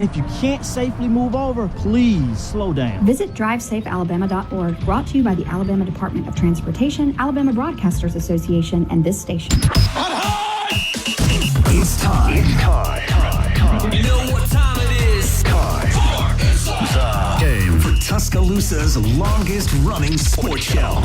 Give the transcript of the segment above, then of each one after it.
If you can't safely move over, please slow down. Visit drivesafealabama.org, brought to you by the Alabama Department of Transportation, Alabama Broadcasters Association, and this station. It's time. You know what time it is? The game for Tuscaloosa's longest running sports show.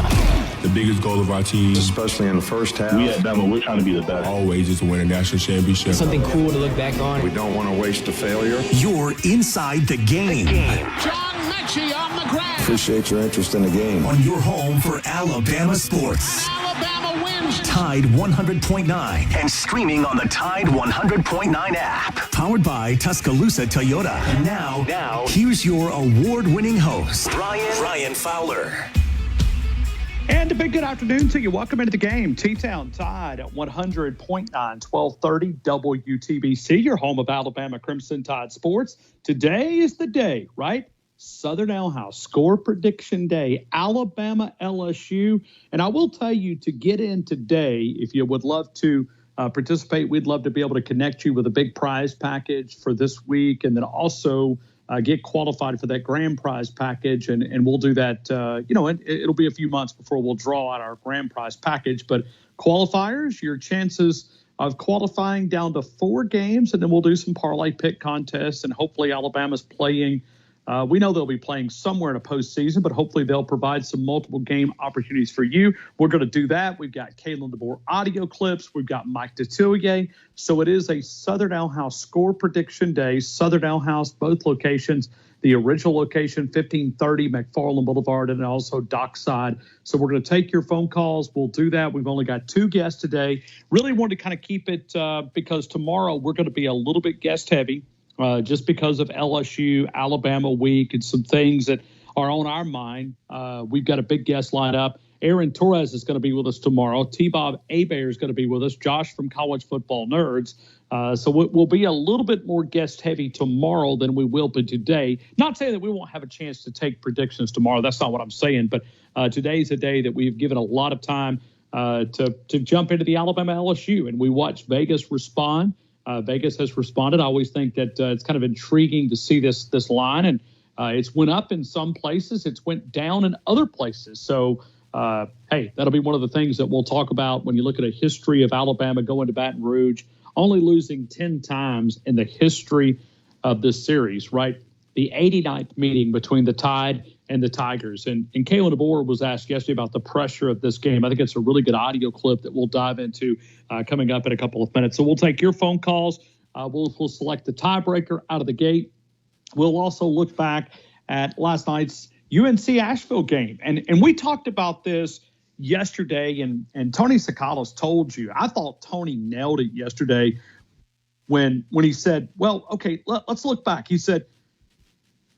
The biggest goal of our team, especially in the first half, we at Bama, we're trying to be the best. Always is to win a national championship. Something cool to look back on. We don't want to waste a failure. You're inside the game. John Mechie on the ground. Appreciate your interest in the game. On your home for Alabama sports. Alabama wins. Tide 100.9 and streaming on the Tide 100.9 app. Powered by Tuscaloosa Toyota. And now, here's your award-winning host, Ryan Fowler. And a big good afternoon to you. Welcome into the game. T-Town Tide at 100.9, 1230 WTBC, your home of Alabama Crimson Tide Sports. Today is the day, right? Southern Ale House Score Prediction Day, Alabama LSU. And I will tell you, to get in today, if you would love to participate, we'd love to be able to connect you with a big prize package for this week, and then also get qualified for that grand prize package, and we'll do that. It'll be a few months before we'll draw out our grand prize package. But qualifiers, your chances of qualifying down to 4 games, and then we'll do some parlay pick contests, and hopefully Alabama's playing. We know they'll be playing somewhere in a postseason, but hopefully they'll provide some multiple game opportunities for you. We're going to do that. We've got Kalen DeBoer audio clips. We've got Mike Detillier. So it is a Southern Ale House Score Prediction Day. Southern Ale House, both locations. The original location, 1530 McFarland Boulevard, and also Dockside. So we're going to take your phone calls. We'll do that. We've only got 2 guests today. Really wanted to kind of keep it because tomorrow we're going to be a little bit guest heavy. Just because of LSU, Alabama week, and some things that are on our mind. We've got a big guest lined up. Aaron Torres is going to be with us tomorrow. T-Bob Hebert is going to be with us. Josh from College Football Nerds. So we'll be a little bit more guest heavy tomorrow than we will be today. Not saying that we won't have a chance to take predictions tomorrow. That's not what I'm saying. But today's a day that we've given a lot of time to jump into the Alabama LSU, and we watch Vegas respond. Vegas has responded. I always think that it's kind of intriguing to see this line, and it's went up in some places. It's went down in other places. So, hey, that'll be one of the things that we'll talk about when you look at a history of Alabama going to Baton Rouge, only losing 10 times in the history of this series, right? The 89th meeting between the Tide and the Tigers. And Kalen DeBoer was asked yesterday about the pressure of this game. I think it's a really good audio clip that we'll dive into coming up in a couple of minutes. So we'll take your phone calls. We'll select the tiebreaker out of the gate. We'll also look back at last night's UNC Asheville game. And we talked about this yesterday, and Tony Sakalas told you. I thought Tony nailed it yesterday when he said, well, okay, let's look back. He said,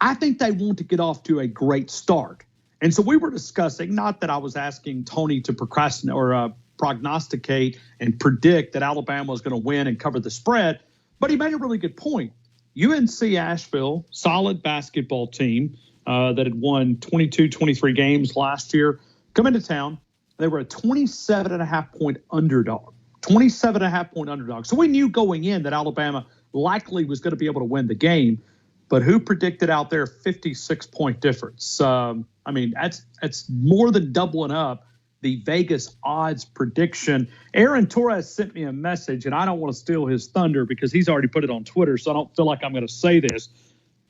I think they want to get off to a great start. And so we were discussing, not that I was asking Tony to procrastinate or prognosticate and predict that Alabama was going to win and cover the spread, but he made a really good point. UNC Asheville, solid basketball team that had won 22, 23 games last year, come into town. They were a 27.5-point underdog. 27.5-point underdog. So we knew going in that Alabama likely was going to be able to win the game. But who predicted out there 56-point difference? That's more than doubling up the Vegas odds prediction. Aaron Torres sent me a message, and I don't want to steal his thunder because he's already put it on Twitter, so I don't feel like I'm going to say this.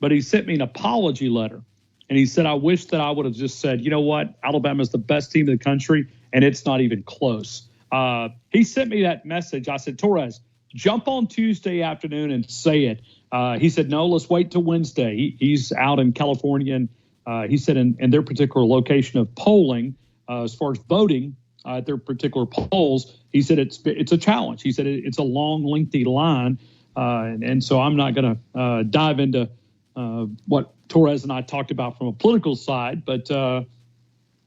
But he sent me an apology letter, and he said, I wish that I would have just said, you know what, Alabama's the best team in the country, and it's not even close. He sent me that message. I said, Torres, jump on Tuesday afternoon and say it. He said, no, let's wait till Wednesday. He's out in California, and he said in their particular location of polling, as far as voting at their particular polls, he said it's a challenge. He said it's a long, lengthy line, and so I'm not going to dive into what Torres and I talked about from a political side, but him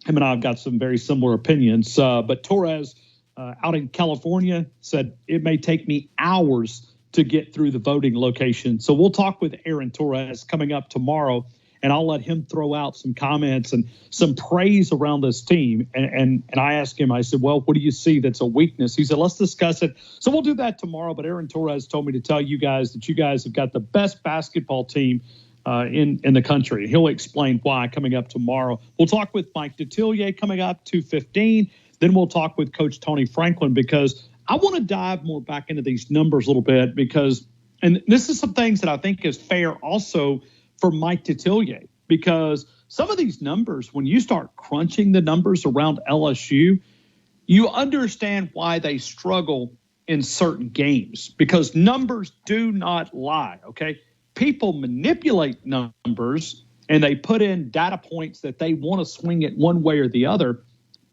and I have got some very similar opinions. But Torres out in California said it may take me hours to get through the voting location. So we'll talk with Aaron Torres coming up tomorrow. and I'll let him throw out some comments and some praise around this team. And I asked him, I said, well, what do you see that's a weakness? He said, let's discuss it. So we'll do that tomorrow. But Aaron Torres told me to tell you guys that you guys have got the best basketball team in the country. He'll explain why coming up tomorrow. We'll talk with Mike Detillier coming up 2:15. Then we'll talk with Coach Tony Franklin, because I want to dive more back into these numbers a little bit, because, and this is some things that I think is fair also for Mike Detillier, because some of these numbers, when you start crunching the numbers around LSU, you understand why they struggle in certain games, because numbers do not lie, okay? People manipulate numbers and they put in data points that they want to swing it one way or the other.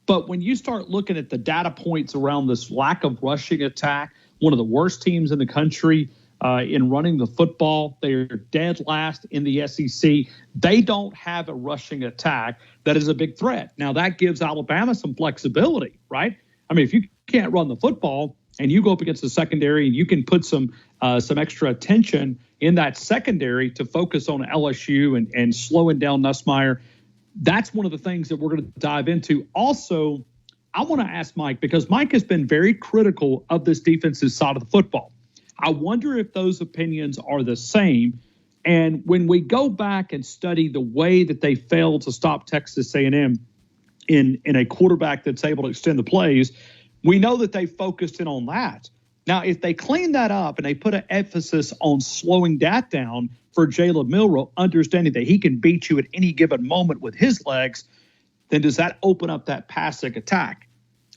But when you start looking at the data points around this lack of rushing attack, one of the worst teams in the country in running the football, they're dead last in the SEC. They don't have a rushing attack that is a big threat. Now, that gives Alabama some flexibility, right? I mean, if you can't run the football and you go up against the secondary and you can put some extra attention in that secondary to focus on LSU and slowing down Nussmeier, that's one of the things that we're going to dive into. Also, I want to ask Mike, because Mike has been very critical of this defensive side of the football. I wonder if those opinions are the same. And when we go back and study the way that they failed to stop Texas A&M in a quarterback that's able to extend the plays, we know that they focused in on that. Now, if they clean that up and they put an emphasis on slowing that down for Jalen Milroe, understanding that he can beat you at any given moment with his legs, then does that open up that passing attack?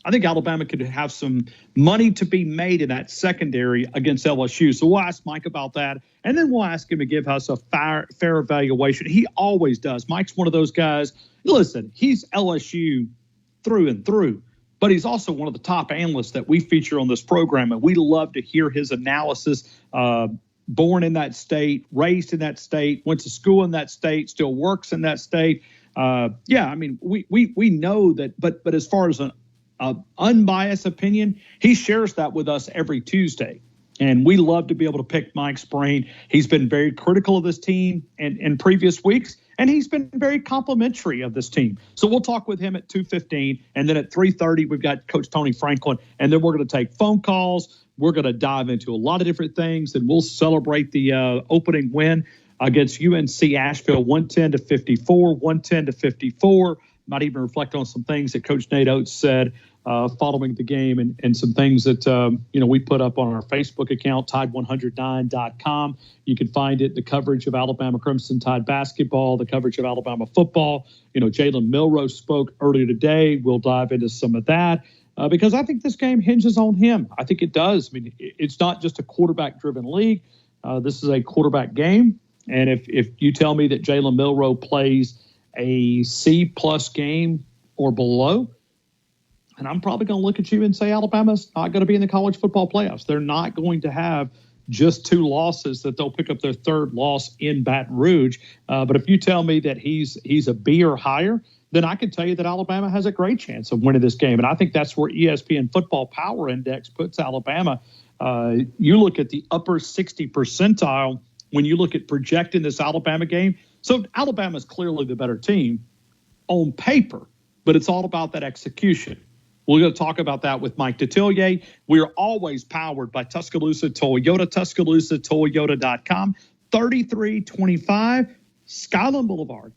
I think Alabama could have some money to be made in that secondary against LSU. So we'll ask Mike about that, and then we'll ask him to give us a fair evaluation. He always does. Mike's one of those guys. Listen, he's LSU through and through, but he's also one of the top analysts that we feature on this program, and we love to hear his analysis. Born in that state, raised in that state, went to school in that state, still works in that state. I mean, we know that, but as far as an unbiased opinion, he shares that with us every Tuesday. And we love to be able to pick Mike's brain. He's been very critical of this team in previous weeks, and he's been very complimentary of this team. So we'll talk with him at 2:15, and then at 3:30, we've got Coach Tony Franklin, and then we're going to take phone calls. We're going to dive into a lot of different things, and we'll celebrate the opening win against UNC Asheville, 110-54, 110-54. Might even reflect on some things that Coach Nate Oates said following the game, and some things that we put up on our Facebook account, Tide109.com. You can find it, the coverage of Alabama Crimson Tide basketball, the coverage of Alabama football. Jalen Milroe spoke earlier today. We'll dive into some of that. Because I think this game hinges on him. I think it does. I mean, it's not just a quarterback-driven league. This is a quarterback game. And if you tell me that Jalen Milroe plays a C-plus game or below, and I'm probably going to look at you and say Alabama's not going to be in the college football playoffs. They're not going to have just 2 losses, that they'll pick up their 3rd loss in Baton Rouge. But if you tell me that he's a B or higher, then I can tell you that Alabama has a great chance of winning this game. And I think that's where ESPN Football Power Index puts Alabama. You look at the upper 60 percentile when you look at projecting this Alabama game. So Alabama's clearly the better team on paper, but it's all about that execution. We're going to talk about that with Mike Detillier. We are always powered by Tuscaloosa Toyota, TuscaloosaToyota.com, 3325 Skyland Boulevard,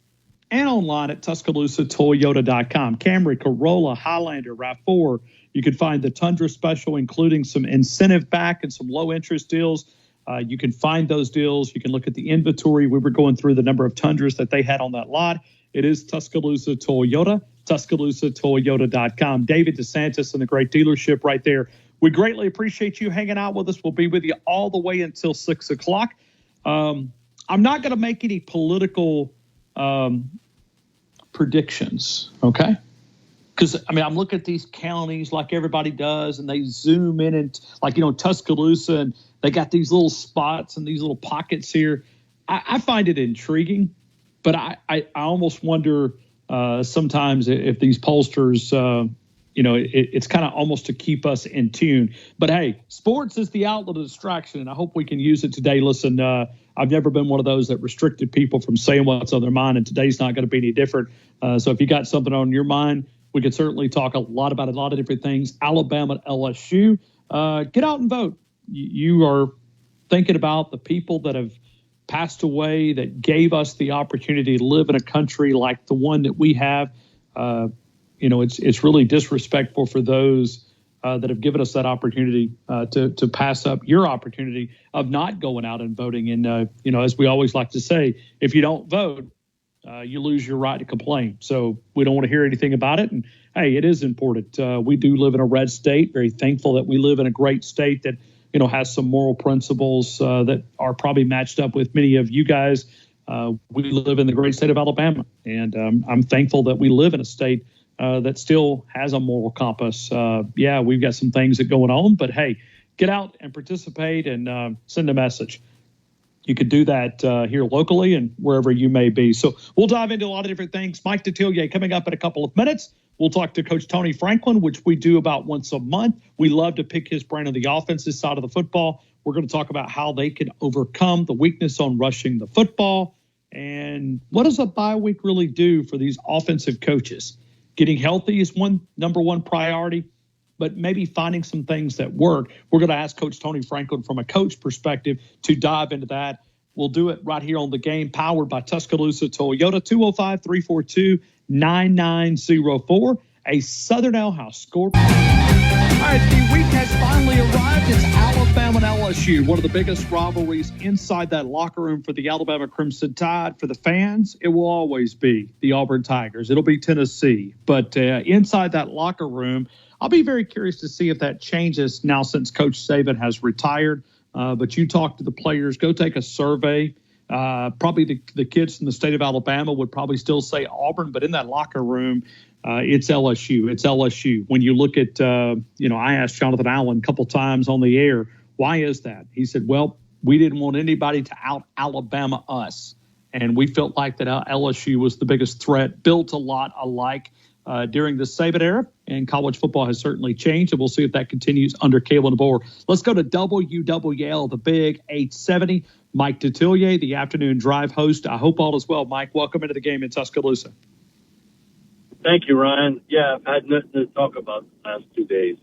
and online at TuscaloosaToyota.com. Camry, Corolla, Highlander, RAV4. You can find the Tundra special, including some incentive back and some low-interest deals. You can find those deals. You can look at the inventory. We were going through the number of Tundras that they had on that lot. It is Tuscaloosa Toyota, TuscaloosaToyota.com. David DeSantis and the great dealership right there. We greatly appreciate you hanging out with us. We'll be with you all the way until 6 o'clock. I'm not going to make any political predictions, okay? Because, I'm looking at these counties like everybody does, and they zoom in and, Tuscaloosa, and they got these little spots and these little pockets here. I find it intriguing, but I almost wonder sometimes if these pollsters, it's kind of almost to keep us in tune. But hey, sports is the outlet of distraction, and I hope we can use it today. Listen, I've never been one of those that restricted people from saying what's on their mind, and today's not going to be any different. So if you got something on your mind, we could certainly talk a lot about a lot of different things. Alabama, LSU, get out and vote. You are thinking about the people that have passed away that gave us the opportunity to live in a country like the one that we have. It's really disrespectful for those that have given us that opportunity to pass up your opportunity of not going out and voting. And, as we always like to say, if you don't vote, you lose your right to complain. So we don't want to hear anything about it. And, hey, it is important. We do live in a red state. Very thankful that we live in a great state that, has some moral principles that are probably matched up with many of you guys. We live in the great state of Alabama. And I'm thankful that we live in a state that still has a moral compass. We've got some things that going on, but hey, get out and participate and send a message. You could do that here locally and wherever you may be. So we'll dive into a lot of different things. Mike Detillier coming up in a couple of minutes. We'll talk to Coach Tony Franklin, which we do about once a month. We love to pick his brain on the offensive side of the football. We're going to talk about how they can overcome the weakness on rushing the football. And what does a bye week really do for these offensive coaches? Getting healthy is number one priority, but maybe finding some things that work. We're going to ask Coach Tony Franklin from a coach perspective to dive into that. We'll do it right here on The Game, powered by Tuscaloosa Toyota, 205-342-9904, a Southern Ale House score. All right, the week has finally arrived. It's Alabama and LSU, one of the biggest rivalries inside that locker room for the Alabama Crimson Tide. For the fans, it will always be the Auburn Tigers. It'll be Tennessee. But inside that locker room, I'll be very curious to see if that changes now since Coach Saban has retired. But you talk to the players, go take a survey. Probably the kids in the state of Alabama would probably still say Auburn, but in that locker room, it's LSU. It's LSU. When you look at, I asked Jonathan Allen a couple times on the air, why is that? He said, well, we didn't want anybody to out-Alabama us. And we felt like that LSU was the biggest threat, built a lot alike during the Saban era. And college football has certainly changed, and we'll see if that continues under Kalen DeBoer. Let's go to WWL, the Big 870. Mike Detillier, the afternoon drive host. I hope all is well. Mike, welcome into the game in Tuscaloosa. Thank you, Ryan. Yeah, I've had nothing to talk about the last 2 days.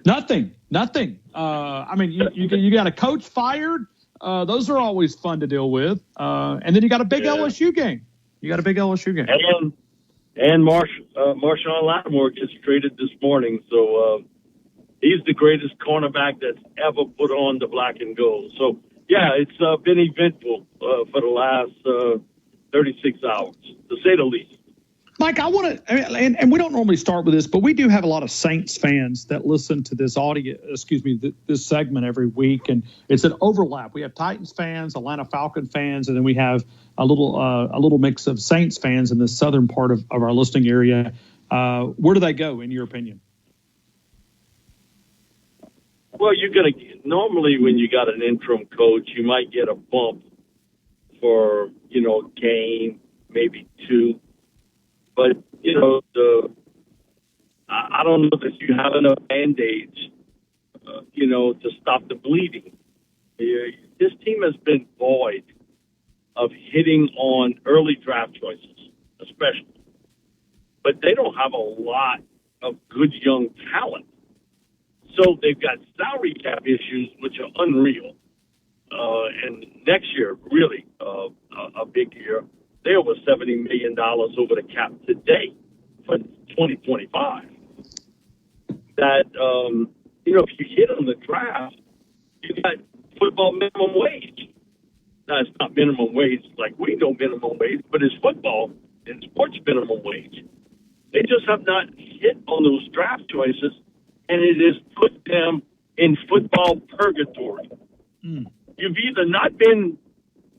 Nothing. You got a coach fired. Those are always fun to deal with. And then you got a big LSU game. And Marshawn Lattimore gets traded this morning, so he's the greatest cornerback that's ever put on the black and gold. So, yeah, it's been eventful for the last 36 hours, to say the least. Mike, I want to, and we don't normally start with this, but we do have a lot of Saints fans that listen to this this segment every week, and it's an overlap. We have Titans fans, Atlanta Falcon fans, and then we have a little mix of Saints fans in the southern part of our listening area. Where do they go, in your opinion? Well, normally when you got an interim coach, you might get a bump for, game, maybe two. But, I don't know that you have enough Band-Aids, to stop the bleeding. This team has been void of hitting on early draft choices, especially. But they don't have a lot of good young talent. So they've got salary cap issues, which are unreal. And next year, really a big year. They're over $70 million over the cap today for 2025. That, if you hit on the draft, you got football minimum wage. Now, it's not minimum wage like we know minimum wage, but it's football and sports minimum wage. They just have not hit on those draft choices, and it has put them in football purgatory. You've either not been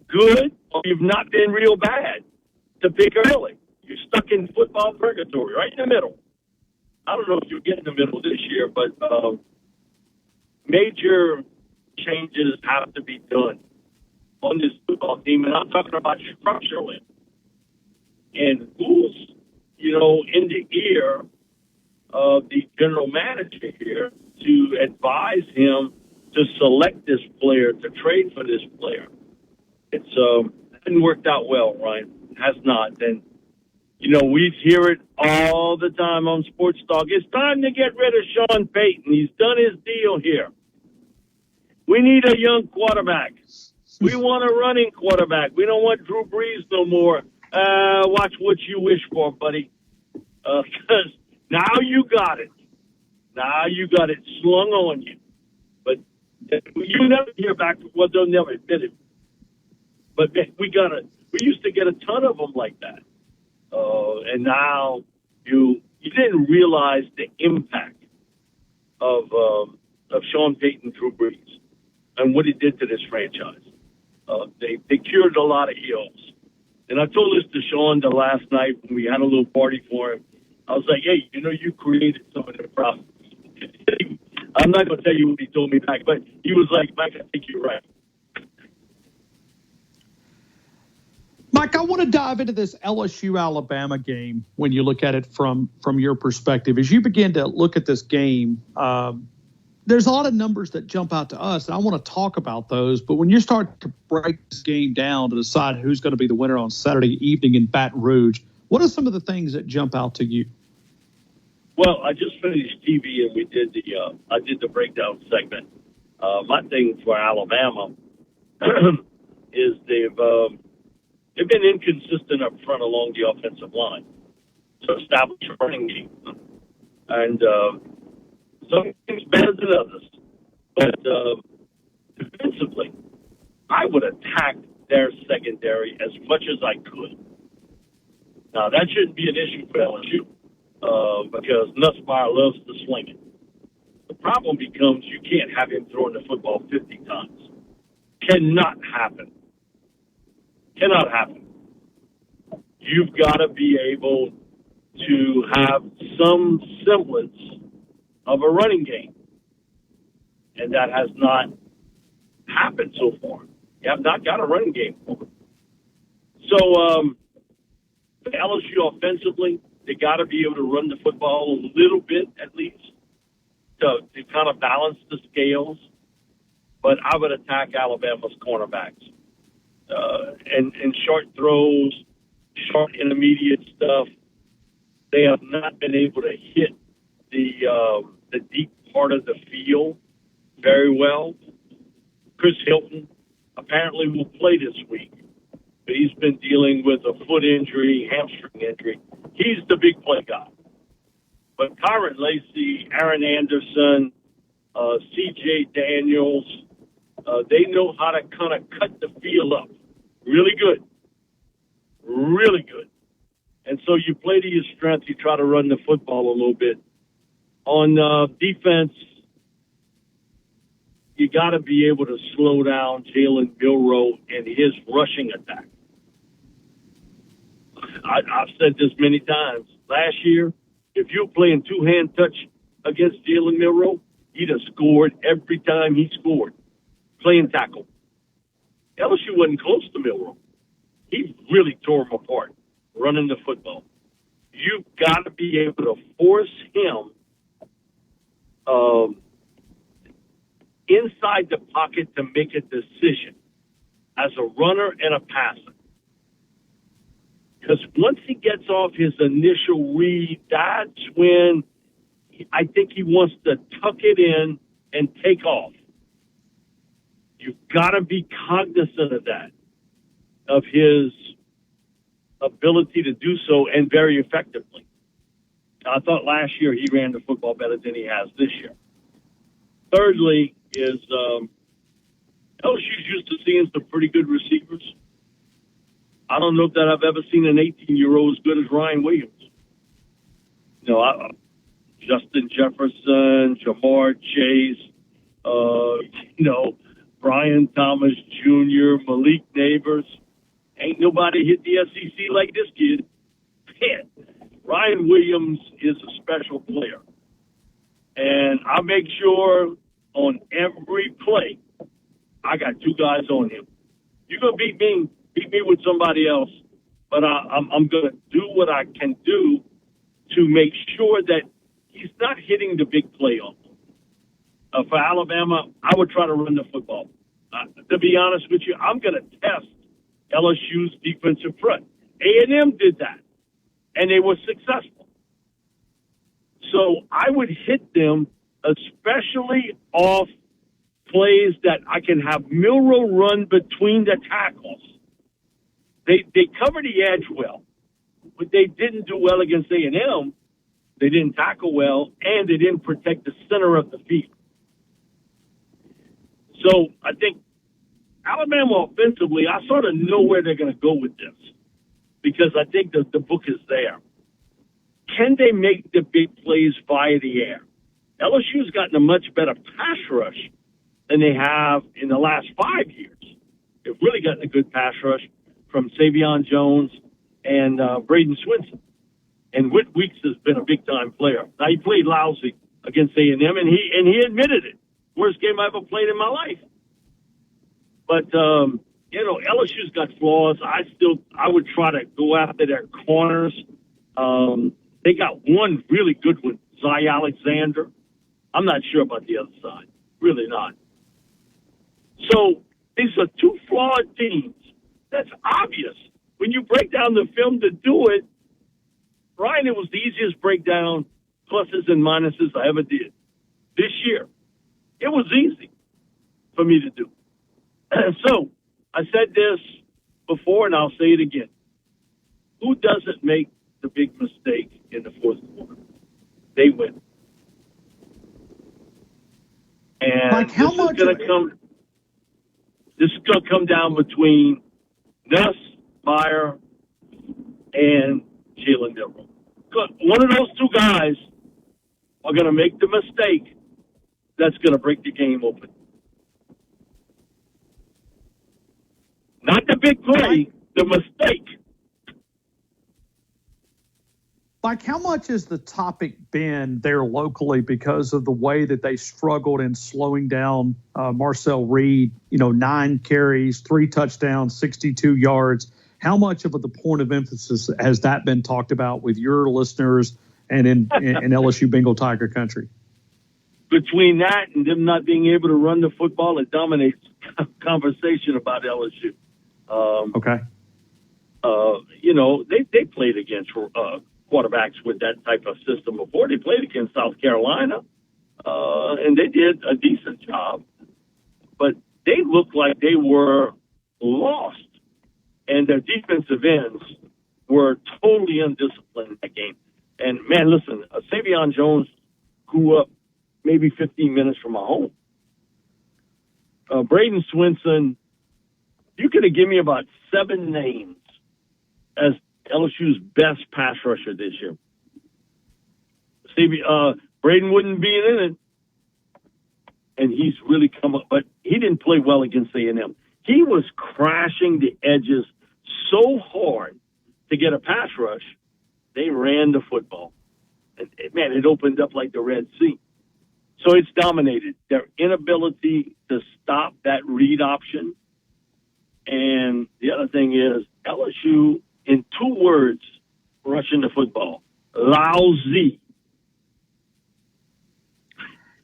good or you've not been real bad to pick early. You're stuck in football purgatory, right in the middle. I don't know if you'll get in the middle this year, but major changes have to be done on this football team, and I'm talking about structurally. And who's, in the ear the general manager here to advise him to select this player, to trade for this player. It's hasn't worked out well, Ryan. It has not. And, you know, we hear it all the time on Sports Talk. It's time to get rid of Sean Payton. He's done his deal here. We need a young quarterback. We want a running quarterback. We don't want Drew Brees no more. Watch what you wish for, buddy. Because now you got it. Now you got it slung on you. But you never hear back. Well, they'll never admit it. But we used to get a ton of them like that. And now you didn't realize the impact of Sean Payton, Drew Brees, and what he did to this franchise. They cured a lot of ills. And I told this to Sean the last night when we had a little party for him. I was like, hey, you know, you created some of the problems. I'm not going to tell you what he told me back, but he was like, Mike, I think you're right. Mike, I want to dive into this LSU-Alabama game when you look at it from your perspective. As you begin to look at this game, there's a lot of numbers that jump out to us, and I want to talk about those. But when you start to break this game down to decide who's going to be the winner on Saturday evening in Baton Rouge, what are some of the things that jump out to you? Well, I just finished TV, and we did I did the breakdown segment. My thing for Alabama is they've been inconsistent up front along the offensive line to establish a running game. And some things better than others. But defensively, I would attack their secondary as much as I could. Now, that shouldn't be an issue for LSU because Nussmeier loves to sling it. The problem becomes you can't have him throwing the football 50 times. Cannot happen. Cannot happen. You've got to be able to have some semblance of a running game. And that has not happened so far. You have not got a running game. So, LSU offensively, they got to be able to run the football a little bit at least to kind of balance the scales. But I would attack Alabama's cornerbacks. And short throws, short intermediate stuff. They have not been able to hit the deep part of the field very well. Chris Hilton apparently will play this week, but he's been dealing with a foot injury, hamstring injury. He's the big play guy. But Kyron Lacy, Aaron Anderson, C.J. Daniels, they know how to kind of cut the field up. Really good. Really good. And so you play to your strength. You try to run the football a little bit. On defense, you got to be able to slow down Jalen Milroe and his rushing attack. I've said this many times. Last year, if you were playing two-hand touch against Jalen Milroe, he'd have scored every time he scored. Playing tackle. LSU wasn't close to Milroe. He really tore him apart running the football. You've got to be able to force him inside the pocket to make a decision as a runner and a passer. Because once he gets off his initial read, that's when I think he wants to tuck it in and take off. You've got to be cognizant of that, of his ability to do so, and very effectively. I thought last year he ran the football better than he has this year. Thirdly is LSU's used to seeing some pretty good receivers. I don't know that I've ever seen an 18-year-old as good as Ryan Williams. You know, Justin Jefferson, Jamar Chase, Brian Thomas Jr., Malik Neighbors. Ain't nobody hit the SEC like this kid. Man, Ryan Williams is a special player. And I make sure on every play, I got two guys on him. You're going to beat me with somebody else, but I'm going to do what I can do to make sure that he's not hitting the big play on them. For Alabama, I would try to run the football. To be honest with you, I'm going to test LSU's defensive front. A&M did that, and they were successful. So I would hit them, especially off plays that I can have Milroe run between the tackles. They cover the edge well, but they didn't do well against A&M. They didn't tackle well, and they didn't protect the center of the field. So I think Alabama offensively, I sort of know where they're going to go with this because I think the book is there. Can they make the big plays via the air? LSU's gotten a much better pass rush than they have in the last 5 years. They've really gotten a good pass rush from Savion Jones and Braden Swinson. And Whit Weeks has been a big-time player. Now, he played lousy against A&M, and he admitted it. Worst game I ever played in my life. But, LSU's got flaws. I would try to go after their corners. They got one really good one, Zy Alexander. I'm not sure about the other side. Really not. So these are two flawed teams. That's obvious. When you break down the film to do it, Ryan, it was the easiest breakdown, pluses and minuses I ever did this year. It was easy for me to do. So I said this before, and I'll say it again. Who doesn't make the big mistake in the fourth quarter? They win. And Mike, how much this is going to come down between Nuss, Meyer, and Jalen Milroe. One of those two guys are going to make the mistake that's going to break the game open. Not the big play, the mistake. Mike, how much has the topic been there locally because of the way that they struggled in slowing down Marcel Reed? 9 carries, 3 touchdowns, 62 yards. How much of the point of emphasis has that been talked about with your listeners and in LSU Bengal Tiger country? Between that and them not being able to run the football, it dominates conversation about LSU. Okay. They played against quarterbacks with that type of system before. They played against South Carolina, and they did a decent job. But they looked like they were lost, and their defensive ends were totally undisciplined in that game. And, man, listen, Savion Jones grew up maybe 15 minutes from my home. Braden Swinson, you could have given me about 7 names as LSU's best pass rusher this year. Braden wouldn't be in it, and he's really come up, but he didn't play well against A&M. He was crashing the edges so hard to get a pass rush, they ran the football. And, man, it opened up like the Red Sea. So it's dominated. Their inability to stop that read option. And the other thing is LSU, in 2 words, rushing the football. Lousy.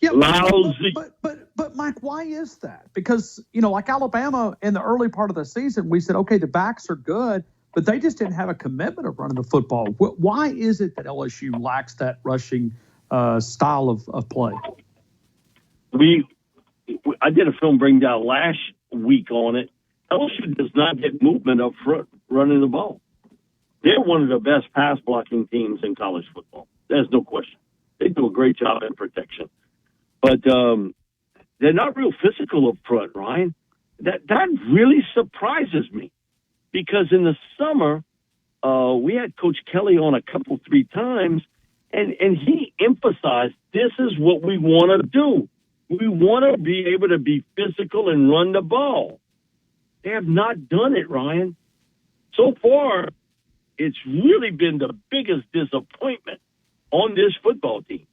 Yeah, lousy. But Mike, why is that? Because, like Alabama in the early part of the season, we said, okay, the backs are good, but they just didn't have a commitment of running the football. Why is it that LSU lacks that rushing style of play? I did a film breakdown last week on it. LSU does not get movement up front running the ball. They're one of the best pass blocking teams in college football. There's no question. They do a great job in protection. But they're not real physical up front, Ryan. That really surprises me because in the summer, we had Coach Kelly on 3 times, and he emphasized this is what we want to do. We want to be able to be physical and run the ball. They have not done it, Ryan. So far, it's really been the biggest disappointment on this football team.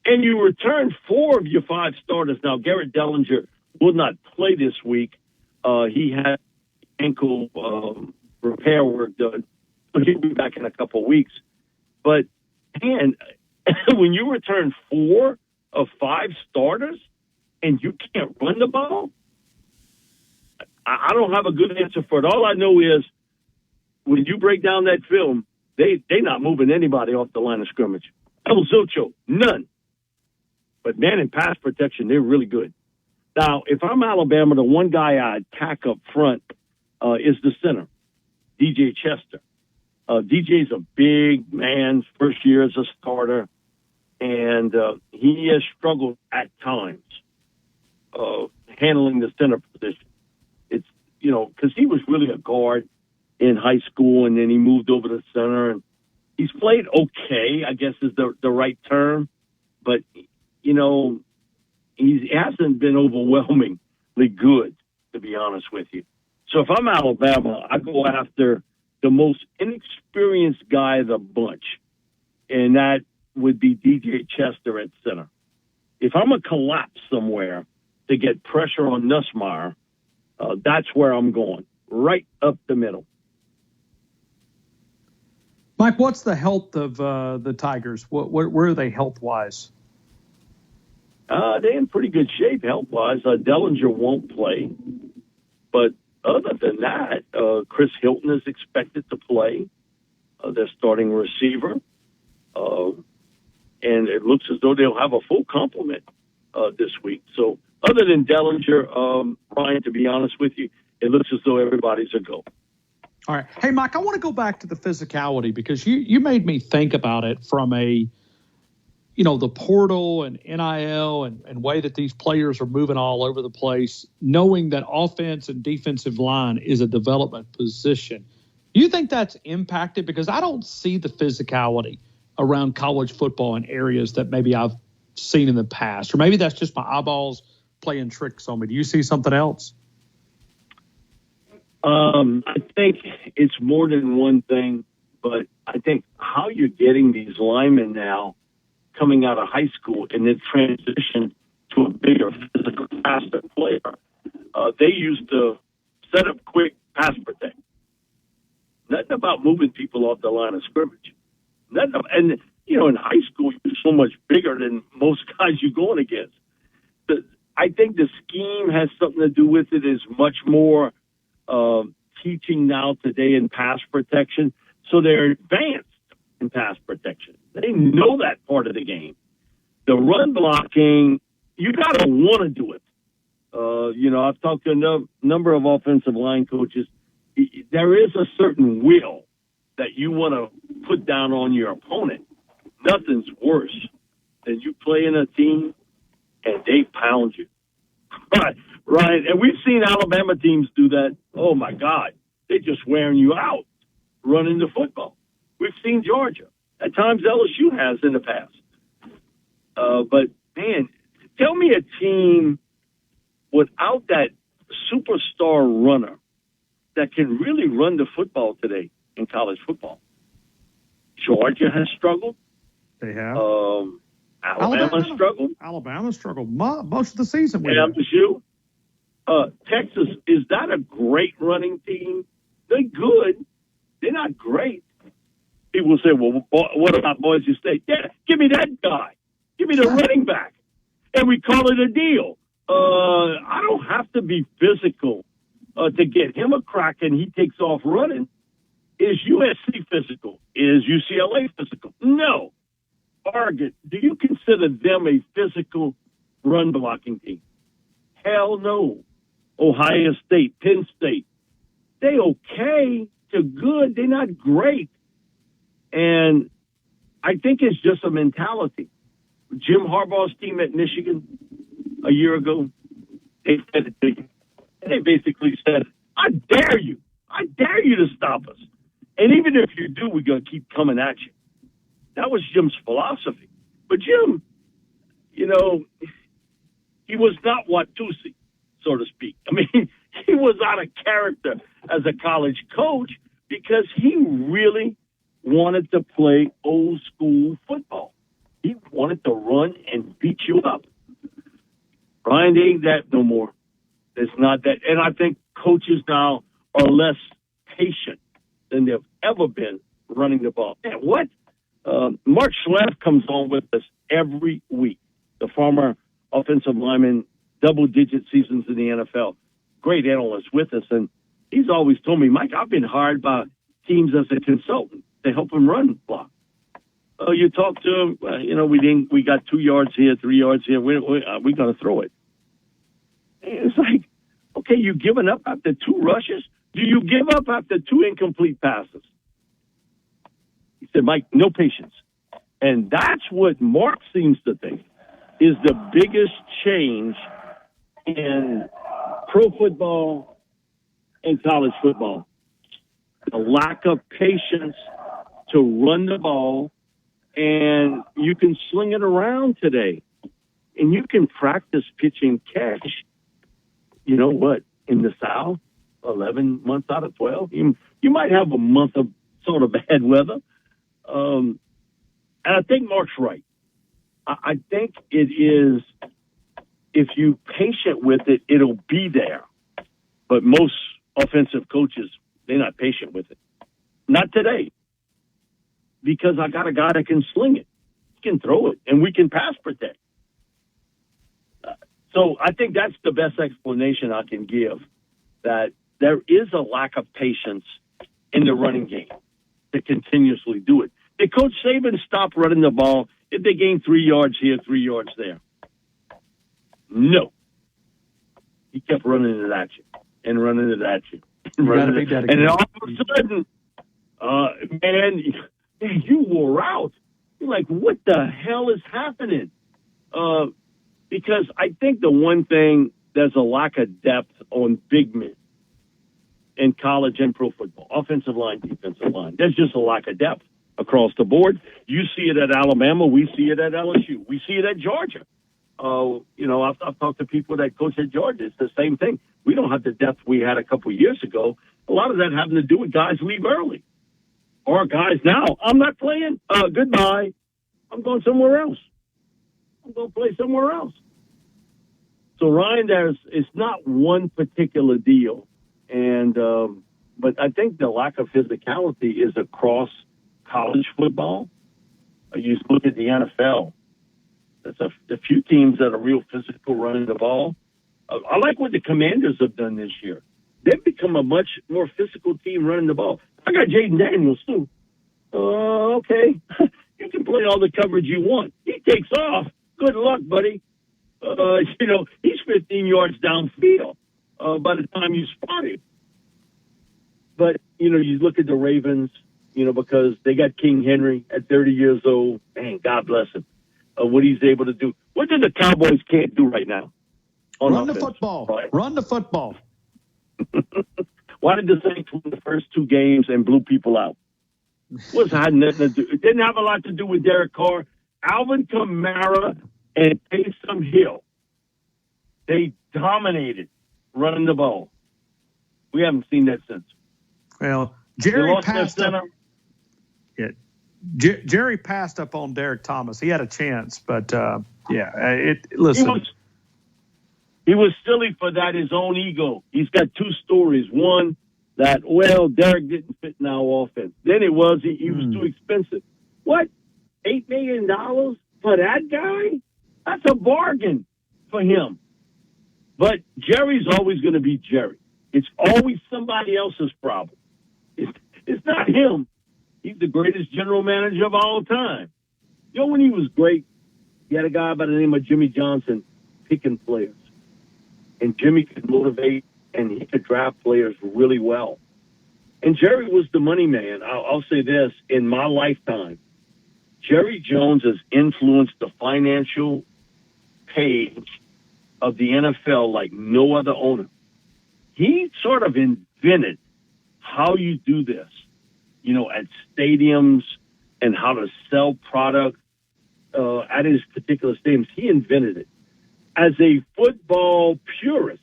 And you return 4 of your 5 starters. Now, Garrett Dellinger will not play this week. He had ankle repair work done. So he'll be back in a couple of weeks. But, man, when you return 4 of 5 starters and you can't run the ball, I don't have a good answer for it. All I know is when you break down that film, they not moving anybody off the line of scrimmage. El Zocho, none. But, man, in pass protection, they're really good. Now, if I'm Alabama, the one guy I attack up front is the center, DJ Chester. DJ's a big man, first year as a starter, and he has struggled at times handling the center position. It's, because he was really a guard in high school, and then he moved over to center, and he's played okay, I guess is the right term, but, he hasn't been overwhelmingly good, to be honest with you. So if I'm Alabama, I go after the most inexperienced guy of the bunch, and that would be DJ Chester at center. If I'm going to collapse somewhere to get pressure on Nussmeier, that's where I'm going, right up the middle. Mike, what's the health of the Tigers? Where are they health-wise? They're in pretty good shape health-wise. Dellinger won't play. But other than that, Chris Hilton is expected to play. Their starting receiver. And it looks as though they'll have a full complement this week. So other than Dellinger, Ryan, to be honest with you, it looks as though everybody's a go. All right. Hey, Mike, I want to go back to the physicality because you made me think about it from the portal and NIL and way that these players are moving all over the place, knowing that offense and defensive line is a development position. Do you think that's impacted? Because I don't see the physicality around college football in areas that maybe I've seen in the past, or maybe that's just my eyeballs playing tricks on me. Do you see something else? I think it's more than one thing, but I think how you're getting these linemen now coming out of high school and then transition to a bigger physical, faster player. They used to set up quick, pass protect. Nothing about moving people off the line of scrimmage. In high school, you're so much bigger than most guys you're going against. I think the scheme has something to do with it. Is much more teaching now today in pass protection. So they're advanced in pass protection. They know that part of the game. The run blocking, you got to want to do it. I've talked to a number of offensive line coaches. There is a certain will that you want to put down on your opponent. Nothing's worse than you play in a team and they pound you. Right. And we've seen Alabama teams do that. Oh, my God. They're just wearing you out running the football. We've seen Georgia. At times LSU has in the past. But, man, tell me a team without that superstar runner that can really run the football today in college football. Georgia has struggled. They have. Alabama struggled. Alabama struggled most of the season. LSU. Texas, is that a great running team? They're good. They're not great. People say, well, what about Boise State? Yeah, give me that guy. Give me the running back. And we call it a deal. I don't have to be physical to get him a crack and he takes off running. Is USC physical? Is UCLA physical? No. Oregon, do you consider them a physical run blocking team? Hell no. Ohio State, Penn State, they okay to good. They're not great. And I think it's just a mentality. Jim Harbaugh's team at Michigan a year ago, they said it to you. They basically said, I dare you. I dare you to stop us. And even if you do, we're going to keep coming at you. That was Jim's philosophy. But Jim, he was not Watusi, so to speak. I mean, he was out of character as a college coach because he really wanted to play old school football. He wanted to run and beat you up. Brian, they ain't that no more. It's not that. And I think coaches now are less patient than they've ever been running the ball. Man, what? Mark Schleff comes on with us every week. The former offensive lineman, double-digit seasons in the NFL. Great analyst with us, and he's always told me, Mike, I've been hired by teams as a consultant to help them run block. You talk to him, we got 2 yards here, 3 yards here. We're going to throw it. And it's like, okay, you giving up after 2 rushes? Do you give up after 2 incomplete passes? He said, Mike, no patience. And that's what Mark seems to think is the biggest change in pro football and college football. The lack of patience to run the ball, and you can sling it around today. And you can practice pitching catch, you know what, in the South, 11 months out of 12. You might have a month of sort of bad weather. And I think Mark's right. I think it is, if you're patient with it, it'll be there. But most offensive coaches, they're not patient with it. Not today. Because I got a guy that can sling it. He can throw it, and we can pass protect. So I think that's the best explanation I can give, that there is a lack of patience in the running game to continuously do it. Did Coach Saban stop running the ball if they gained 3 yards here, 3 yards there? No. He kept running it at you and running it at you. And then all of a sudden, man, you wore out. You're like, what the hell is happening? Because I think the one thing, there's a lack of depth on big men in college and pro football, offensive line, defensive line. There's just a lack of depth across the board. You see it at Alabama. We see it at LSU. We see it at Georgia. I've talked to people that coach at Georgia. It's the same thing. We don't have the depth we had a couple of years ago. A lot of that having to do with guys leave early. Or guys now, I'm not playing. Goodbye. I'm going somewhere else. I'm going to play somewhere else. So, Ryan, it's not one particular deal. And but I think the lack of physicality is across college football. You look at the NFL. There's a few teams that are real physical running the ball. I like what the Commanders have done this year. They've become a much more physical team running the ball. I got Jaden Daniels, too. Okay. You can play all the coverage you want. He takes off. Good luck, buddy. He's 15 yards downfield by the time you spot him. But, you look at the Ravens, because they got King Henry at 30 years old. Man, God bless him. What he's able to do. What do the Cowboys can't do right now? Run the football. Right. Run the football. Why did the Saints win the first 2 games and blew people out? Had nothing to do. It didn't have a lot to do with Derek Carr. Alvin Kamara and Taysom Hill, they dominated running the ball. We haven't seen that since. Well, Jerry passed up. Jerry passed up on Derek Thomas. He had a chance, but listen. He was silly for that, his own ego. He's got 2 stories. One, that, Derek didn't fit in our offense. Then it was he was too expensive. What? $8 million for that guy? That's a bargain for him. But Jerry's always going to be Jerry. It's always somebody else's problem. It's not him. He's the greatest general manager of all time. When he was great, he had a guy by the name of Jimmy Johnson picking players. And Jimmy could motivate, and he could draft players really well. And Jerry was the money man. I'll say this, in my lifetime, Jerry Jones has influenced the financial page of the NFL like no other owner. He sort of invented how you do this, at stadiums and how to sell product at his particular stadiums. He invented it. As a football purist,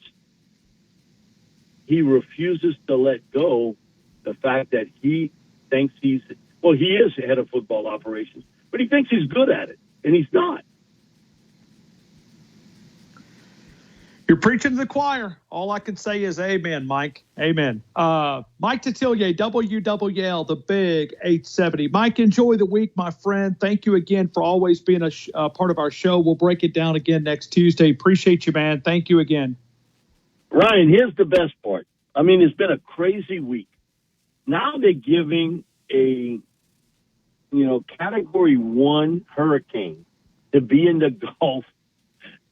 he refuses to let go the fact that he thinks he is head of football operations, but he thinks he's good at it, and he's not. You're preaching to the choir. All I can say is amen, Mike. Amen. Mike Detillier, WWL, the big 870. Mike, enjoy the week, my friend. Thank you again for always being a part of our show. We'll break it down again next Tuesday. Appreciate you, man. Thank you again. Ryan, here's the best part. I mean, it's been a crazy week. Now they're giving a, Category 1 hurricane to be in the Gulf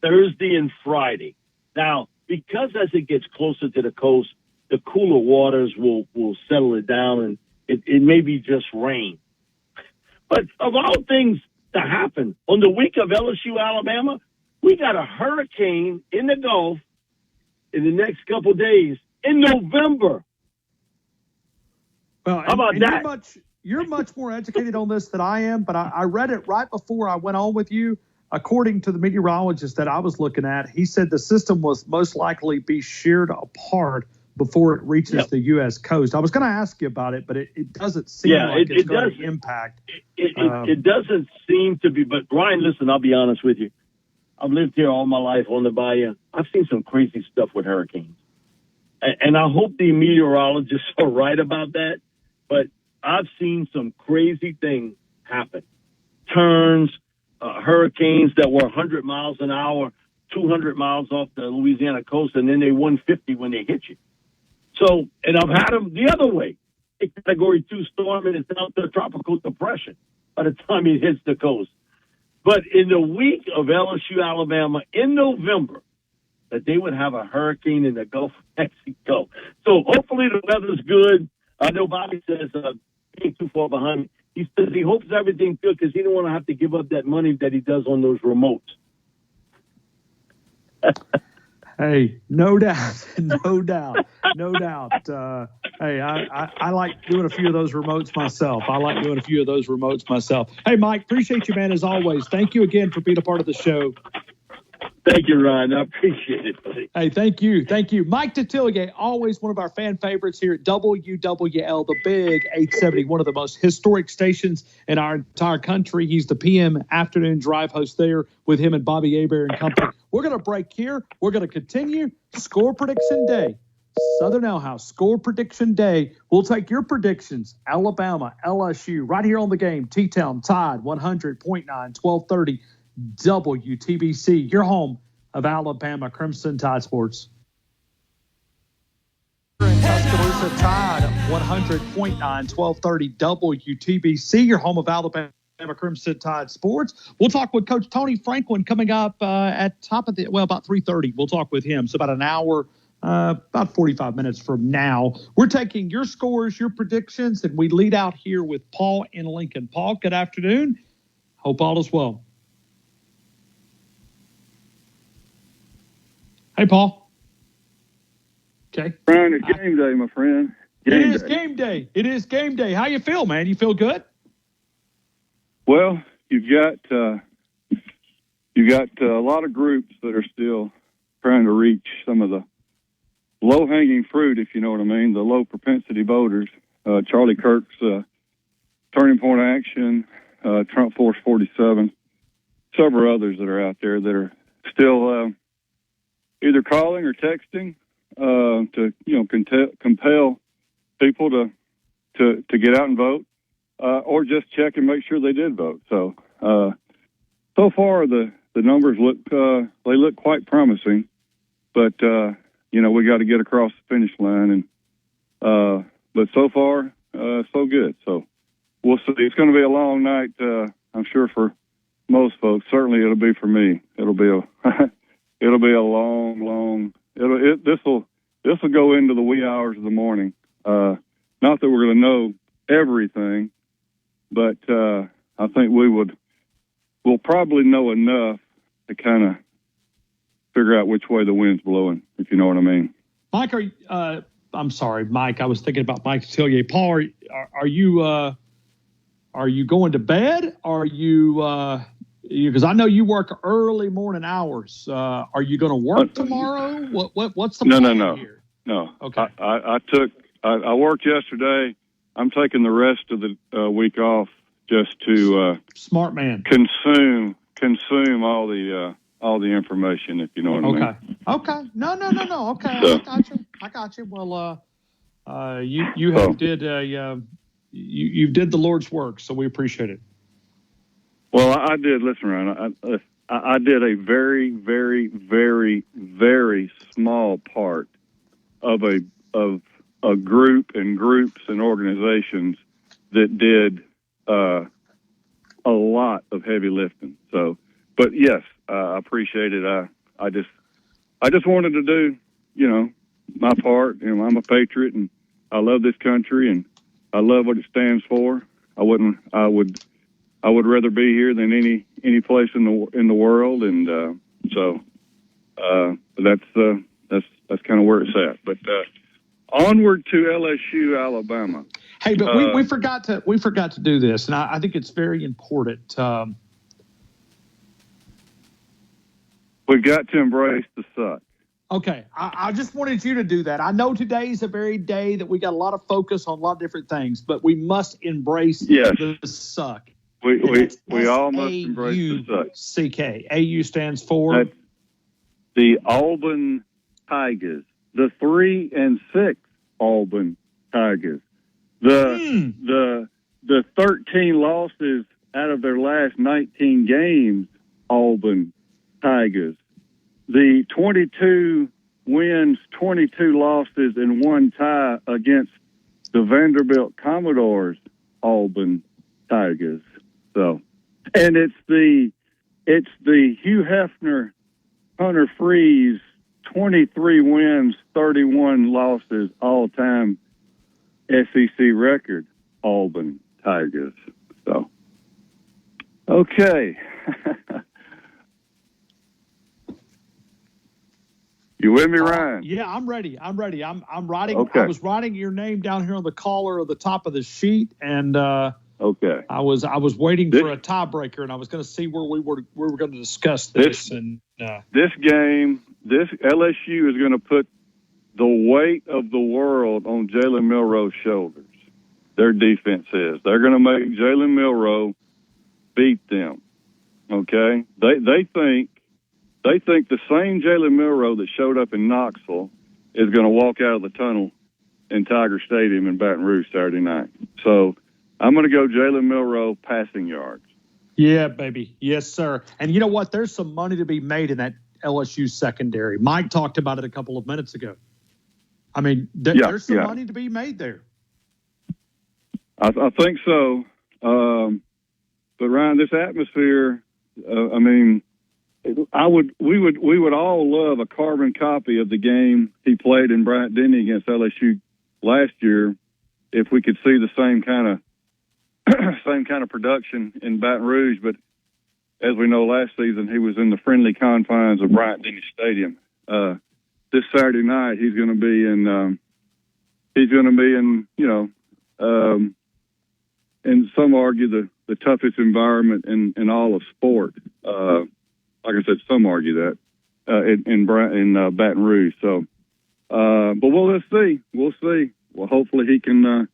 Thursday and Friday. Now, because as it gets closer to the coast, the cooler waters will settle it down, and it may be just rain. But of all things to happen, on the week of LSU, Alabama, we got a hurricane in the Gulf in the next couple of days in November. Well, how about that? You're much more educated on this than I am, but I read it right before I went on with you. According to the meteorologist that I was looking at, he said the system was most likely be sheared apart before it reaches the U.S. coast. I was going to ask you about it, but it doesn't seem like it's going to impact. It doesn't seem to be. But, Ryan, listen, I'll be honest with you. I've lived here all my life on the bayou. I've seen some crazy stuff with hurricanes. And I hope the meteorologists are right about that. But I've seen some crazy things happen. Turns, hurricanes that were 100 miles an hour, 200 miles off the Louisiana coast, and then they 150 when they hit you. So, and I've had them the other way. A Category 2 storm, and it's down to a tropical depression by the time it hits the coast. But in the week of LSU, Alabama, in November, that they would have a hurricane in the Gulf of Mexico. So hopefully the weather's good. I know Bobby says he ain't too far behind me. He says he hopes everything's good because he don't want to have to give up that money that he does on those remotes. Hey, no doubt. No doubt. Hey, I like doing a few of those remotes myself. Hey, Mike, appreciate you, man, as always. Thank you again for being a part of the show. Thank you, Ryan. I appreciate it, buddy. Hey, thank you. Mike Detillier, always one of our fan favorites here at WWL, the big 870, one of the most historic stations in our entire country. He's the PM afternoon drive host there with him and Bobby Hebert and company. We're going to break here. We're going to continue. Score prediction day. Southern Ale House, score prediction day. We'll take your predictions. Alabama, LSU, right here on the game. T-Town, Tide, 100.9, 1230. WTBC, your home of Alabama Crimson Tide Sports. Tuscaloosa Tide, 100.9, 1230 WTBC, your home of Alabama Crimson Tide Sports. We'll talk with Coach Tony Franklin coming up at about 3:30. We'll talk with him. So about an hour, about 45 minutes from now. We're taking your scores, your predictions, and we lead out here with Paul in Lincoln. Paul, good afternoon. Hope all is well. Hey, Paul. Okay. Brian, it's game day, my friend. Game day. It is game day. How you feel, man? You feel good? Well, you've got a lot of groups that are still trying to reach some of the low-hanging fruit, if you know what I mean, the low-propensity voters. Charlie Kirk's Turning Point Action, Trump Force 47, several others that are out there that are still either calling or texting to compel people to get out and vote, or just check and make sure they did vote. So far the numbers look quite promising, but we got to get across the finish line, and but so far so good. So we'll see. It's going to be a long night, I'm sure, for most folks. Certainly it'll be for me. It'll be a long. This will go into the wee hours of the morning. Not that we're going to know everything, but I think we'll probably know enough to kind of figure out which way the wind's blowing, if you know what I mean. Mike, I'm sorry, Mike. I was thinking about Mike Detillier. Paul, are you going to bed? Are you? Because I know you work early morning hours. Are you going to work tomorrow? What's the plan here? No. Okay. I worked yesterday. I'm taking the rest of the week off just to smart man consume all the all the information, if you know what I mean. Okay. No. Okay. So- I got you. Well, you have did you did the Lord's work, so we appreciate it. Well, I did. Listen, Ryan, I did a very, very, very, very small part of a group and groups and organizations that did a lot of heavy lifting. So, but yes, I appreciate it. I just wanted to do, my part. I'm a patriot, and I love this country, and I love what it stands for. I would rather be here than any place in the world, and so that's kind of where it's at. But onward to LSU, Alabama. Hey, but we forgot to do this, and I think it's very important. We've got to embrace the suck. Okay, I just wanted you to do that. I know today's a very day that we got a lot of focus on a lot of different things, but we must embrace the suck. We all must embrace the suck. CK. AU stands for? That's the Auburn Tigers. The 3 and 6 Auburn Tigers. The 13 losses out of their last 19 games Auburn Tigers. The 22 wins, 22 losses, and 1 tie against the Vanderbilt Commodores Auburn Tigers. So, and it's the Hugh Hefner, Hunter Freeze, 23 wins, 31 losses, all-time SEC record, Auburn Tigers. So, okay. You with me, Ryan? Yeah, I'm ready. I'm writing. Okay. I was writing your name down here on the collar of the top of the sheet, and okay. I was waiting for a tiebreaker, and I was going to see where we were going to discuss this. This game, this LSU is going to put the weight of the world on Jalen Milroe's shoulders. Their defense is. They're going to make Jalen Milroe beat them. Okay, They think the same Jalen Milroe that showed up in Knoxville is going to walk out of the tunnel in Tiger Stadium in Baton Rouge Saturday night. So I'm going to go Jalen Milroe passing yards. Yeah, baby. Yes, sir. And you know what? There's some money to be made in that LSU secondary. Mike talked about it a couple of minutes ago. I mean, there's some money to be made there. I think so. But Ryan, this atmosphere, we would all love a carbon copy of the game he played in Bryant-Denny against LSU last year, if we could see the same kind of production in Baton Rouge. But as we know, last season he was in the friendly confines of Bryant-Denny Stadium. This Saturday night he's going to be in. And some argue the toughest environment in all of sport. Like I said, some argue that in Baton Rouge. So, but let's see. We'll see. Well, hopefully he can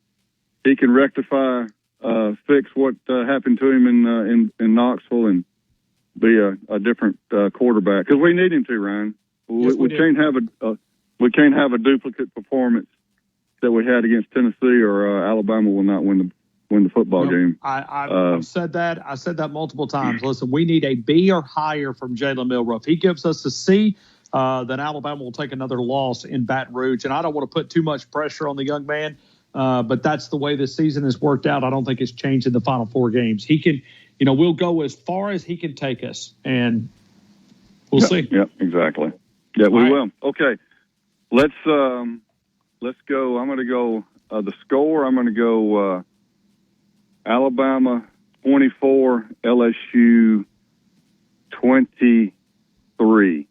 rectify, fix what happened to him in Knoxville and be a different quarterback, because we need him to, Ryan. Yes, we can't have a duplicate performance that we had against Tennessee, or Alabama will not win the football game. I've said that. I said that multiple times. Listen, we need a B or higher from Jalen Milroe. If he gives us a C, then Alabama will take another loss in Baton Rouge. And I don't want to put too much pressure on the young man, but that's the way this season has worked out. I don't think it's changed in the final 4 games. He can, we'll go as far as he can take us, and we'll see. Yeah, exactly. Yeah, we will. Okay, let's go. I'm going to go the score. I'm going to go Alabama 24, LSU 23.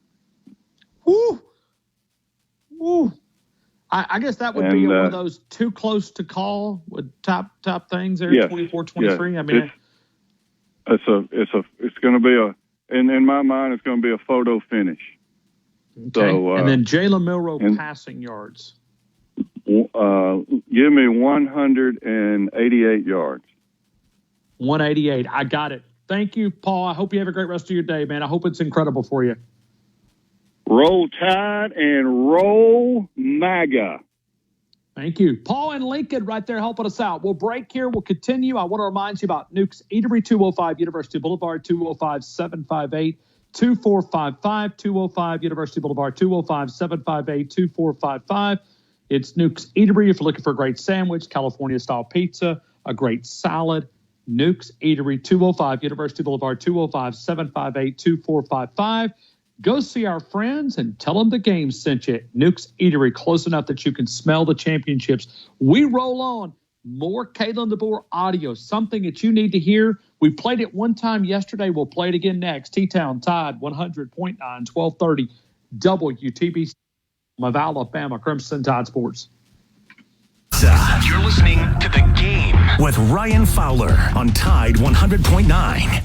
Woo! I guess that would be one of those too close to call with top things there. Yes, 24-23. Yes. I mean, it's going to be in my mind, it's going to be a photo finish. Okay. So, and then Jalen Milroe passing yards. Give me 188 yards. 188. I got it. Thank you, Paul. I hope you have a great rest of your day, man. I hope it's incredible for you. Roll Tide and roll MAGA. Thank you. Paul and Lincoln right there helping us out. We'll break here. We'll continue. I want to remind you about Nuke's Eatery, 205 University Boulevard, 205-758-2455, 205 University Boulevard, 205-758-2455. It's Nuke's Eatery if you're looking for a great sandwich, California-style pizza, a great salad. Nuke's Eatery, 205 University Boulevard, 205-758-2455. Go see our friends and tell them the game sent you. Nuke's Eatery, close enough that you can smell the championships. We roll on. More Kalen DeBoer audio, something that you need to hear. We played it one time yesterday. We'll play it again next. T-Town Tide 100.9, 1230 WTBC of Alabama Crimson Tide Sports. You're listening to The Game with Ryan Fowler on Tide 100.9.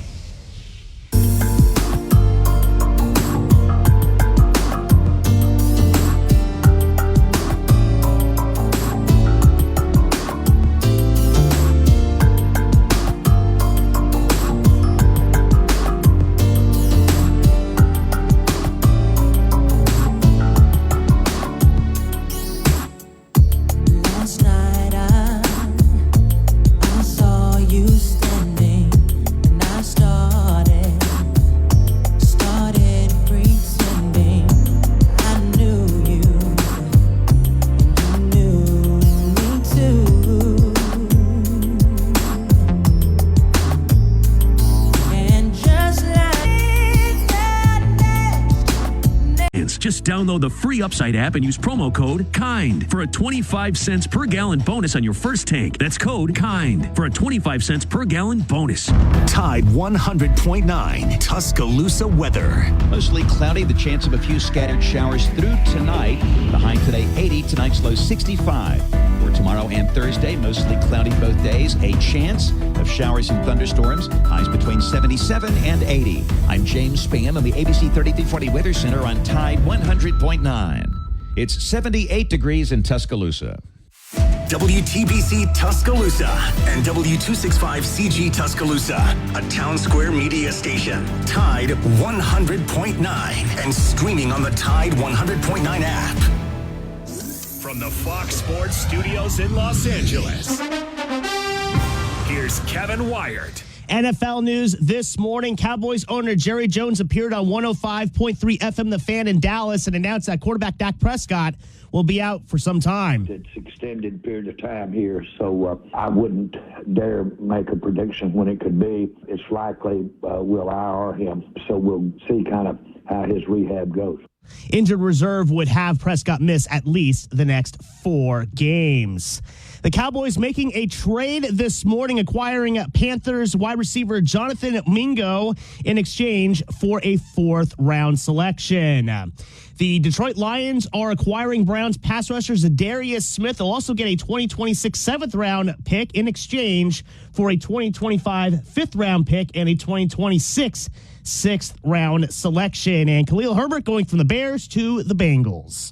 Just download the free Upside app and use promo code KIND for a 25 cents per gallon bonus on your first tank. That's code KIND for a 25 cents per gallon bonus. Tide 100.9 Tuscaloosa weather. Mostly cloudy, the chance of a few scattered showers through tonight. The high today 80, tonight's low 65. For tomorrow and Thursday, mostly cloudy both days. A chance of showers and thunderstorms. Highs between 77 and 80. I'm James Spann on the ABC 3340 Weather Center on Tide 100.9. It's 78 degrees in Tuscaloosa. WTBC Tuscaloosa and W265CG Tuscaloosa, a Town Square media station. Tide 100.9 and streaming on the Tide 100.9 app. From the Fox Sports Studios in Los Angeles, here's Kevin Wyatt. NFL news this morning. Cowboys owner Jerry Jones appeared on 105.3 FM The Fan in Dallas and announced that quarterback Dak Prescott will be out for some time. It's extended period of time here, so I wouldn't dare make a prediction when it could be. It's likely we'll IR him, so we'll see kind of how his rehab goes. Injured reserve would have Prescott miss at least the next 4 games. The Cowboys making a trade this morning, acquiring Panthers wide receiver Jonathan Mingo in exchange for a 4th-round selection. The Detroit Lions are acquiring Browns pass rusher Zadarius Smith. They'll also get a 2026 7th-round pick in exchange for a 2025 5th-round pick and a 2026 6th-round selection. And Khalil Herbert going from the Bears to the Bengals.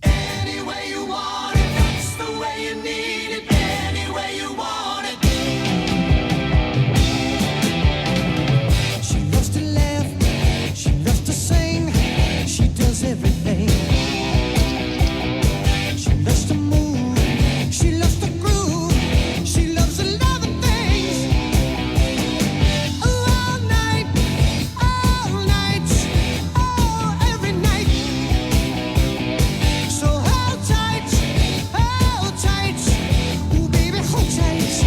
Everything. She loves to move. She loves to groove. She loves a lot of things. All night, every night. So hold tight. Ooh, baby, hold tight.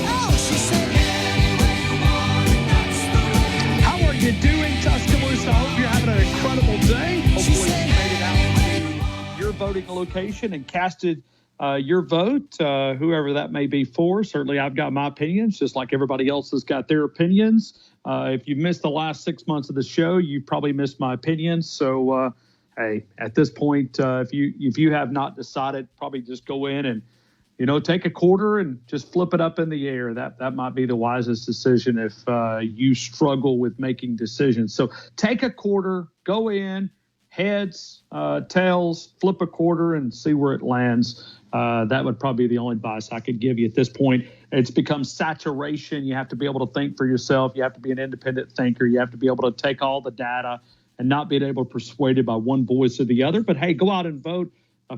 Oh, she said, anyway you want it, that's the way. How are you doing, Tuscaloosa? I hope you're having an incredible day. Hopefully you made it out to your voting location and casted your vote, whoever that may be for. Certainly I've got my opinions, just like everybody else has got their opinions. If you've missed the last 6 months of the show, you've probably missed my opinions. So, hey, at this point, if you have not decided, probably just go in and, take a quarter and just flip it up in the air. That might be the wisest decision if you struggle with making decisions. So take a quarter, go in, heads, tails, flip a quarter and see where it lands. That would probably be the only advice I could give you at this point. it's become saturation. You have to be able to think for yourself. You have to be an independent thinker. You have to be able to take all the data and not being able to be persuaded by one voice or the other. But, hey, go out and vote.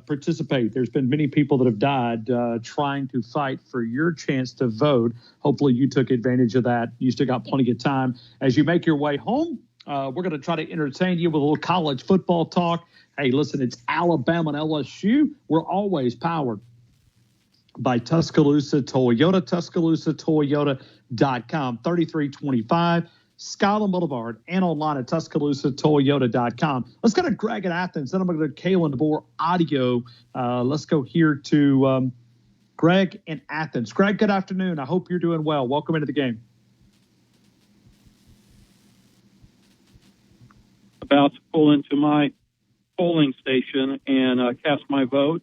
Participate. There's been many people that have died trying to fight for your chance to vote. Hopefully you took advantage of that. You still got plenty of time. As you make your way home, we're going to try to entertain you with a little college football talk. Hey, listen, it's Alabama and LSU. We're always powered by Tuscaloosa Toyota, TuscaloosaToyota.com, 3325 Skyland Boulevard, and online at TuscaloosaToyota.com. Let's go to Greg in Athens. Then I'm going to go to Kalen DeBoer audio. Let's go here to Greg in Athens. Greg, good afternoon. I hope you're doing well. Welcome into the game. About to pull into my polling station and cast my vote.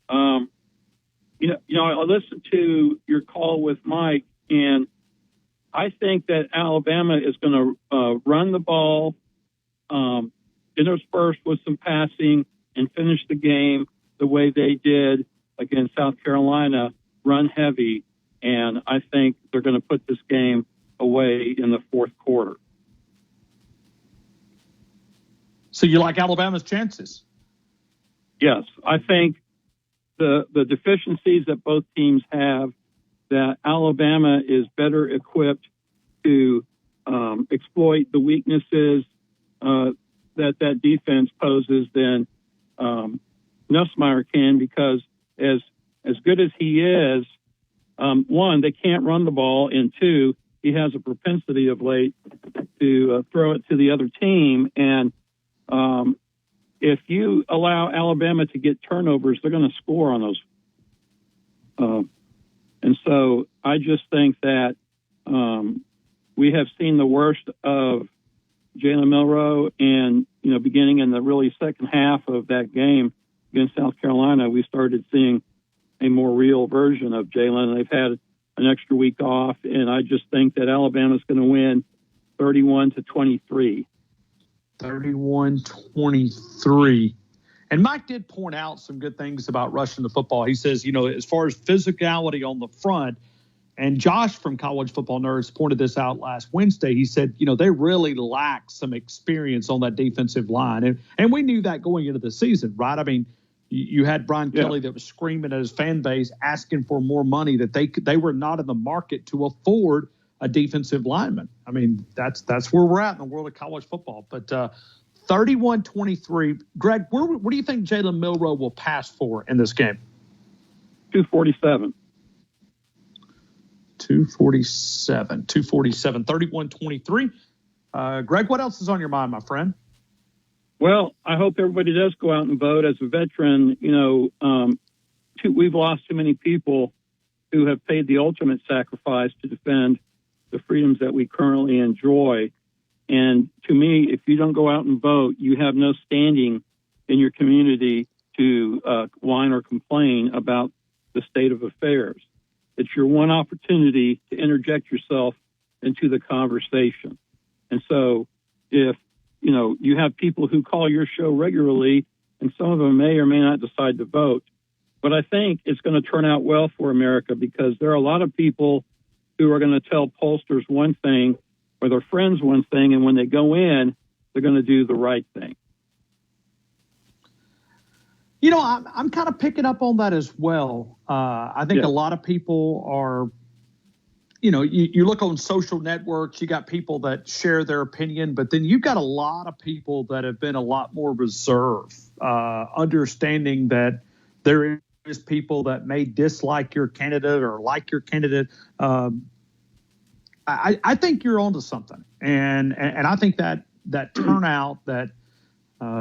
I listened to your call with Mike, and I think that Alabama is going to run the ball, intersperse with some passing, and finish the game the way they did against South Carolina, run heavy. And I think they're going to put this game away in the fourth quarter. So you like Alabama's chances? Yes. I think the deficiencies that both teams have, that Alabama is better equipped to exploit the weaknesses that defense poses than Nussmeier can, because as good as he is, one, they can't run the ball, and two, he has a propensity of late to throw it to the other team. And if you allow Alabama to get turnovers, they're going to score on those. And so I just think that we have seen the worst of Jalen Milroe, and, beginning in the really second half of that game against South Carolina, we started seeing a more real version of Jalen. They've had an extra week off, and I just think that Alabama's going to win 31-23. 31-23. And Mike did point out some good things about rushing the football. He says, as far as physicality on the front, and Josh from College Football Nerds pointed this out last Wednesday. He said, they really lack some experience on that defensive line. And we knew that going into the season, right? I mean, you had Brian Kelly that was screaming at his fan base, asking for more money, that they were not in the market to afford a defensive lineman. I mean, that's where we're at in the world of college football. But 31-23. Greg, what do you think Jalen Milroe will pass for in this game? 247. 31-23. Greg, what else is on your mind, my friend? Well, I hope everybody does go out and vote. As a veteran, we've lost too many people who have paid the ultimate sacrifice to defend the freedoms that we currently enjoy. And to me, if you don't go out and vote, you have no standing in your community to whine or complain about the state of affairs. It's your one opportunity to interject yourself into the conversation. And so if, you have people who call your show regularly, and some of them may or may not decide to vote, but I think it's going to turn out well for America, because there are a lot of people who are going to tell pollsters one thing or their friends one thing, and when they go in, they're going to do the right thing. I'm kind of picking up on that as well. I think a lot of people are, you look on social networks, you got people that share their opinion, but then you've got a lot of people that have been a lot more reserved, understanding that there is people that may dislike your candidate or like your candidate. I think you're onto something. And I think that turnout that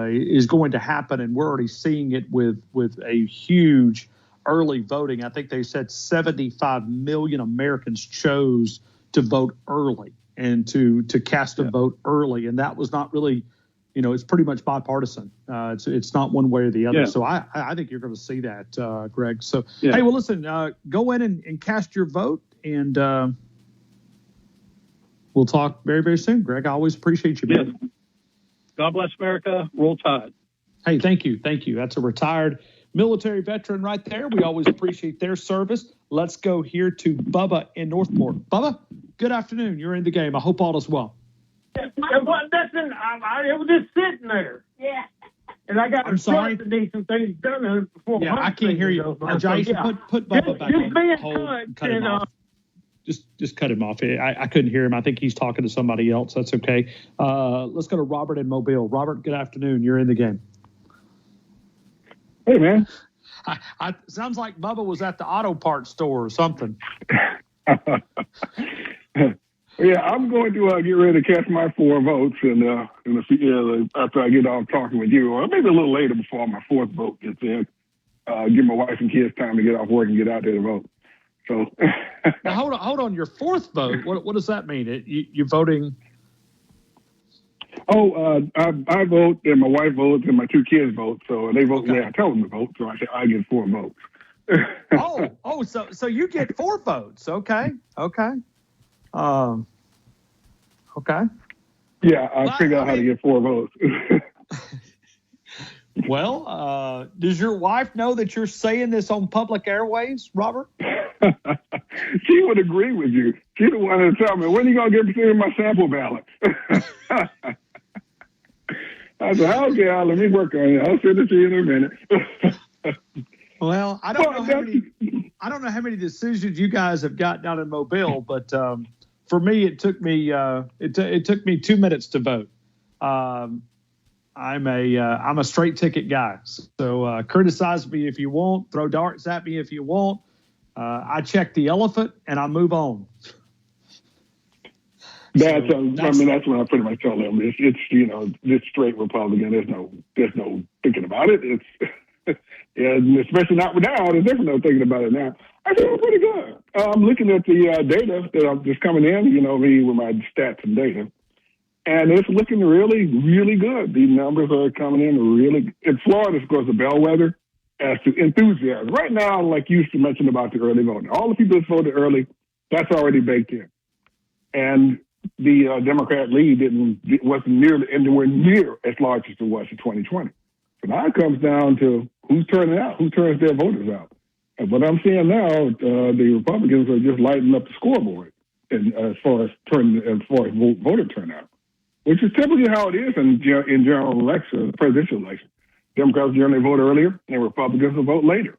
is going to happen, and we're already seeing it with a huge early voting. I think they said 75 million Americans chose to vote early and to cast a vote early, and that was not really, it's pretty much bipartisan. It's not one way or the other. Yeah. So I think you're going to see that, Greg. So hey, well, listen, go in and cast your vote, and we'll talk very, very soon. Greg, I always appreciate you, man. Yes. God bless America. Roll Tide. Hey, thank you. That's a retired military veteran right there. We always appreciate their service. Let's go here to Bubba in Northport. Bubba, good afternoon. You're in the game. I hope all is well. Listen, it was just sitting there. Yeah. And I got I'm sorry? to do some things done before. Yeah, I can't hear you. Jason, put Bubba back just on being hold and cut touched him and, off. Just cut him off. I couldn't hear him. I think he's talking to somebody else. That's okay. Let's go to Robert in Mobile. Robert, good afternoon. You're in the game. Hey, man. Sounds like Bubba was at the auto parts store or something. Yeah, I'm going to get ready to cast my 4 votes, and after I get off talking with you, or maybe a little later before my 4th vote gets in, give my wife and kids time to get off work and get out there to vote. So now hold on. Your 4th vote. What does that mean? You're voting? I vote, and my wife votes, and my 2 kids vote. So they vote the way I tell them to vote. So I get 4 votes. So you get 4 votes. Okay. Okay. Yeah, I figured out how to get 4 votes. Well, does your wife know that you're saying this on public airways, Robert? She would agree with you. She's the one to tell me, when are you going to get me my sample ballot? I said, okay, let me work on it. I'll send it to you in a minute. Well, I don't know how many decisions you guys have got down in Mobile, but for me, it took me it took me 2 minutes to vote. I'm a straight ticket guy, so criticize me if you want, throw darts at me if you want. I check the elephant and I move on. That's what I pretty much tell them. It's just straight Republican. There's no thinking about it. It's and especially not now. There's definitely no thinking about it now. I feel pretty good. I'm looking at the data that I'm just coming in. Me with my stats and data, and it's looking really, really good. The numbers are coming in really. In Florida, of course, the bellwether as to enthusiasm. Right now, like you used to mention about the early voting, all the people that voted early, that's already baked in, and the Democrat lead wasn't nearly anywhere near as large as it was in 2020. So now it comes down to who's turning out, who turns their voters out. And what I'm seeing now, the Republicans are just lighting up the scoreboard as far as voter turnout, which is typically how it is in general elections, presidential elections. Democrats generally vote earlier, and Republicans will vote later.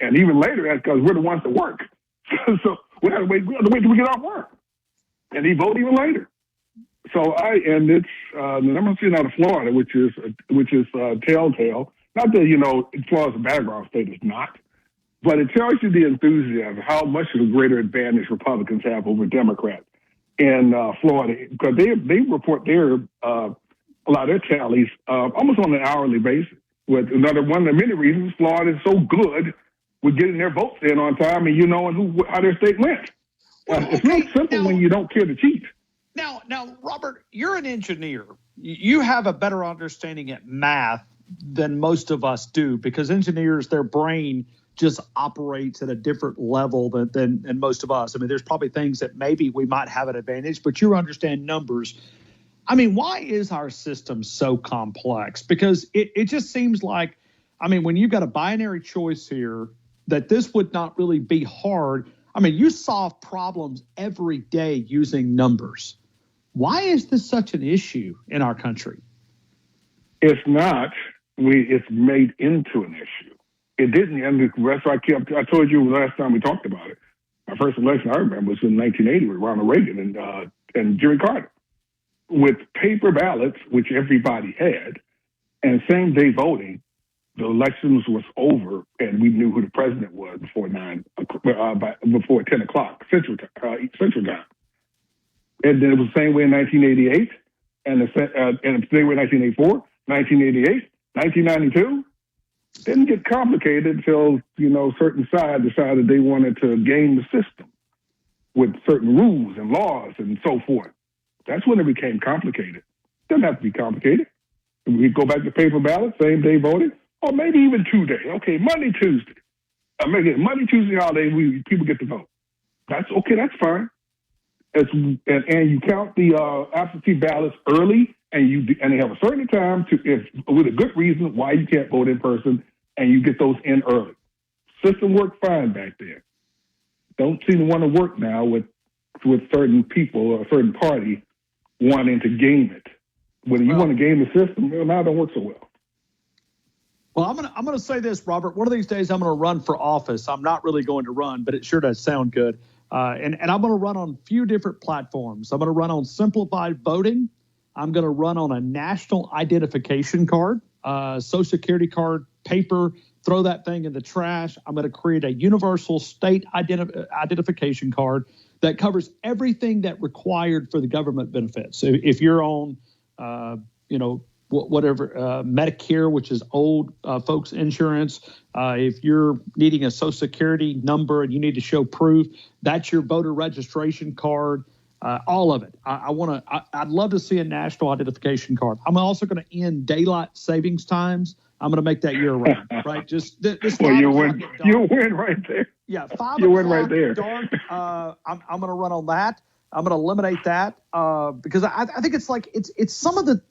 And even later, that's because we're the ones that work. So we have to wait till we get off work. And he vote even later. So it's the number I'm seeing out of Florida, which is telltale. Not that Florida's a battleground state, it's not, but it tells you the enthusiasm, how much of a greater advantage Republicans have over Democrats in Florida, because they report a lot of their tallies almost on an hourly basis. With another one of the many reasons Florida is so good with getting their votes in on time and how their state went. It's not simple when you don't care to cheat. Now, Robert, you're an engineer. You have a better understanding at math than most of us do, because engineers, their brain just operates at a different level than most of us. I mean, there's probably things that maybe we might have an advantage, but you understand numbers. I mean, why is our system so complex? Because it just seems like, when you've got a binary choice here, that this would not really be hard. You solve problems every day using numbers. Why is this such an issue in our country? It's not. It's made into an issue. It didn't. And I told you last time we talked about it. My first election I remember was in 1980 with Ronald Reagan and Jimmy Carter, with paper ballots, which everybody had, and same day voting. The elections was over, and we knew who the president was before 10 o'clock Central Time. And then it was the same way in 1988, and the same way in 1984, 1988, 1992. Didn't get complicated until certain side decided they wanted to game the system with certain rules and laws and so forth. That's when it became complicated. Doesn't have to be complicated. We go back to paper ballots, same day voting. Or maybe even 2 days. Okay, Monday, Tuesday. Monday, Tuesday holiday, people get to vote. That's okay, that's fine. And you count the absentee ballots early, and they have a certain time with a good reason why you can't vote in person, and you get those in early. System worked fine back there. don't seem to want to work now with certain people or a certain party wanting to game it. When you want to game the system, well, now it don't work so well. Well, I'm gonna say this, Robert. One of these days, I'm gonna run for office. I'm not really going to run, but it sure does sound good. And I'm gonna run on a few different platforms. I'm gonna run on simplified voting. I'm gonna run on a national identification card, Social Security card, paper. Throw that thing in the trash. I'm gonna create a universal state identification card that covers everything that required for the government benefits. So if you're on, Medicare, which is old folks insurance. If you're needing a Social Security number and you need to show proof, that's your voter registration card. All of it. I'd love to see a national identification card. I'm also going to end daylight savings times. I'm going to make that year round, right? Just this. Well, you win. You win right there. Yeah, 5 you o'clock win right there. dark. I'm going to run on that. I'm going to eliminate that because I think it's like it's some of the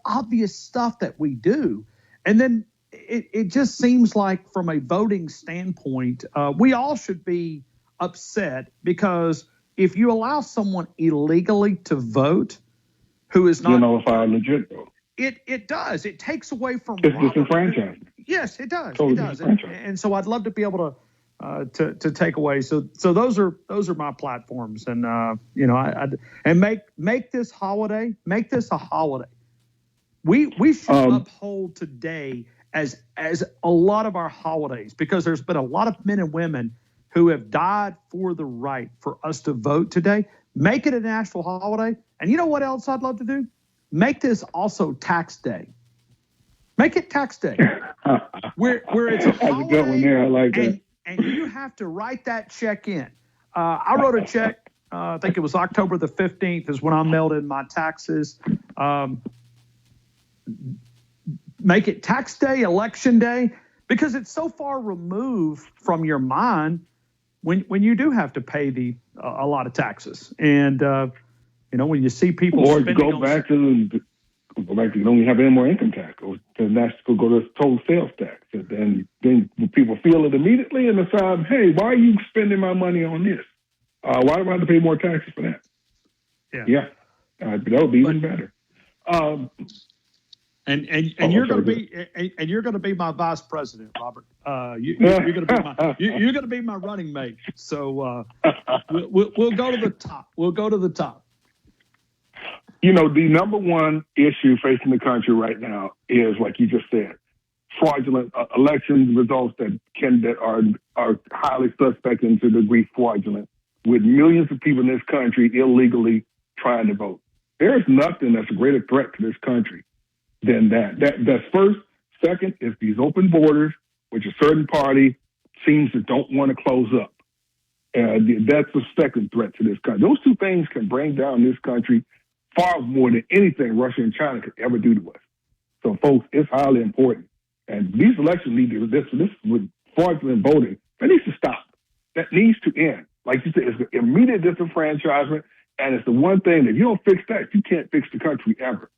obvious stuff that we do, and then it just seems like from a voting standpoint, we all should be upset because if you allow someone illegally to vote, who is not you nullify a legit vote. It does. It takes away from it's disenfranchisement. Yes, it does. Totally it does. And so I'd love to be able to take away. So those are my platforms, and make this holiday, make this a holiday. We should uphold today as a lot of our holidays, because there's been a lot of men and women who have died for the right for us to vote today. Make it a national holiday. And you know what else I'd love to do? Make this also tax day. Make it tax day, where it's a holiday. That's a good one there. I like that. And you have to write that check in. I wrote a check. I think it was October the 15th is when I mailed in my taxes. Make it tax day, election day, because it's so far removed from your mind when you do have to pay a lot of taxes. And when you see people or spending go back to you don't have any more income tax, or that's go to total sales tax, and then people feel it immediately and decide, hey, why are you spending my money on this? Why do I have to pay more taxes for that? Yeah, that would be even better. And you're going to be my vice president, Robert. You're going to be my running mate. So we'll go to the top. We'll go to the top. The number one issue facing the country right now is, like you just said, fraudulent election results that are highly suspect and to the degree fraudulent, with millions of people in this country illegally trying to vote. There is nothing that's a greater threat to this country than that. That's first. Second is these open borders, which a certain party seems to don't want to close up. That's the second threat to this country. Those two things can bring down this country far more than anything Russia and China could ever do to us. So, folks, it's highly important. And these elections need to, this with fraudulent voting, that needs to stop. That needs to end. Like you said, it's the immediate disenfranchisement, and it's the one thing that if you don't fix that, you can't fix the country ever.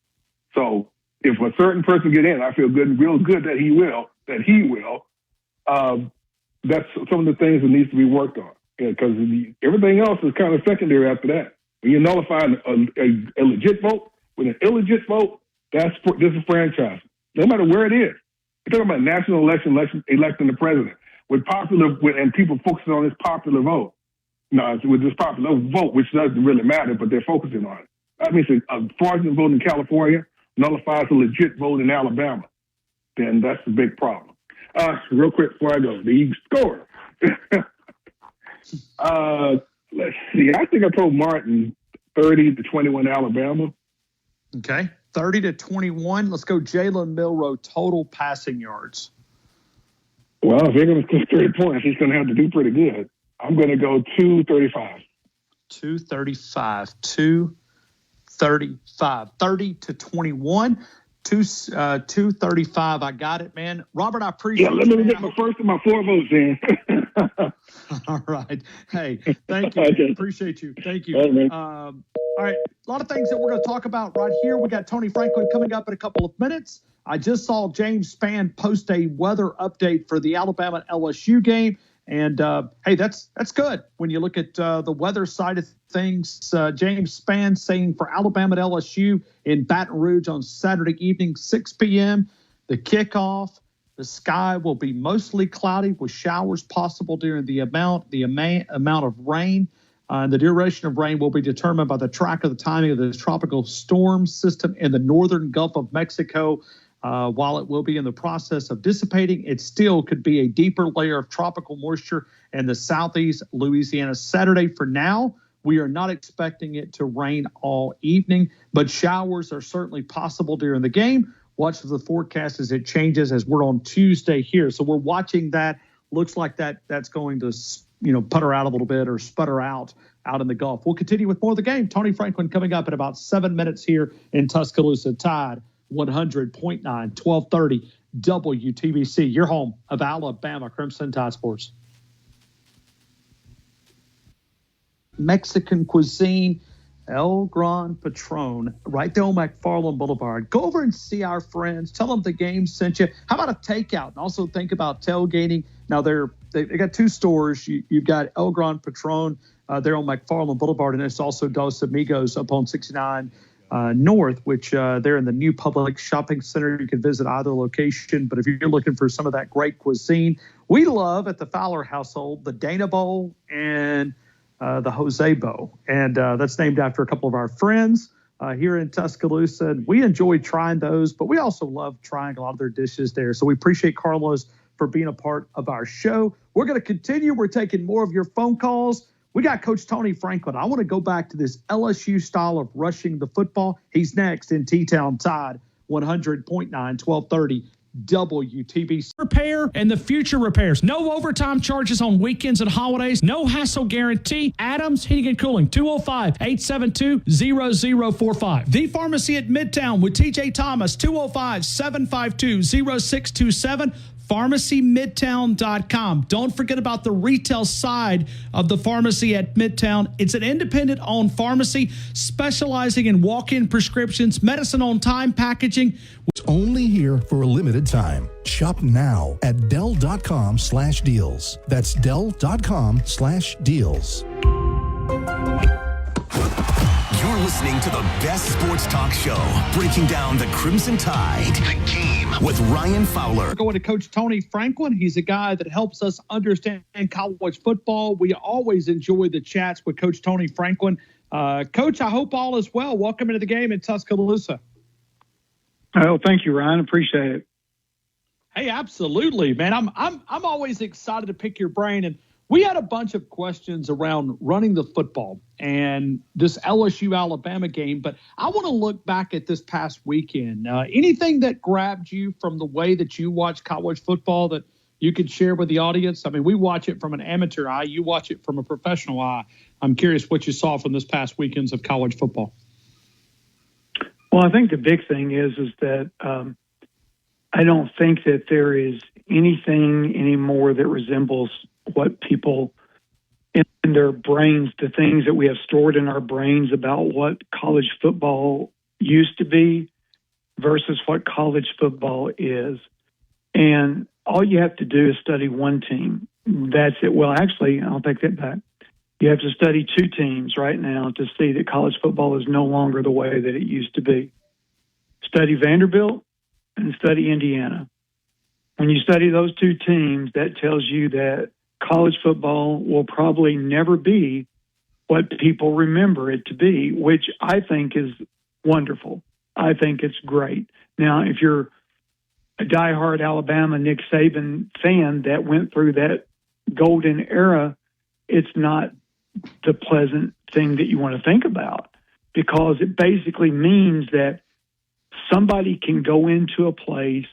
So if a certain person get in, I feel real good that he will. That's some of the things that needs to be worked on, because everything else is kind of secondary after that. When you nullify a legit vote with an illegit vote, that's disenfranchisement. No matter where it is. You're talking about national election electing the president and people focusing on this popular vote. No, with this popular vote, which doesn't really matter, but they're focusing on it. That means a fraudulent vote in California nullifies a legit vote in Alabama. Then that's a big problem. Real quick before I go, the score. Let's see. I think I told Martin 30-21 Alabama. Okay. 30-21. Let's go Jalen Milroe total passing yards. Well, if they're going to score 30 points, he's going to have to do pretty good. I'm going to go 235. 235. 235. 30-21. 235. I got it, man. Robert, I appreciate it. Yeah, let me get my first of my 4 votes in. All right. Hey, thank you. Okay. Appreciate you. Thank you. All right. A lot of things that we're going to talk about right here. We got Tony Franklin coming up in a couple of minutes. I just saw James Spann post a weather update for the Alabama LSU game. And, hey, that's good. When you look at the weather side of things, James Spann saying for Alabama at LSU in Baton Rouge on Saturday evening, 6 p.m., the kickoff. The sky will be mostly cloudy with showers possible during the amount of rain. The duration of rain will be determined by the track of the timing of the tropical storm system in the northern Gulf of Mexico. While it will be in the process of dissipating, it still could be a deeper layer of tropical moisture in the southeast Louisiana Saturday. For now, we are not expecting it to rain all evening, but showers are certainly possible during the game. Watch the forecast as it changes as we're on Tuesday here. So we're watching that. Looks like that's going to, putter out a little bit or sputter out in the Gulf. We'll continue with more of the game. Tony Franklin coming up in about 7 minutes here in Tuscaloosa. Tide 100.9, 1230 WTBC. Your home of Alabama Crimson Tide Sports. Mexican cuisine, El Gran Patron, right there on McFarland Boulevard. Go over and see our friends. Tell them the game sent you. How about a takeout? And also think about tailgating. Now, they got two stores. You've got El Gran Patron there on McFarland Boulevard, and it's also Dos Amigos up on 69 North, which they're in the new public shopping center. You can visit either location. But if you're looking for some of that great cuisine, we love at the Fowler household the Dana Bowl and the Jose Bowl. And that's named after a couple of our friends here in Tuscaloosa. And we enjoy trying those, but we also love trying a lot of their dishes there. So we appreciate Carlos for being a part of our show. We're going to continue. We're taking more of your phone calls. We got Coach Tony Franklin. I want to go back to this LSU style of rushing the football. He's next in T-Town Tide 100.9, 1230 WTBC. Repair and the future repairs. No overtime charges on weekends and holidays. No hassle guarantee. Adams Heating and Cooling, 205-872-0045. The Pharmacy at Midtown with TJ Thomas, 205-752-0627. PharmacyMidtown.com. Don't forget about the retail side of the Pharmacy at Midtown. It's an independent-owned pharmacy specializing in walk-in prescriptions, medicine on time packaging. It's only here for a limited time. Shop now at Dell.com/deals. That's Dell.com/deals. You're listening to the best sports talk show, breaking down the Crimson Tide, the game with Ryan Fowler. We're going to Coach Tony Franklin. He's a guy that helps us understand college football. We always enjoy the chats with Coach Tony Franklin. Coach, I hope all is well. Welcome into the game in Tuscaloosa. Oh, thank you, Ryan. Appreciate it. Hey, absolutely, man. I'm always excited to pick your brain, and we had a bunch of questions around running the football and this LSU-Alabama game, but I want to look back at this past weekend. Anything that grabbed you from the way that you watch college football that you could share with the audience? I mean, we watch it from an amateur eye. You watch it from a professional eye. I'm curious what you saw from this past weekends of college football. Well, I think the big thing is that I don't think that there is anything anymore that resembles what people in their brains, the things that we have stored in our brains about what college football used to be versus what college football is. And all you have to do is study one team. That's it. Well, actually, I'll take that back. You have to study two teams right now to see that college football is no longer the way that it used to be. Study Vanderbilt and study Indiana. When you study those two teams, that tells you that college football will probably never be what people remember it to be, which I think is wonderful. I think it's great. Now, if you're a diehard Alabama Nick Saban fan that went through that golden era, it's not the pleasant thing that you want to think about, because it basically means that somebody can go into a place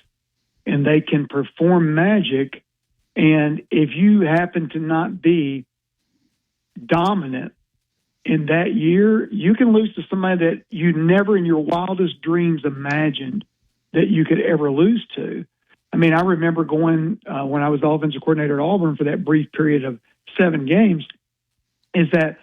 and they can perform magic. And if you happen to not be dominant in that year, you can lose to somebody that you never in your wildest dreams imagined that you could ever lose to. I mean, I remember going when I was offensive coordinator at Auburn for that brief period of 7 games, is that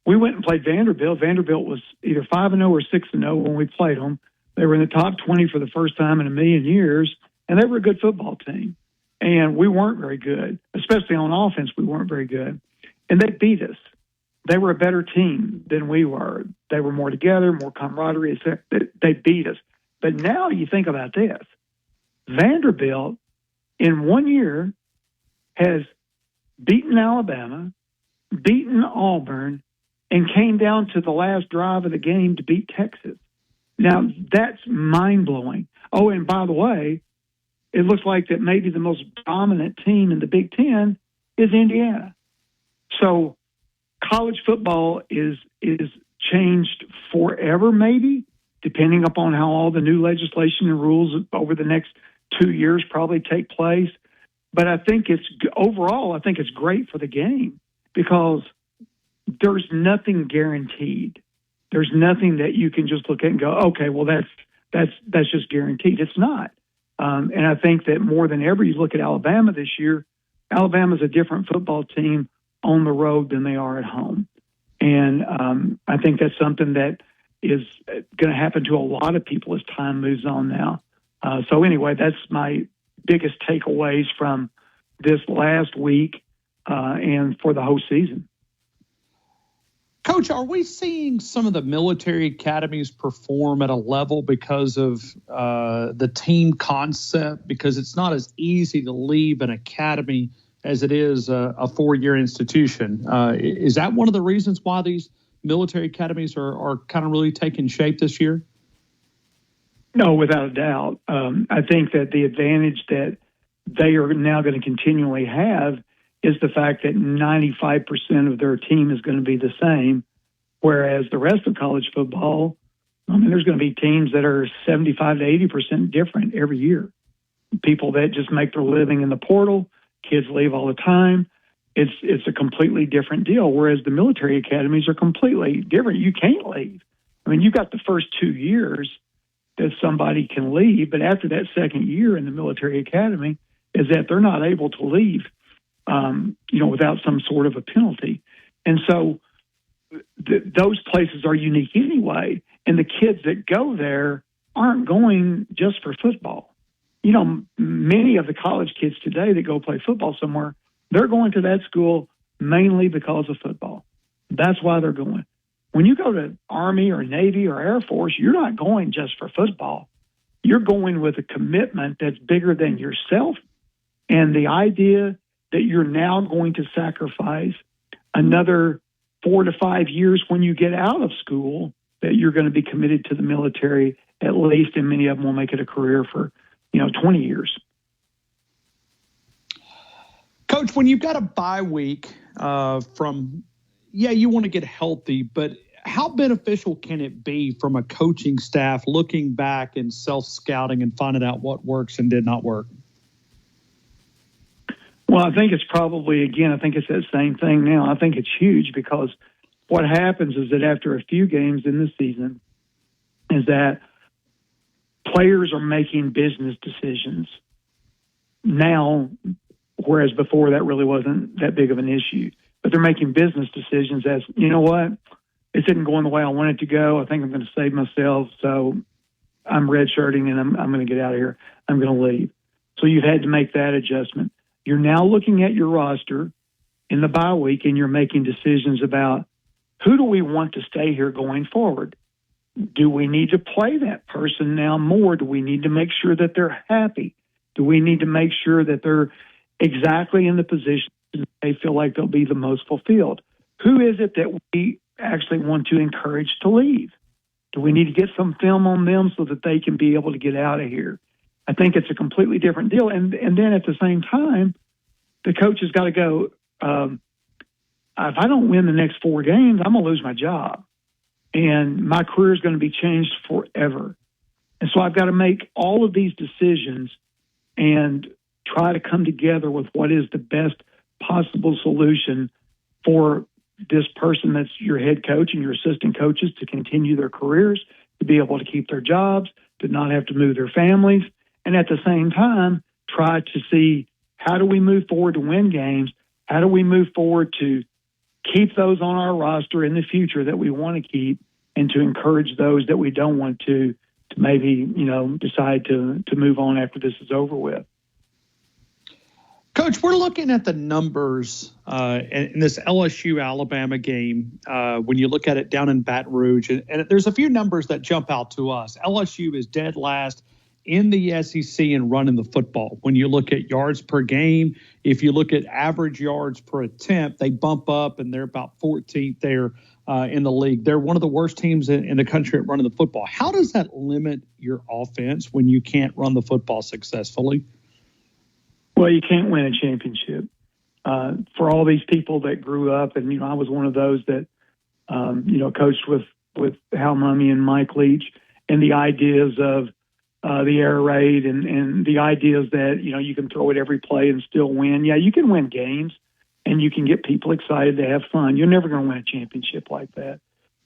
we went and played Vanderbilt. Vanderbilt was either 5-0 or 6-0 when we played them. They were in the top 20 for the first time in a million years, and they were a good football team. and we weren't very good, especially on offense. We weren't very good, and they beat us. They were a better team than we were. They were more together, more camaraderie. They beat us. But now you think about this. Vanderbilt, in 1 year, has beaten Alabama, beaten Auburn, and came down to the last drive of the game to beat Texas. Now, that's mind-blowing. Oh, and by the way, it looks like that maybe the most dominant team in the Big Ten is Indiana. So college football is changed forever, maybe, depending upon how all the new legislation and rules over the next 2 years probably take place. But I think overall, I think it's great for the game because there's nothing guaranteed. There's nothing that you can just look at and go, okay, well, that's just guaranteed. It's not. And I think that more than ever, you look at Alabama this year, Alabama's a different football team on the road than they are at home. And I think that's something that is going to happen to a lot of people as time moves on now. So anyway, that's my biggest takeaways from this last week and for the whole season. Coach, are we seeing some of the military academies perform at a level because of the team concept? Because it's not as easy to leave an academy as it is a 4-year institution. Is that one of the reasons why these military academies are kind of really taking shape this year? No, without a doubt. I think that the advantage that they are now going to continually have is the fact that 95% of their team is going to be the same, whereas the rest of college football, I mean, there's going to be teams that are 75 to 80% different every year. People that just make their living in the portal, kids leave all the time. It's a completely different deal, whereas the military academies are completely different. You can't leave. I mean, you've got the first 2 years that somebody can leave, but after that second year in the military academy is that they're not able to leave, without some sort of a penalty. And so those places are unique anyway. And the kids that go there aren't going just for football. You know, many of the college kids today that go play football somewhere, they're going to that school mainly because of football. That's why they're going. When you go to Army or Navy or Air Force, you're not going just for football. You're going with a commitment that's bigger than yourself. And the idea that you're now going to sacrifice another 4 to 5 years when you get out of school, that you're going to be committed to the military at least, and many of them will make it a career for, 20 years. Coach, when you've got a bye week you want to get healthy, but how beneficial can it be from a coaching staff looking back and self-scouting and finding out what works and did not work? Well, I think it's probably, again, I think it's that same thing now. I think it's huge because what happens is that after a few games in the season is that players are making business decisions now, whereas before that really wasn't that big of an issue. But they're making business decisions as, you know what, this isn't going the way I want it to go. I think I'm going to save myself, so I'm redshirting and I'm going to get out of here. I'm going to leave. So you've had to make that adjustment. You're now looking at your roster in the bye week and you're making decisions about who do we want to stay here going forward? Do we need to play that person now more? Do we need to make sure that they're happy? Do we need to make sure that they're exactly in the position they feel like they'll be the most fulfilled? Who is it that we actually want to encourage to leave? Do we need to get some film on them so that they can be able to get out of here? I think it's a completely different deal. And then at the same time, the coach has got to go, if I don't win the next 4 games, I'm going to lose my job. And my career is going to be changed forever. And so I've got to make all of these decisions and try to come together with what is the best possible solution for this person that's your head coach and your assistant coaches to continue their careers, to be able to keep their jobs, to not have to move their families, and at the same time, try to see how do we move forward to win games? How do we move forward to keep those on our roster in the future that we want to keep, and to encourage those that we don't want to maybe, decide to move on after this is over with. Coach, we're looking at the numbers in this LSU-Alabama game when you look at it down in Baton Rouge. And there's a few numbers that jump out to us. LSU is dead last in the SEC in running the football. When you look at yards per game, if you look at average yards per attempt, they bump up, and they're about 14th there in the league. They're one of the worst teams in the country at running the football. How does that limit your offense when you can't run the football successfully? Well, you can't win a championship. For all these people that grew up, and, I was one of those that, coached with Hal Mumme and Mike Leach, and the ideas of the air raid and the ideas that, you can throw it every play and still win. Yeah, you can win games, and you can get people excited to have fun. You're never going to win a championship like that.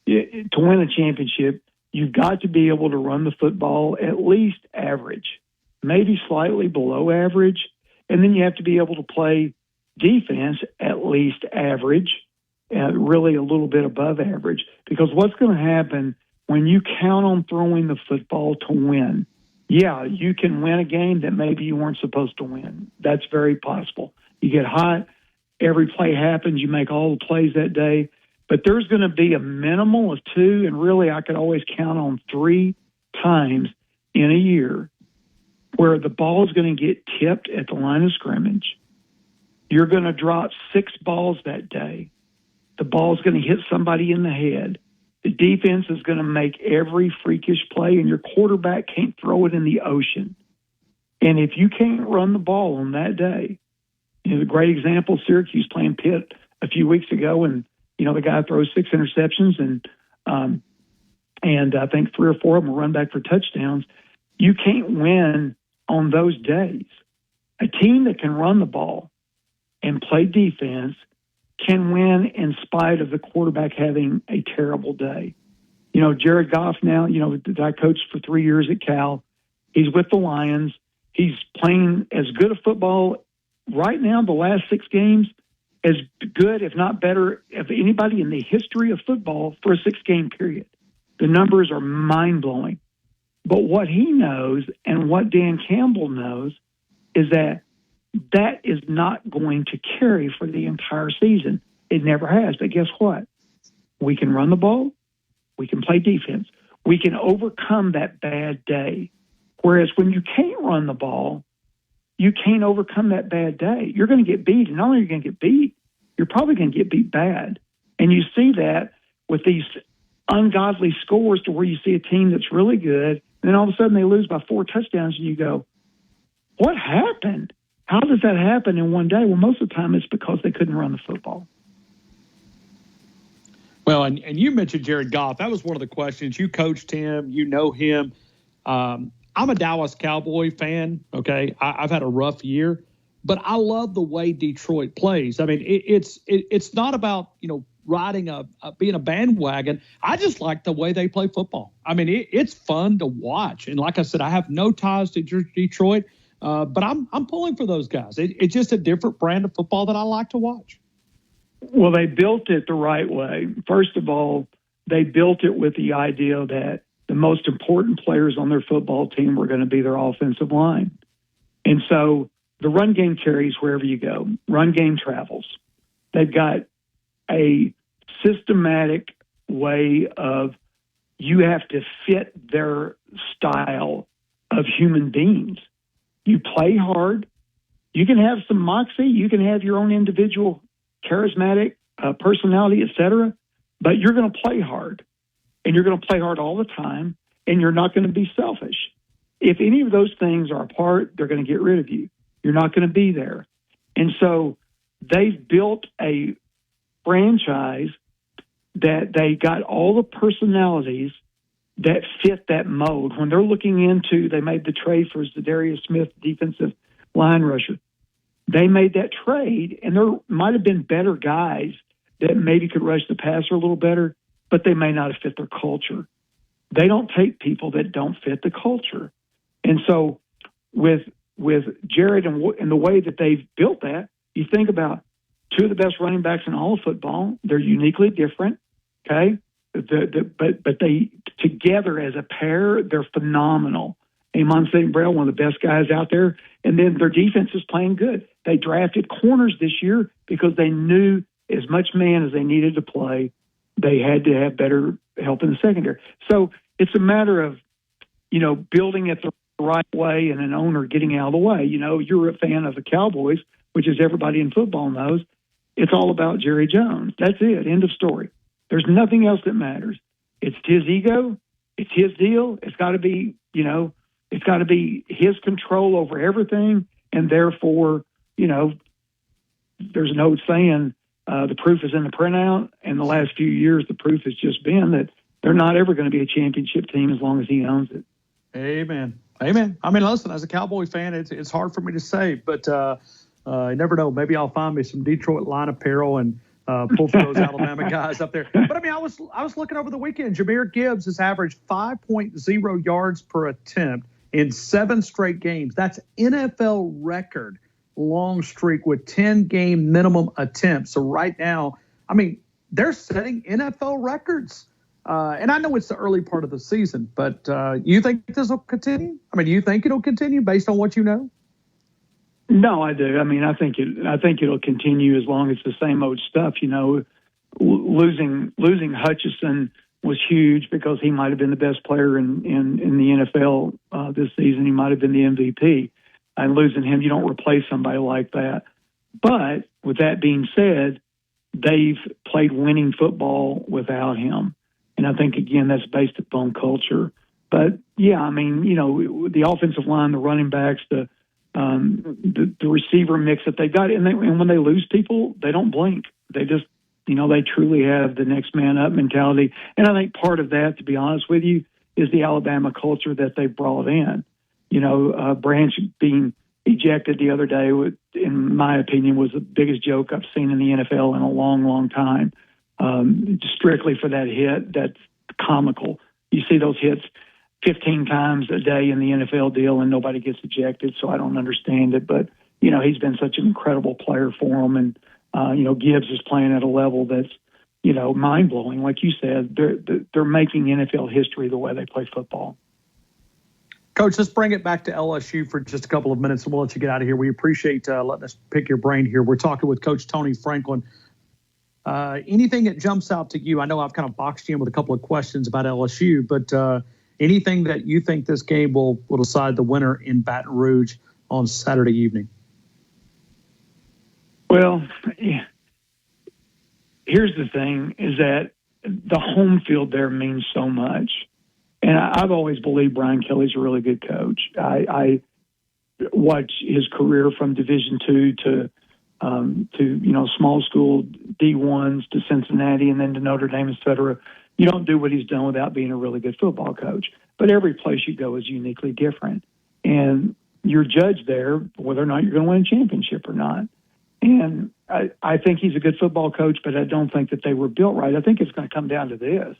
To win a championship, you've got to be able to run the football at least average, maybe slightly below average. And then you have to be able to play defense at least average, really a little bit above average. Because what's going to happen when you count on throwing the football to win? Yeah, you can win a game that maybe you weren't supposed to win. That's very possible. You get hot, every play happens, you make all the plays that day. But there's going to be a minimal of 2, and really I could always count on 3 times in a year where the ball is going to get tipped at the line of scrimmage. You're going to drop 6 balls that day. The ball is going to hit somebody in the head. The defense is going to make every freakish play, and your quarterback can't throw it in the ocean. And if you can't run the ball on that day, the great example, Syracuse playing Pitt a few weeks ago, and, the guy throws 6 interceptions, and I think 3 or 4 of them will run back for touchdowns. You can't win on those days. A team that can run the ball and play defense can win in spite of the quarterback having a terrible day. Jared Goff now, I coached for 3 years at Cal. He's with the Lions. He's playing as good a football right now, the last 6 games, as good, if not better, of anybody in the history of football for a 6-game period. The numbers are mind-blowing. But what he knows and what Dan Campbell knows is that is not going to carry for the entire season. It never has. But guess what? We can run the ball. We can play defense. We can overcome that bad day. Whereas when you can't run the ball, you can't overcome that bad day. You're going to get beat. And not only are you going to get beat, you're probably going to get beat bad. And you see that with these ungodly scores to where you see a team that's really good, and then all of a sudden they lose by 4 touchdowns, and you go, what happened? How does that happen in one day? Well, most of the time it's because they couldn't run the football. Well, and you mentioned Jared Goff. That was one of the questions. You coached him. You know him. I'm a Dallas Cowboy fan, okay? I've had a rough year, but I love the way Detroit plays. I mean, it's not about, riding being a bandwagon. I just like the way they play football. I mean, it's fun to watch. And like I said, I have no ties to Detroit, but I'm pulling for those guys. It's just a different brand of football that I like to watch. Well, they built it the right way. First of all, they built it with the idea that the most important players on their football team were going to be their offensive line. And so the run game carries wherever you go. Run game travels. They've got a systematic way of you have to fit their style of human beings. You play hard. You can have some moxie. You can have your own individual charismatic personality, etc. But you're going to play hard, and you're going to play hard all the time, and you're not going to be selfish. If any of those things are apart, they're going to get rid of you. You're not going to be there. And so they've built a franchise that they got all the personalities that fit that mold. When they're looking into, they made the trade for Zadarius Smith, defensive line rusher. They made that trade, and there might have been better guys that maybe could rush the passer a little better, but they may not have fit their culture. They don't take people that don't fit the culture. And so with Jared and the way that they've built that, you think about 2 of the best running backs in all of football. They're uniquely different, okay? But they together as a pair, they're phenomenal. Amon St. Brown, one of the best guys out there. And then their defense is playing good. They drafted corners this year because they knew as much man as they needed to play, they had to have better help in the secondary. So it's a matter of, building it the right way and an owner getting out of the way. You're a fan of the Cowboys, which is everybody in football knows. It's all about Jerry Jones. That's it. End of story. There's nothing else that matters. It's his ego. It's his deal. It's got to be, it's got to be his control over everything. And therefore, there's an old saying, the proof is in the printout. And the last few years, the proof has just been that they're not ever going to be a championship team as long as he owns it. Amen. Amen. I mean, listen, as a Cowboy fan, it's hard for me to say, but I never know. Maybe I'll find me some Detroit line apparel and pull for those Alabama guys up there. But I mean, I was looking over the weekend. Jahmyr Gibbs has averaged 5.0 yards per attempt in 7 straight games. That's NFL record long streak with 10-game minimum attempts. So right now, I mean, they're setting NFL records. And I know it's the early part of the season, but you think this will continue? I mean, do you think it'll continue based on what you know? No, I do. I mean, I think it'll continue as long as the same old stuff. Losing Hutchinson was huge because he might have been the best player in the NFL this season. He might have been the MVP. And losing him, you don't replace somebody like that. But with that being said, they've played winning football without him. And I think, again, that's based upon culture. But, yeah, I mean, the offensive line, the running backs, the receiver mix that they got, and when they lose people, they don't blink. They just, they truly have the next man up mentality. And I think part of that, to be honest with you, is the Alabama culture that they brought in. Branch being ejected the other day, in my opinion, was the biggest joke I've seen in the NFL in a long, long time. Strictly for that hit, that's comical. You see those hits 15 times a day in the NFL deal and nobody gets ejected, so I don't understand it. But, he's been such an incredible player for him. And, Gibbs is playing at a level that's, mind-blowing. Like you said, they're making NFL history the way they play football. Coach, let's bring it back to LSU for just a couple of minutes, and we'll let you get out of here. We appreciate letting us pick your brain here. We're talking with Coach Tony Franklin. Anything that jumps out to you? I know I've kind of boxed you in with a couple of questions about LSU, but anything that you think this game will decide the winner in Baton Rouge on Saturday evening? Well, here's the thing, is that the home field there means so much. And I've always believed Brian Kelly's a really good coach. I watched his career from Division II to small school D1s to Cincinnati and then to Notre Dame, et cetera. You don't do what he's done without being a really good football coach. But every place you go is uniquely different. And you're judged there whether or not you're going to win a championship or not. And I think he's a good football coach, but I don't think that they were built right. I think it's going to come down to this.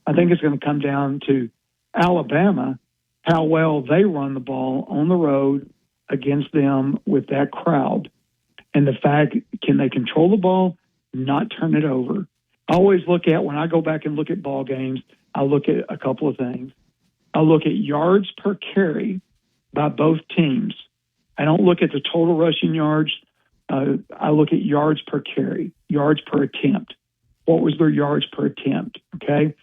I think it's going to come down to Alabama, how well they run the ball on the road against them with that crowd. And the fact, can they control the ball, not turn it over? I always look at, when I go back and look at ball games, I look at a couple of things. I look at yards per carry by both teams. I don't look at the total rushing yards. I look at yards per carry, yards per attempt. What was their yards per attempt? Okay.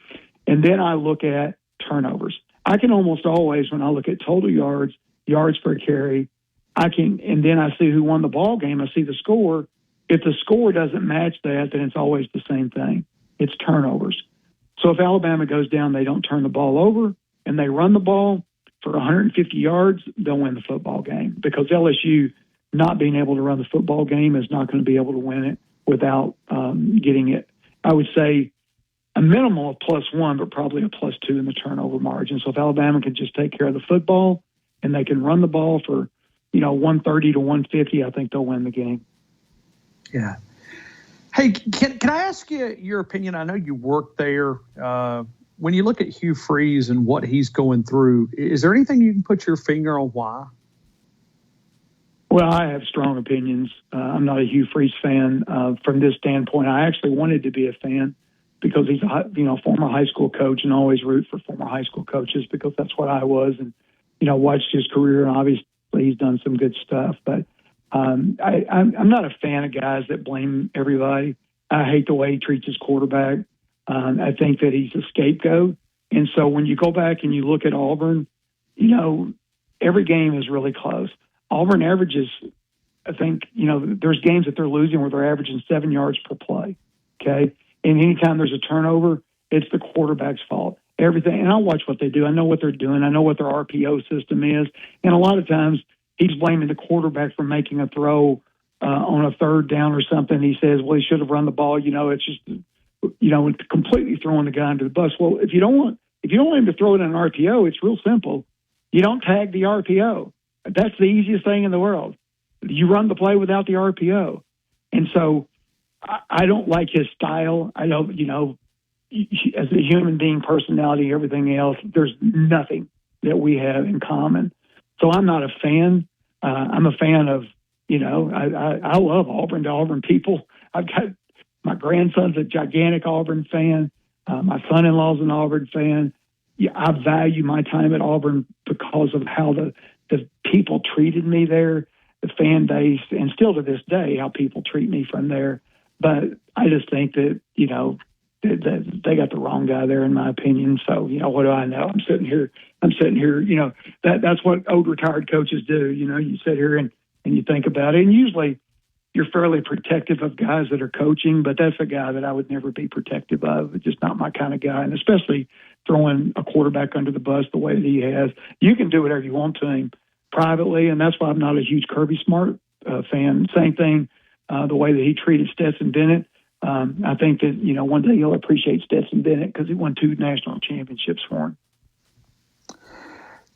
And then I look at turnovers. I can almost always, when I look at total yards, yards per carry, and then I see who won the ball game. I see the score. If the score doesn't match that, then it's always the same thing. It's turnovers. So if Alabama goes down, they don't turn the ball over and they run the ball for 150 yards, they'll win the football game, because LSU not being able to run the football game is not going to be able to win it without getting it. I would say a minimal of +1, but probably a +2 in the turnover margin. So if Alabama can just take care of the football and they can run the ball for 130 to 150, I think they'll win the game. Yeah. Hey, can I ask you your opinion? I know you work there. When you look at Hugh Freeze and what he's going through, is there anything you can put your finger on why? Well, I have strong opinions. I'm not a Hugh Freeze fan from this standpoint. I actually wanted to be a fan because he's a former high school coach, and always root for former high school coaches because that's what I was. And watched his career, and obviously he's done some good stuff. But I'm not a fan of guys that blame everybody. I hate the way he treats his quarterback. I think that he's a scapegoat. And so when you go back and you look at Auburn, every game is really close. Auburn averages, I think, there's games that they're losing where they're averaging 7 yards per play. Okay. And anytime there's a turnover, it's the quarterback's fault. Everything. And I watch what they do. I know what they're doing. I know what their RPO system is. And a lot of times he's blaming the quarterback for making a throw on a third down or something. He says, well, he should have run the ball. It's just, completely throwing the guy under the bus. Well, if you don't want him to throw it in an RPO, it's real simple. You don't tag the RPO. That's the easiest thing in the world. You run the play without the RPO. And so I don't like his style. I don't, as a human being, personality, everything else, there's nothing that we have in common. So I'm not a fan. I'm a fan of, I love Auburn to Auburn people. I've got my grandson's a gigantic Auburn fan. My son-in-law's an Auburn fan. Yeah, I value my time at Auburn because of how the people treated me there, the fan base, and still to this day, how people treat me from there. But I just think that, they got the wrong guy there, in my opinion. So, what do I know? I'm sitting here, that's what old retired coaches do. You sit here and you think about it. And usually you're fairly protective of guys that are coaching, but that's a guy that I would never be protective of. It's just not my kind of guy. And especially throwing a quarterback under the bus the way that he has. You can do whatever you want to him privately, and that's why I'm not a huge Kirby Smart fan. Same thing, the way that he treated Stetson Bennett. I think that, one day he'll appreciate Stetson Bennett because he won 2 national championships for him.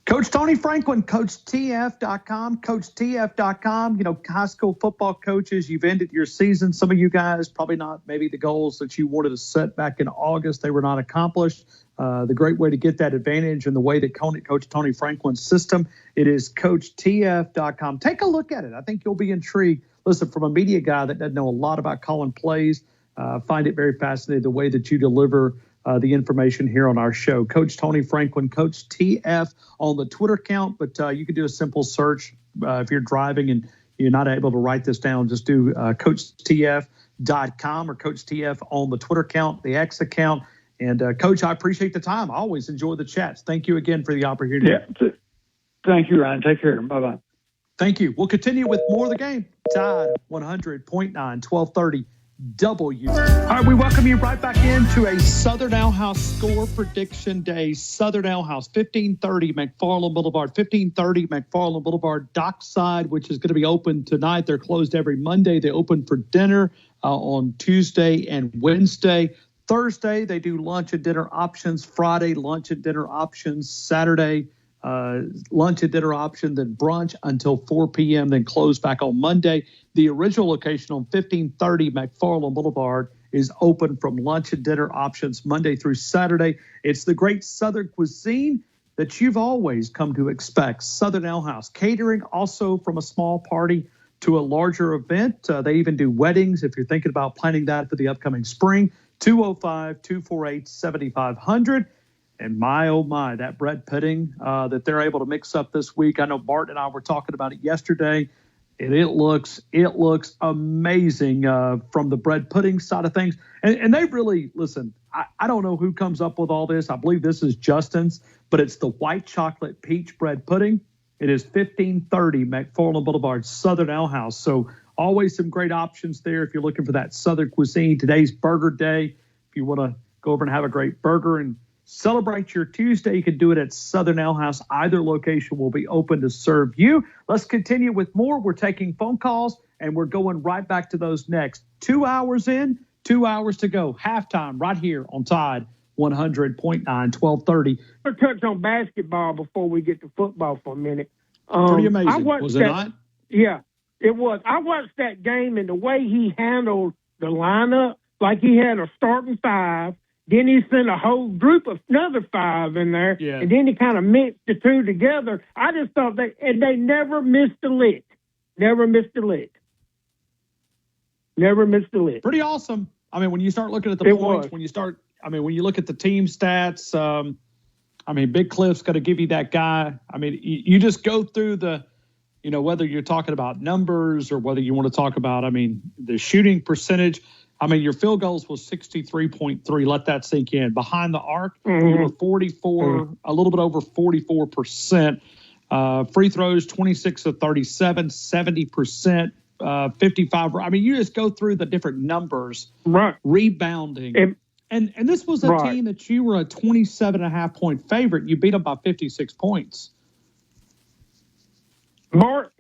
Coach Tony Franklin, CoachTF.com, CoachTF.com. High school football coaches, you've ended your season. Some of you guys probably not maybe the goals that you wanted to set back in August. They were not accomplished. The great way to get that advantage and the way that Coach Tony Franklin's system, it is CoachTF.com. Take a look at it. I think you'll be intrigued. Listen, from a media guy that doesn't know a lot about calling plays, find it very fascinating the way that you deliver the information here on our show. Coach Tony Franklin, Coach TF on the Twitter account, but you can do a simple search if you're driving and you're not able to write this down. Just do CoachTF.com or Coach TF on the Twitter account, the X account. And, Coach, I appreciate the time. I always enjoy the chats. Thank you again for the opportunity. Yeah. Thank you, Ryan. Take care. Bye-bye. Thank you. We'll continue with more of the game. Tide 100.9, 1230 W. All right, we welcome you right back into a Southern Ale House score prediction day. Southern Ale House, 1530 McFarland Boulevard, 1530 McFarland Boulevard, Dockside, which is going to be open tonight. They're closed every Monday. They open for dinner on Tuesday and Wednesday. Thursday, they do lunch and dinner options. Friday, lunch and dinner options. Saturday, lunch and dinner option, then brunch until 4 p.m., then close back on Monday. The original location on 1530 McFarland Boulevard is open from lunch and dinner options Monday through Saturday. It's the great Southern cuisine that you've always come to expect. Southern Ale House catering, also from a small party to a larger event. They even do weddings if you're thinking about planning that for the upcoming spring. 205-248-7500. And my, oh my, that bread pudding that they're able to mix up this week. I know Bart and I were talking about it yesterday, and it looks amazing from the bread pudding side of things. And they really, listen, I don't know who comes up with all this. I believe this is Justin's, but it's the white chocolate peach bread pudding. It is 1530 McFarland Boulevard, Southern Ale House. So always some great options there if you're looking for that Southern cuisine. Today's burger day. If you want to go over and have a great burger and celebrate your Tuesday, you can do it at Southern Ale House. Either location will be open to serve you. Let's continue with more. We're taking phone calls, and we're going right back to those next. 2 hours in, 2 hours to go. Halftime right here on Tide 100.9, 1230. I'll touch on basketball before we get to football for a minute. Pretty amazing, was it not? Yeah, it was. I watched that game, and the way he handled the lineup, like he had a starting 5, then he sent a whole group of another 5 in there, and then he kind of mixed the two together. I just thought they never missed a lick. Never missed a lick. Never missed a lick. Pretty awesome. I mean, when you start looking at the points, when you look at the team stats, I mean, Big Cliff's going to give you that guy. I mean, you just go through the, whether you're talking about numbers or whether you want to talk about, I mean, the shooting percentage. I mean, your field goals was 63.3. Let that sink in. Behind the arc, you were 44, a little bit over 44%. Free throws, 26 of 37, 70%, 55. I mean, you just go through the different numbers. Right. Rebounding. And this was a team that you were a 27.5 point favorite. You beat them by 56 points. Mark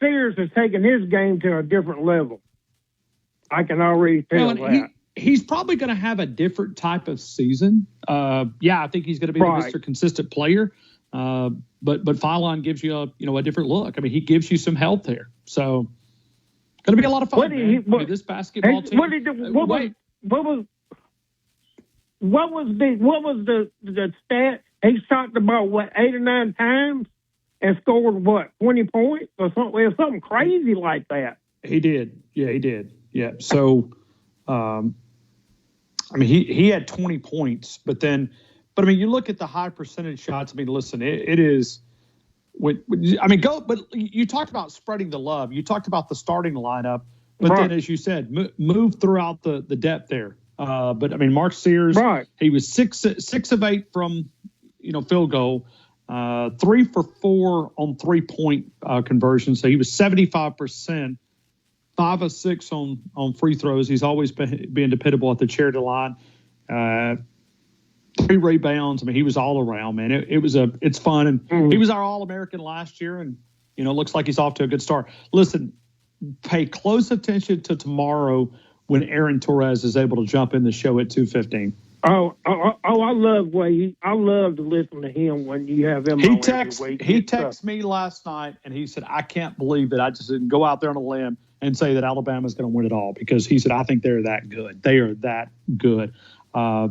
Sears has taken his game to a different level. I can already tell that. He's probably going to have a different type of season. I think he's going to be the Mr. Consistent player. But Philon gives you a different look. I mean, he gives you some help there. So going to be a lot of fun. This basketball team. What was the stat? He shot the ball 8 or 9 times and scored 20 points or something? It was something crazy like that. He did. Yeah, he did. Yeah. So, I mean, he had 20 points, but I mean, you look at the high percentage shots. I mean, listen, it is. But you talked about spreading the love. You talked about the starting lineup, but then, as you said, move throughout the depth there. But I mean, Mark Sears, he was 6 of 8 from field goal, 3 for 4 on 3-point conversion. So he was 75%. 5 of 6 on free throws. He's always been dependable at the charity line. 3 rebounds. I mean, he was all around, man. It's fun, and he was our All-American last year, and looks like he's off to a good start. Listen, pay close attention to tomorrow when Aaron Torres is able to jump in the show at 2:15. I love to listen to him when you have him. He texted me last night, and he said, "I can't believe that I just didn't go out there on a limb and say that Alabama's going to win it all," because he said, "I think they're that good. They are that good." They are.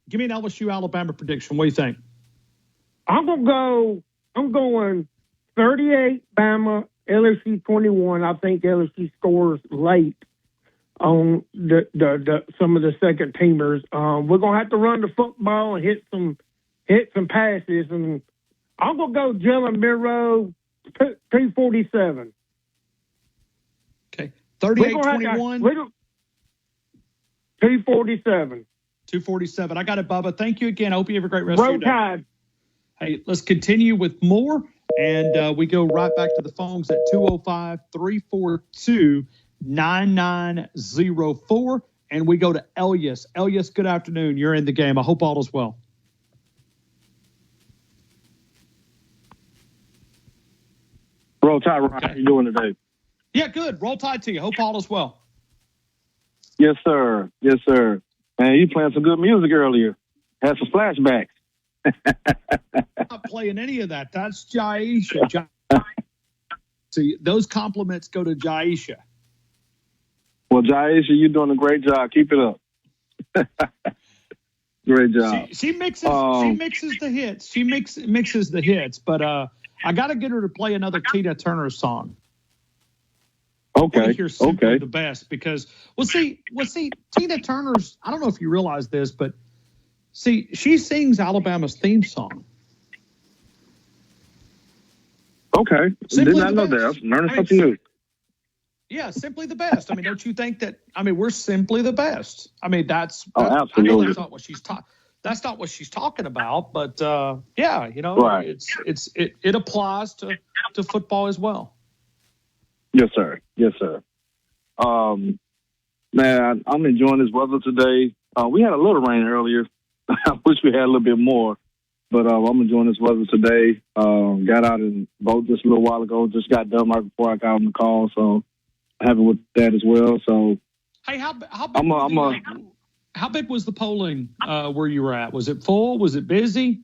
Give me an LSU Alabama prediction. What do you think? I'm going 38 Bama, LSU 21. I think LSU scores late on the some of the second teamers. We're gonna have to run the football and hit some passes, and I'm gonna go Jalen Miro 247. Okay, 38-21. 247. 247. I got it, Bubba. Thank you again. I hope you have a great rest of Roll your day. Tide. Hey, let's continue with more, and we go right back to the phones at 205-342-9904, and we go to Elias. Elias, good afternoon. You're in the game. I hope all is well. Roll Tide, Ryan. How you doing today? Yeah, good. Roll Tide to you. Hope all is well. Yes, sir. Yes, sir. Man, you playing some good music earlier. Had some flashbacks. Not playing any of that. That's Jaisha. See, those compliments go to Jaisha. Well, Jaisha, you're doing a great job. Keep it up. Great job. She mixes the hits. She mixes the hits, but I got to get her to play another Tina Turner song. Okay. The best because Tina Turner's. I don't know if you realize this, but see, she sings Alabama's theme song. Okay, did not know that. I'm learning something new. Yeah, simply the best. I mean, don't you think that? I mean, we're simply the best. I mean, that's absolutely. I know that's not what she's talking. That's not what she's talking about. But yeah, right. It applies to football as well. Yes, sir. Yes, sir. Man, I'm enjoying this weather today. We had a little rain earlier. I wish we had a little bit more, but I'm enjoying this weather today. Got out and boat just a little while ago. Just got done right before I got on the call, so happy with that as well. So, hey, how big was the polling where you were at? Was it full? Was it busy?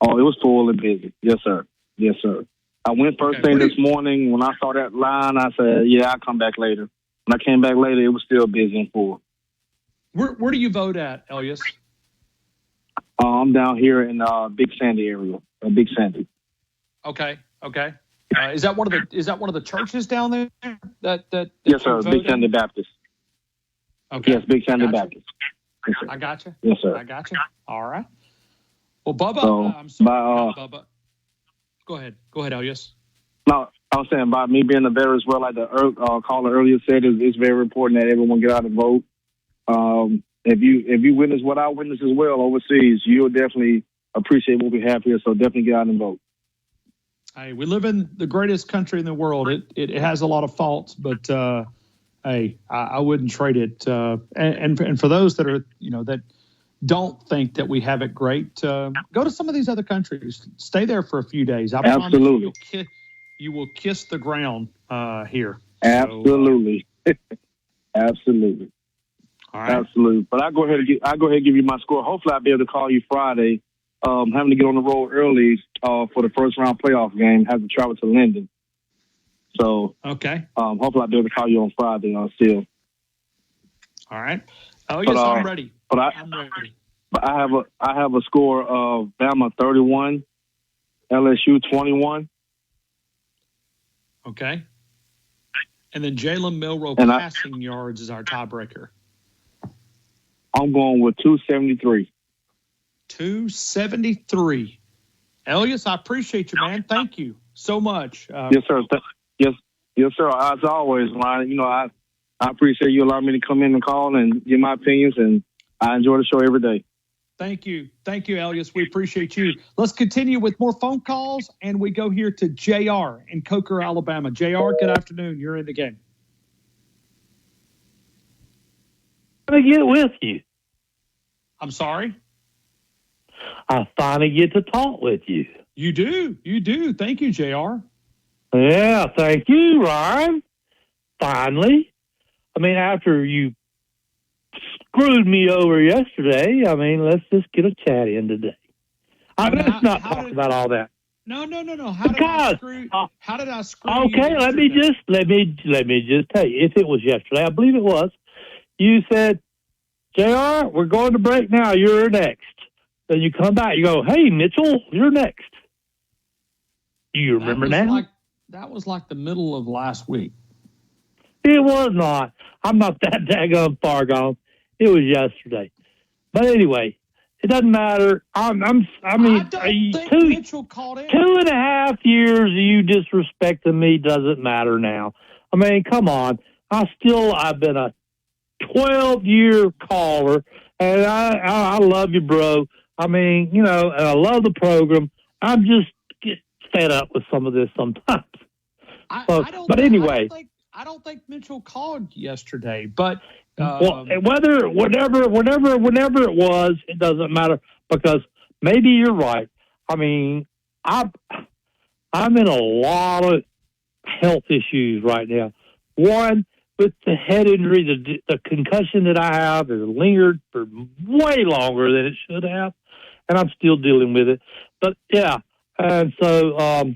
Oh, it was full and busy. Yes, sir. Yes, sir. I went first thing this morning. When I saw that line, I said, yeah, I'll come back later. When I came back later, it was still busy and full. Where do you vote at, Elias? I'm down here in Big Sandy area. Big Sandy. Okay. Is that one of the churches down there? That yes, sir. Big Sandy Baptist. Okay. Yes, Big Sandy Baptist. Yes, I got you. Yes, sir. I got you. All right. Well, Bubba, So, I'm sorry, by, Bubba. Go ahead, Elias. No, I was saying by me being a veteran as well, like the caller earlier said, it's very important that everyone get out and vote. If you witness what I witnessed as well overseas, you'll definitely appreciate what we have here. So definitely get out and vote. Hey, we live in the greatest country in the world. It has a lot of faults, but hey, I wouldn't trade it. And for those that are that don't think that we have it great, go to some of these other countries. Stay there for a few days. I Absolutely. promise you will kiss the ground here. Absolutely. Absolutely. All right. Absolutely. But I'll go ahead and give you my score. Hopefully I'll be able to call you Friday. Having to get on the road early for the first round playoff game, have to travel to Linden. So okay. Hopefully I'll be able to call you on Friday still. All right. Oh yes, I'm ready. But I'm ready. But I have a score of Bama 31, LSU 21. Okay. And then Jalen Milroe And passing yards is our tiebreaker. I'm going with 273. 273. Elias, I appreciate you, man. Thank you so much. Yes, sir. Yes, sir. As always, Ryan, I appreciate you allowing me to come in and call and give my opinions, and I enjoy the show every day. Thank you. Thank you, Elias. We appreciate you. Let's continue with more phone calls, and we go here to JR in Coker, Alabama. JR, good afternoon. You're in the game. I get with you. I'm sorry? I finally get to talk with you. You do. You do. Thank you, JR. Yeah, thank you, Ryan. Finally. I mean, after you screwed me over yesterday, let's just get a chat in today. Let's not talk about all that. No. How did I screw you? Okay, let me just tell you. If it was yesterday, I believe it was. You said, JR, we're going to break now. You're next. Then you come back. You go, hey, Mitchell, you're next. Do you remember now? That was like the middle of last week. It was not. I'm not that daggone far gone. It was yesterday. But anyway, it doesn't matter. Mitchell called in. 2.5 years of you disrespecting me doesn't matter now. I mean, come on. I've been a 12-year caller, and I love you, bro. I mean, and I love the program. I'm just get fed up with some of this sometimes. Anyway. I don't think Mitchell called yesterday, but whenever it was, it doesn't matter because maybe you're right. I mean, I'm in a lot of health issues right now. One, with the head injury, the concussion that I have has lingered for way longer than it should have, and I'm still dealing with it. But yeah, and so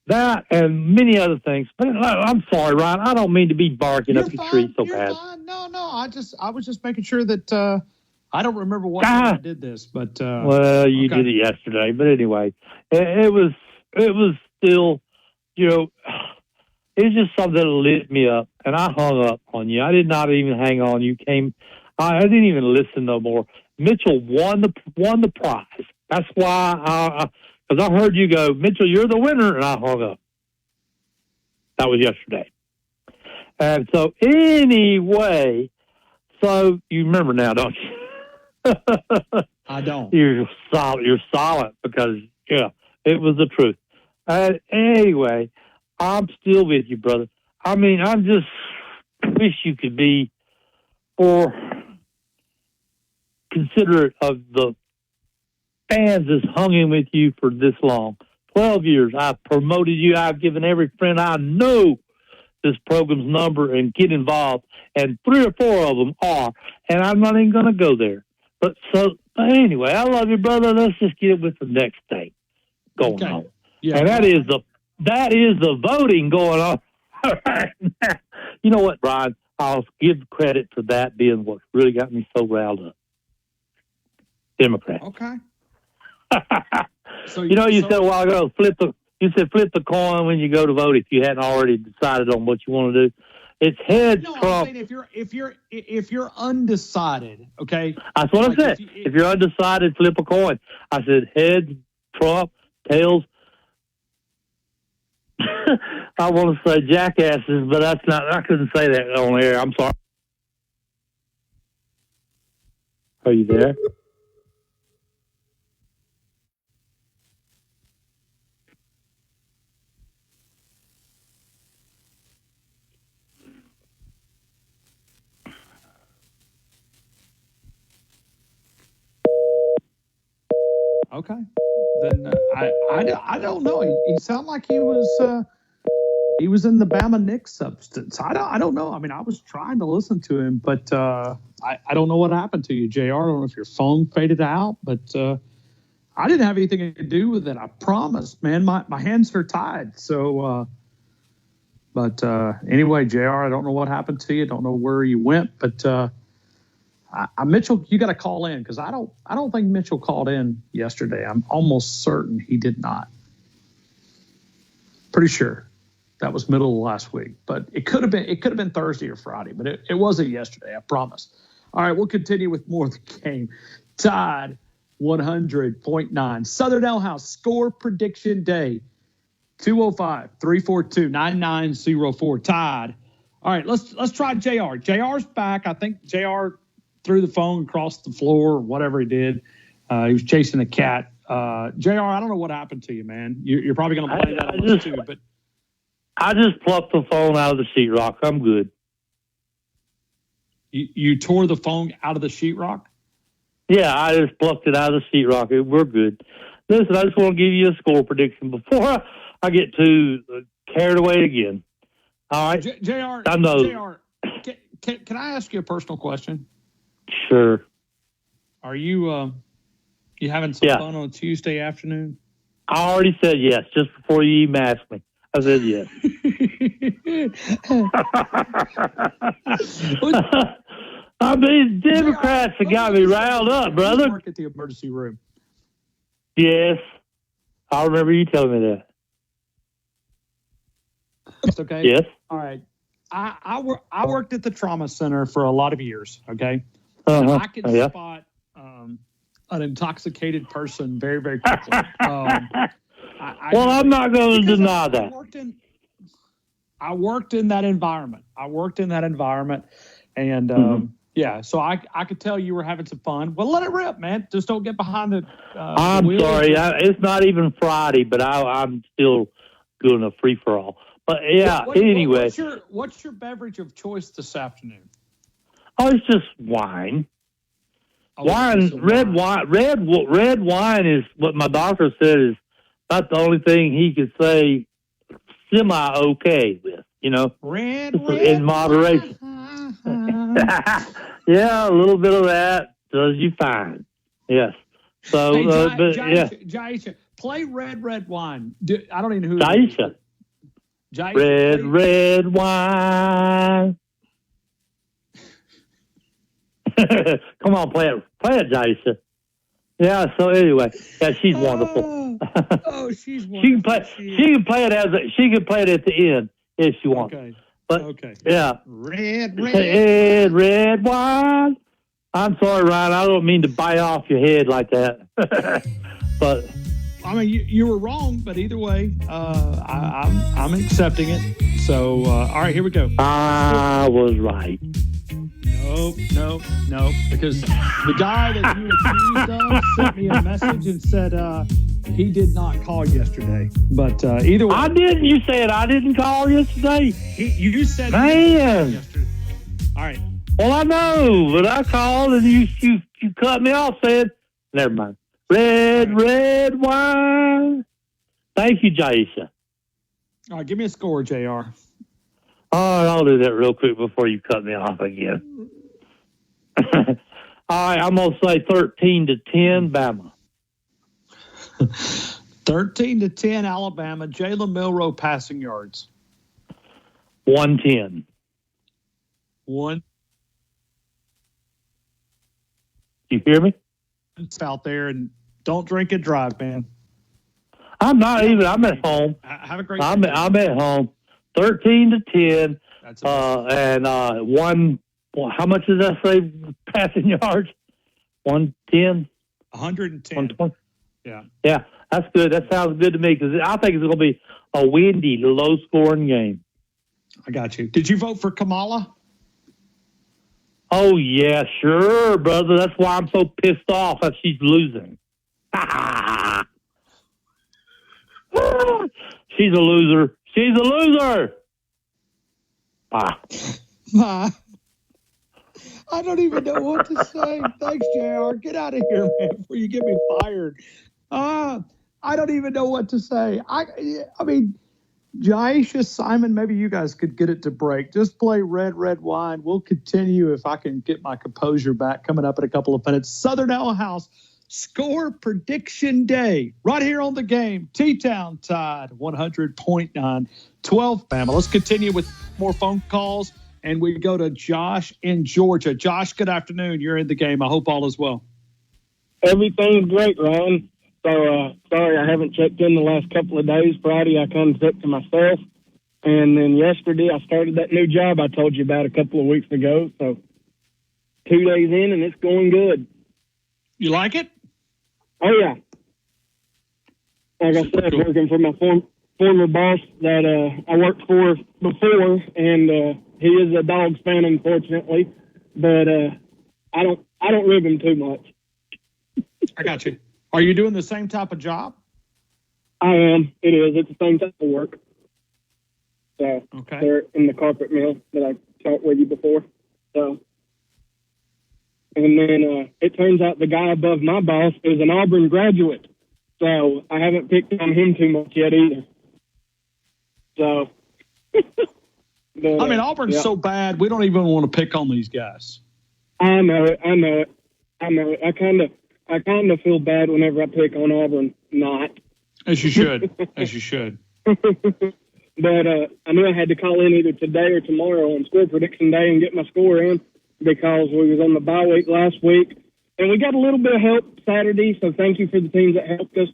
that and many other things. But I'm sorry, Ryan. I don't mean to be barking up your tree so bad. Fine. No. I was just making sure that I don't remember what I did this, but well, you did it yesterday. But anyway, it was still, it's just something that lit me up, and I hung up on you. I did not even hang on. You came. I didn't even listen no more. Mitchell won the prize. That's why because I heard you go, Mitchell, you're the winner, and I hung up. That was yesterday. And so anyway, so you remember now, don't you? I don't. You're solid because, yeah, it was the truth. Anyway, I'm still with you, brother. I mean, I just wish you could be more considerate of the fans that's hung in with you for this long. 12 years. I've promoted you. I've given every friend I know this program's number and get involved. And 3 or 4 of them are. And I'm not even going to go there. But anyway, I love you, brother. Let's just get with the next thing going on. Yeah. And that is the voting going on right now. You know what, Brian? I'll give credit for that being what really got me so riled up. Democrats. Okay. So you said a while ago, flip the coin when you go to vote if you hadn't already decided on what you want to do. It's heads No, I'm Trump. saying if you're undecided, okay. That's what Like I said. If you're undecided, flip a coin. I said heads Trump, tails. I want to say jackasses, but that's not. I couldn't say that on air. I'm sorry. Are you there? Okay. Then I don't know. He sounded like he was in the Bama Nick substance. I don't know. I mean, I was trying to listen to him, but I don't know what happened to you, JR. I don't know if your phone faded out, but I didn't have anything to do with it. I promise, man. My hands are tied. So, but anyway, JR, I don't know what happened to you. Don't know where you went, but Mitchell, you got to call in because I don't think Mitchell called in yesterday. I'm almost certain he did not. Pretty sure that was middle of last week, but it could have been Thursday or Friday, but it wasn't yesterday. I promise. All right, we'll continue with more of the game. Tide 100.9 Southern Ale House score prediction day 205-342-9904. Tide. All right, let's try JR. JR's back. I think JR threw the phone across the floor or whatever he did. He was chasing a cat. JR, I don't know what happened to you, man. You're probably going to blame that on us too. But I just plucked the phone out of the sheetrock. I'm good. You tore the phone out of the sheetrock? Yeah, I just plucked it out of the sheetrock. We're good. Listen, I just want to give you a score prediction before I get too carried away again. All right? JR, I know. JR, can I ask you a personal question? Sure. Are you you having some fun on a Tuesday afternoon? I already said yes just before you even asked me. I said yes. I mean, Democrats have got me riled up, brother. You work at the emergency room. Yes. I remember you telling me that. It's okay? Yes. All right. I worked at the trauma center for a lot of years, okay? Uh-huh. I can spot an intoxicated person very, very quickly. I'm not going to deny that. I worked in that environment. And yeah, so I could tell you were having some fun. Well, let it rip, man. Just don't get behind the I'm wheel. sorry. It's not even Friday, but I'm still doing a free-for-all. But, yeah, anyway. What's your beverage of choice this afternoon? Oh, it's just wine. Red wine is what my doctor said is about the only thing he could say semi-okay with, in moderation. Yeah, a little bit of that does you fine. Yes. So, hey, Jaisha, play red wine. I don't even know who Jaisha. Red wine. Come on, play it, Jaisha. Yeah. So anyway, yeah, she's wonderful. She's wonderful. She can play it at the end if she wants. Okay. But okay. Yeah. Red wine. I'm sorry, Ryan. I don't mean to bite off your head like that. But I mean, you were wrong, but either way, I'm accepting it. So all right, here we go. I was right. Nope. Because the guy that you accused of sent me a message and said he did not call yesterday. But either way, I didn't. You said I didn't call yesterday. You said man. Yesterday. All right. Well, I know, but I called and you cut me off. Said never mind. Red wine. Thank you, Jaisha. All right, give me a score, JR. All right, I'll do that real quick before you cut me off again. All right, I'm going to say 13-10, Bama. 13-10, Alabama. Jalen Milroe passing yards. 110. You hear me? It's out there, and don't drink and drive, man. I'm not even. I'm at home. Have a great I'm at home. 13-10. and how much does that say passing yards? 110? 110. 120? Yeah. Yeah, that's good. That sounds good to me because I think it's going to be a windy, low-scoring game. I got you. Did you vote for Kamala? Oh, yeah, sure, brother. That's why I'm so pissed off that she's losing. She's a loser. She's a loser. I don't even know what to say. Thanks, JR. Get out of here, man, before you get me fired. I don't even know what to say. I mean, Jaisha, Simon, maybe you guys could get it to break. Just play Red Wine. We'll continue if I can get my composure back coming up in a couple of minutes. Southern Ale House Score Prediction Day right here on the game. T-Town Tide 100.9 12. Family. Let's continue with more phone calls, and we go to Josh in Georgia. Josh, good afternoon. You're in the game. I hope all is well. Everything's great, Ryan. So, sorry I haven't checked in the last couple of days. Friday, I come sick to myself. And then yesterday, I started that new job I told you about a couple of weeks ago. So, 2 days in, and it's going good. You like it? Oh, yeah. Like I said, working for my former boss that I worked for before, and he is a Dogs fan, unfortunately. But I don't rib him too much. I got you. Are you doing the same type of job? I am. It is. It's the same type of work. So they're in the carpet mill that I talked with you before. So, and then it turns out the guy above my boss is an Auburn graduate. So I haven't picked on him too much yet either. So, but, I mean, Auburn's so bad, we don't even want to pick on these guys. I know it. I kind of feel bad whenever I pick on Auburn. Not. As you should. As you should. But I knew I had to call in either today or tomorrow on Score Prediction Day and get my score in because we was on the bye week last week. And we got a little bit of help Saturday, so thank you for the teams that helped us.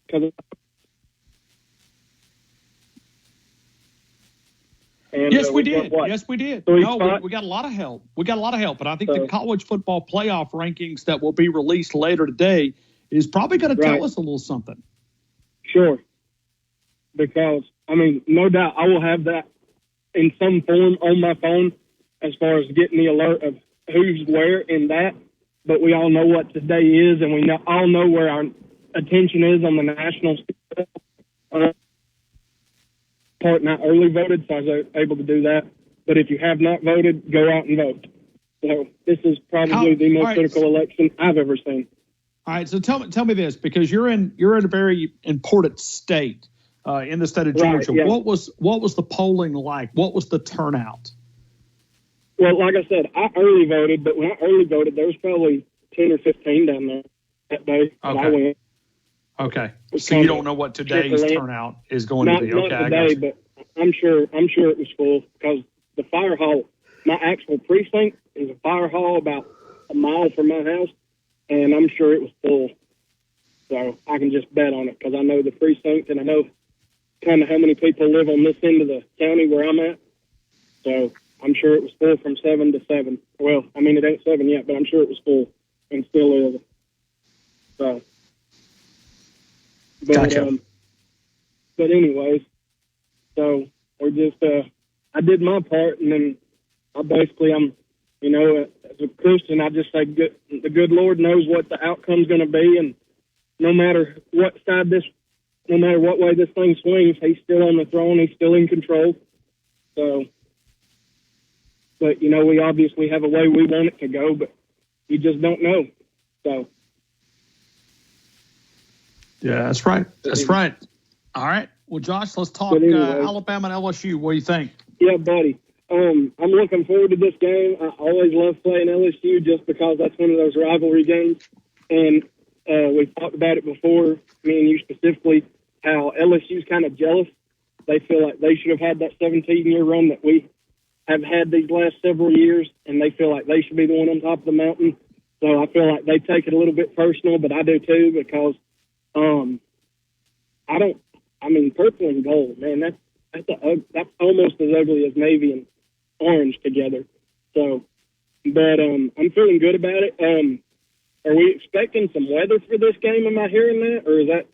Yes, we did. Yes, we did. We got a lot of help. And I think the college football playoff rankings that will be released later today is probably going to tell us a little something. Sure. Because, I mean, no doubt I will have that in some form on my phone as far as getting the alert of who's where in that. But we all know what today is, and we all know where our attention is on the national scale. Part and I early voted, so I was able to do that. But if you have not voted, go out and vote. So this is probably the most critical election I've ever seen. All right, so tell me this, because you're in a very important state in the state of Georgia. Right, yeah. What was the polling like? What was the turnout? Well, like I said, I early voted, but when I early voted, there was probably 10 or 15 down there that day. Okay. I went. Okay. So you don't know what today's turnout is going to be. Okay, not today, but I'm sure it was full because the fire hall, my actual precinct is a fire hall about a mile from my house, and I'm sure it was full. So I can just bet on it because I know the precinct and I know kind of how many people live on this end of the county where I'm at. So I'm sure it was full from 7 to 7. Well, I mean, it ain't 7 yet, but I'm sure it was full and still is. So. But, gotcha. But anyways, so we're just, I did my part, and then I'm, as a Christian, I just say the good Lord knows what the outcome's going to be, and no matter what way this thing swings, he's still on the throne, he's still in control. So, but, we obviously have a way we want it to go, but you just don't know. So. Yeah, that's right. That's right. All right. Well, Josh, let's talk Alabama and LSU. What do you think? Yeah, buddy. I'm looking forward to this game. I always love playing LSU just because that's one of those rivalry games. And we've talked about it before, me and you specifically, how LSU's kind of jealous. They feel like they should have had that 17-year run that we have had these last several years, and they feel like they should be the one on top of the mountain. So I feel like they take it a little bit personal, but I do too because purple and gold, man, that's almost as ugly as Navy orange together. So, but I'm feeling good about it. Are we expecting some weather for this game? Am I hearing that, or is that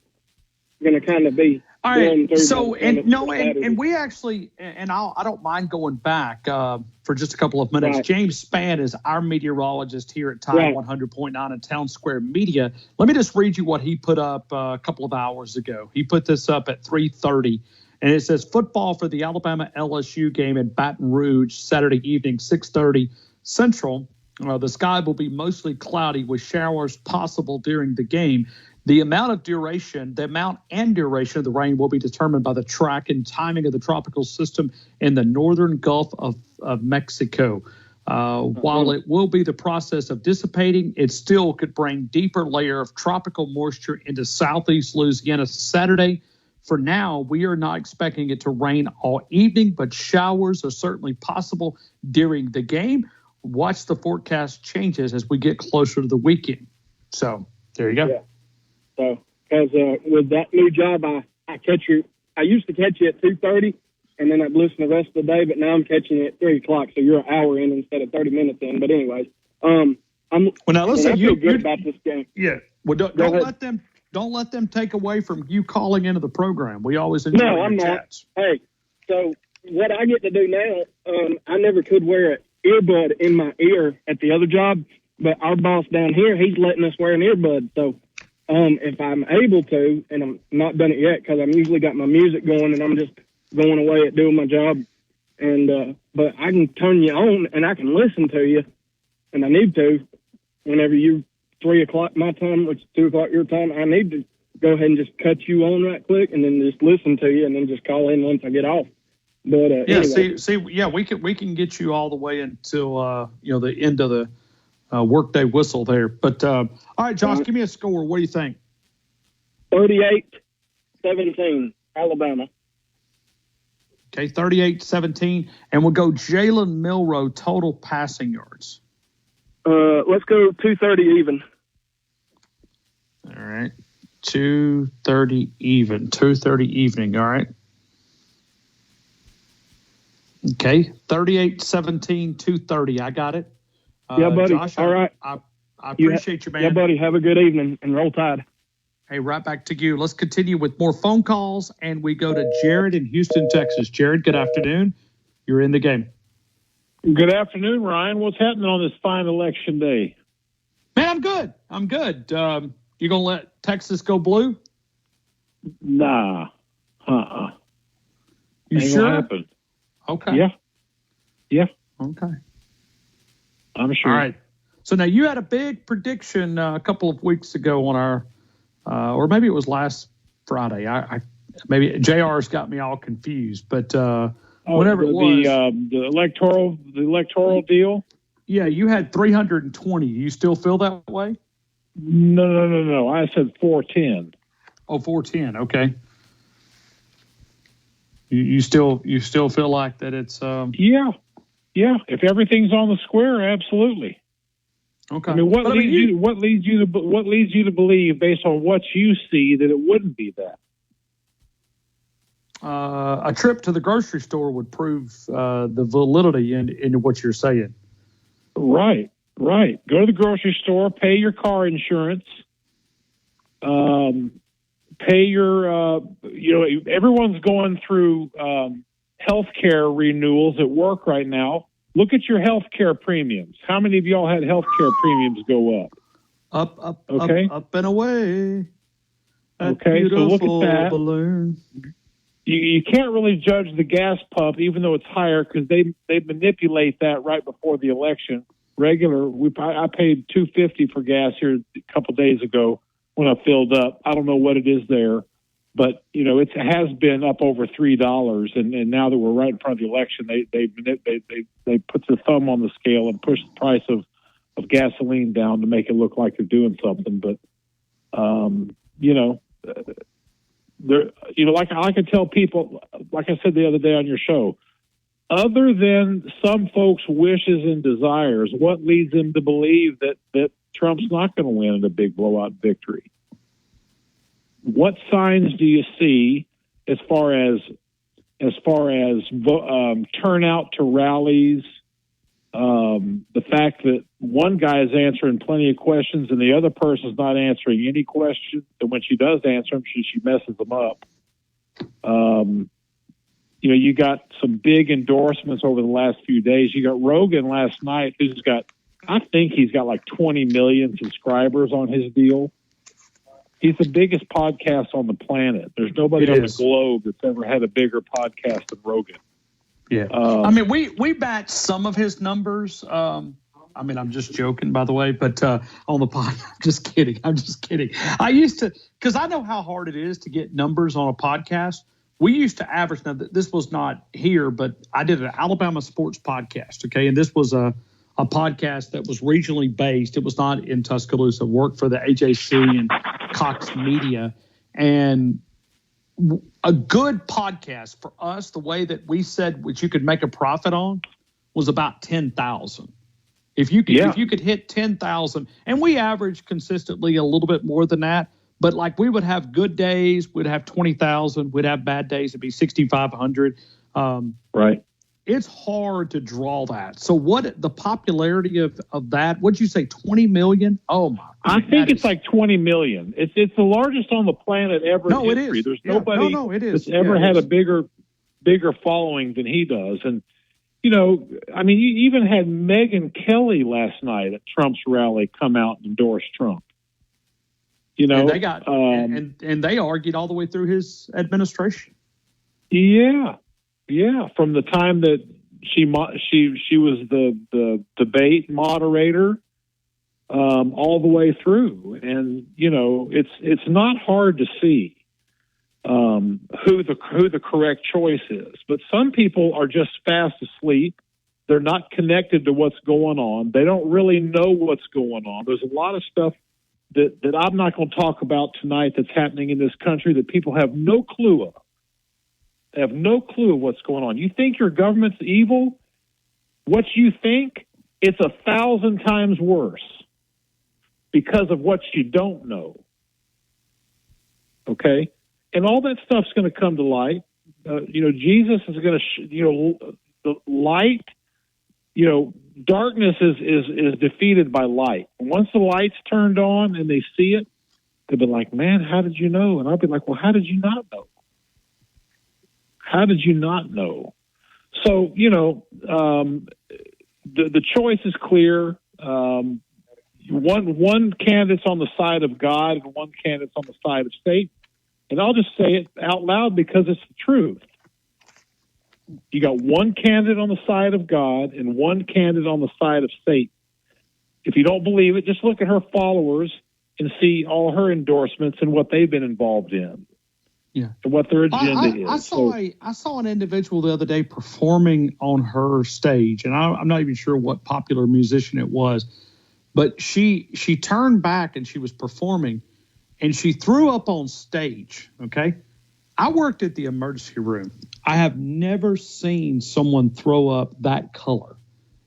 going to kind of be? All right. So, and we actually, and I don't mind going back for just a couple of minutes. Right. James Spann is our meteorologist here at Tide Right. 100.9 and Town Square Media. Let me just read you what he put up a couple of hours ago. He put this up at 3:30, and it says football for the Alabama LSU game in Baton Rouge Saturday evening, 6:30 Central. The sky will be mostly cloudy with showers possible during the game. The amount and duration of the rain will be determined by the track and timing of the tropical system in the northern Gulf of Mexico. While it will be the process of dissipating, it still could bring deeper layer of tropical moisture into southeast Louisiana Saturday. For now, we are not expecting it to rain all evening, but showers are certainly possible during the game. Watch the forecast changes as we get closer to the weekend. So there you go. Yeah. So, because with that new job, I used to catch you at 2:30, and then I'd listen the rest of the day, but now I'm catching you at 3 o'clock, so you're an hour in instead of 30 minutes in. But anyways, I feel good about this game. Yeah. Well, don't let them take away from you calling into the program. We always enjoy No, your I'm not. chats. Hey, so what I get to do now, I never could wear an earbud in my ear at the other job, but our boss down here, he's letting us wear an earbud. So if I'm able to, and I'm not done it yet because I'm usually got my music going and I'm just going away at doing my job, and but I can turn you on and I can listen to you, and I need to whenever you 3 o'clock my time, which is 2 o'clock your time. I need to go ahead and just cut you on right quick and then just listen to you and then just call in once I get off. But anyway. we can get you all the way until the end of the workday whistle there. But all right, Josh, give me a score. What do you think? 38-17, Alabama. Okay, 38-17, and we'll go Jalen Milroe total passing yards. Let's go 230 even. All right, 230 even. 230 evening. All right. Okay, 38-17, 230. I got it. Yeah, buddy. Josh, all right. I appreciate you, man. Yeah, buddy. Have a good evening and roll Tide. Hey, right back to you. Let's continue with more phone calls, and we go to Jared in Houston, Texas. Jared, good afternoon. You're in the game. Good afternoon, Ryan. What's happening on this fine election day? Man, I'm good. You gonna let Texas go blue? Nah. You Ain't sure? gonna happen. Okay. Yeah. Okay. I'm sure. All right. So now you had a big prediction a couple of weeks ago on our, or maybe it was last Friday. I maybe JR's got me all confused, but whatever it was, the electoral deal. Yeah, you had 320. You still feel that way? No. I said 410. Oh, 410. Okay. You still feel like that it's Yeah. If everything's on the square, absolutely. Okay. I mean, what leads you to believe, based on what you see, that it wouldn't be that? A trip to the grocery store would prove the validity into what you're saying. Right. Go to the grocery store, pay your car insurance, pay your, everyone's going through health care renewals at work right now. Look at your health care premiums. How many of y'all had health care premiums go up? Up, okay. up and away. Okay, so look at that. Balloon. You can't really judge the gas pump, even though it's higher, because they manipulate that right before the election. I paid $2.50 for gas here a couple days ago when I filled up. I don't know what it is there, but it has been up over $3. And now that we're right in front of the election, they put their thumb on the scale and push the price of gasoline down to make it look like they're doing something. But like I can tell people, like I said the other day on your show, other than some folks' wishes and desires, what leads them to believe that Trump's not going to win in a big blowout victory? What signs do you see as far as as far as turnout to rallies. The fact that one guy is answering plenty of questions and the other person's not answering any questions, and when she does answer them, she messes them up. You got some big endorsements over the last few days. You got Rogan last night, I think he's got like 20 million subscribers on his deal. He's the biggest podcast on the planet. There's nobody on the globe that's ever had a bigger podcast than Rogan. Yeah. We batched some of his numbers. I'm just joking, by the way, but on the pod, I'm just kidding. I used to, because I know how hard it is to get numbers on a podcast. We used to average, now this was not here, but I did an Alabama sports podcast, okay? And this was a podcast that was regionally based. It was not in Tuscaloosa, worked for the AJC and Cox Media. And a good podcast for us, the way that we said which you could make a profit on, was about 10,000. If you could hit 10,000, and we averaged consistently a little bit more than that, but like we would have good days, we'd have 20,000, we'd have bad days, it'd be 6,500. Right. It's hard to draw that. So what the popularity of that? What'd you say? 20 million? Oh my! I think it's like 20 million. It's the largest on the planet ever. No, in it history. is. There's nobody that's ever had a bigger following than he does. And you even had Megyn Kelly last night at Trump's rally come out and endorse Trump. And they got and they argued all the way through his administration. Yeah. Yeah, from the time that she was the debate moderator, all the way through, and it's not hard to see who the correct choice is. But some people are just fast asleep. They're not connected to what's going on. They don't really know what's going on. There's a lot of stuff that I'm not going to talk about tonight that's happening in this country that people have no clue of. They have no clue of what's going on. You think your government's evil? What you think, it's 1,000 times worse because of what you don't know. Okay? And all that stuff's going to come to light. Jesus is going to, the light, darkness is defeated by light. And once the light's turned on and they see it, they'll be like, man, how did you know? And I'll be like, well, how did you not know? How did you not know? So, the choice is clear. One candidate's on the side of God and one candidate's on the side of Satan. And I'll just say it out loud because it's the truth. You got one candidate on the side of God and one candidate on the side of Satan. If you don't believe it, just look at her followers and see all her endorsements and what they've been involved in. Yeah, and what their agenda is. I saw an individual the other day performing on her stage, and I'm not even sure what popular musician it was, but she turned back and she was performing, and she threw up on stage. Okay, I worked at the emergency room. I have never seen someone throw up that color.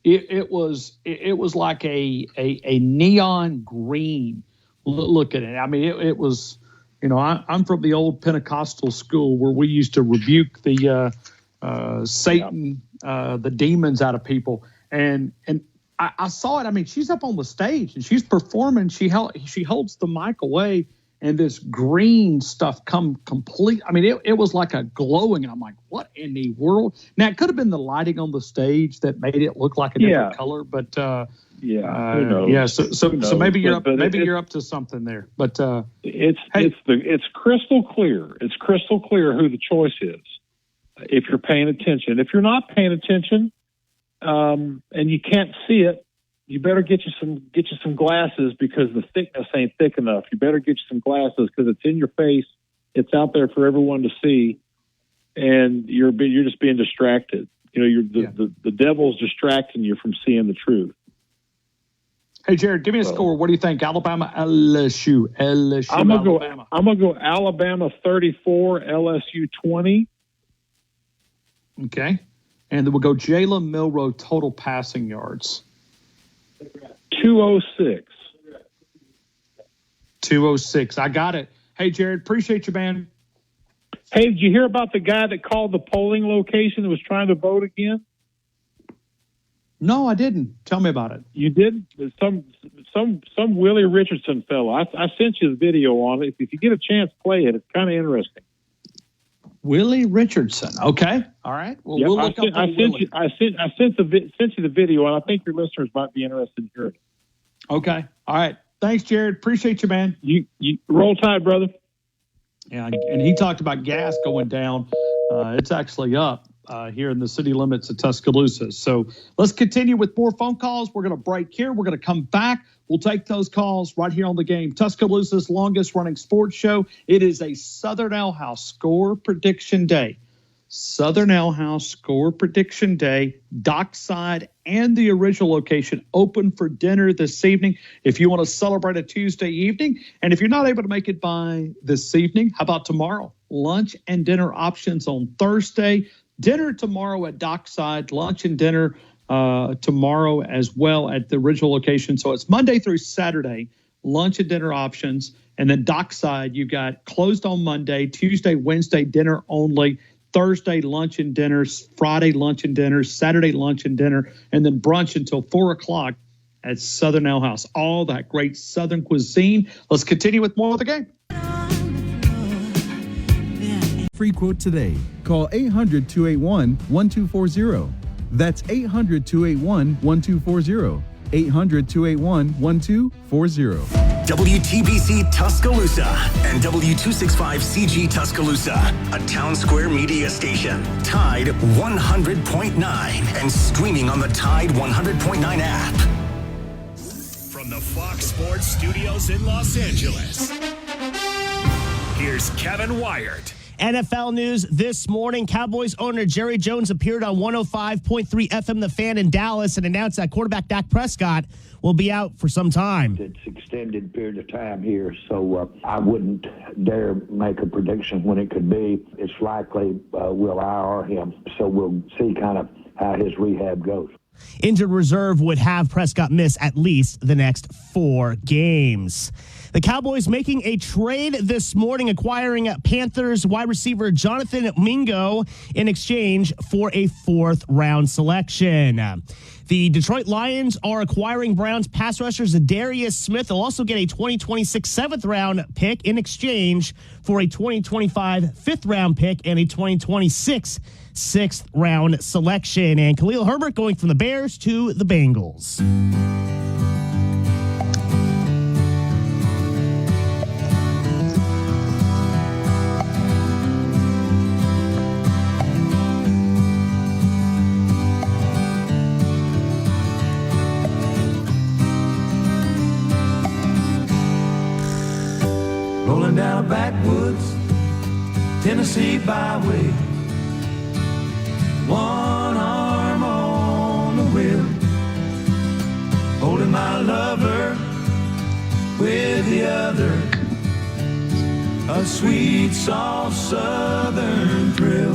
It was like a neon green. Look at it. I mean, it was. I'm from the old Pentecostal school where we used to rebuke the Satan, the demons out of people. And I saw it. I mean, she's up on the stage and she's performing. She holds the mic away and this green stuff come complete. I mean, it was like a glowing. And I'm like, what in the world? Now, it could have been the lighting on the stage that made it look like a different color, but who knows? Yeah, so maybe you're up to something there, but it's crystal clear. It's crystal clear who the choice is if you're paying attention. If you're not paying attention, and you can't see it, you better get you some glasses because the thickness ain't thick enough. You better get you some glasses because it's in your face. It's out there for everyone to see, and you're just being distracted. The devil's distracting you from seeing the truth. Hey, Jared, give me a score. What do you think? Alabama, LSU. I'm gonna go Alabama 34, LSU 20. Okay, and then we'll go Jalen Milroe total passing yards. 206. 206. I got it. Hey, Jared, appreciate you, man. Hey, did you hear about the guy that called the polling location that was trying to vote again? No, I didn't. Tell me about it. You did? Some Willie Richardson fellow. I sent you the video on it. If you get a chance, play it. It's kind of interesting. Willie Richardson. Okay. All right. Well, Yep, we'll look up I Willie. sent you the video, and I think your listeners might be interested in hearing it. Okay. All right. Thanks, Jared. Appreciate you, man. You roll tide, brother. Yeah, and he talked about gas going down. It's actually up here in the city limits of Tuscaloosa. So let's continue with more phone calls. We're going to break here. We're going to come back. We'll take those calls right here on the game. Tuscaloosa's longest running sports show. It is a Southern Ale House score prediction day. Southern Ale House score prediction day. Dockside and the original location open for dinner this evening if you want to celebrate a Tuesday evening. And if you're not able to make it by this evening, how about tomorrow? Lunch and dinner options on Thursday. Dinner tomorrow at Dockside. Lunch and dinner tomorrow as well at the original location. So it's Monday through Saturday, lunch and dinner options. And then Dockside, you got closed on Monday, Tuesday, Wednesday, dinner only. Thursday, lunch and dinners, Friday, lunch and dinners, Saturday, lunch and dinner, and then brunch until 4 o'clock at Southern Ale House. All that great Southern cuisine. Let's continue with more of the game. Free quote today. Call 800-281-1240. That's 800-281-1240. 800-281-1240. WTBC Tuscaloosa and W265CG Tuscaloosa, a Town Square media station. Tide 100.9 and streaming on the Tide 100.9 app. From the Fox Sports Studios in Los Angeles, here's Kevin Wyatt. NFL news this morning. Cowboys owner Jerry Jones appeared on 105.3 FM The Fan in Dallas and announced that quarterback Dak Prescott will be out for some time. It's extended period of time here, so I wouldn't dare make a prediction when it could be. It's likely we'll IR him, so we'll see kind of how his rehab goes. Injured reserve would have Prescott miss at least the next 4 games. The Cowboys making a trade this morning, acquiring Panthers wide receiver Jonathan Mingo in exchange for a 4th-round selection. The Detroit Lions are acquiring Browns pass rusher Zadarius Smith. They'll also get a 2026 7th-round pick in exchange for a 2025 5th-round pick and a 2026 6th-round selection. And Khalil Herbert going from the Bears to the Bengals. Rolling down a backwoods Tennessee byway, one arm on the wheel, holding my lover with the other, a sweet, soft southern thrill.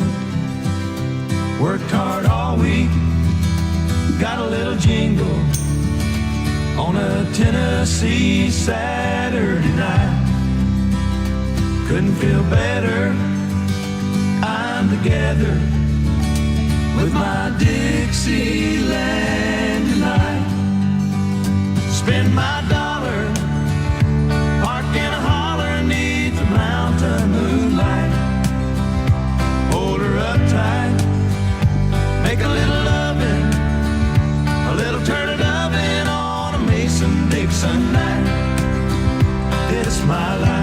Worked hard all week, got a little jingle on a Tennessee Saturday night. Couldn't feel better, I'm together with my Dixieland tonight. Spend my dollar, park in a holler neath the mountain moonlight. Hold her up tight, make a little loving, a little turning oven on a Mason-Dixon night. It's my life.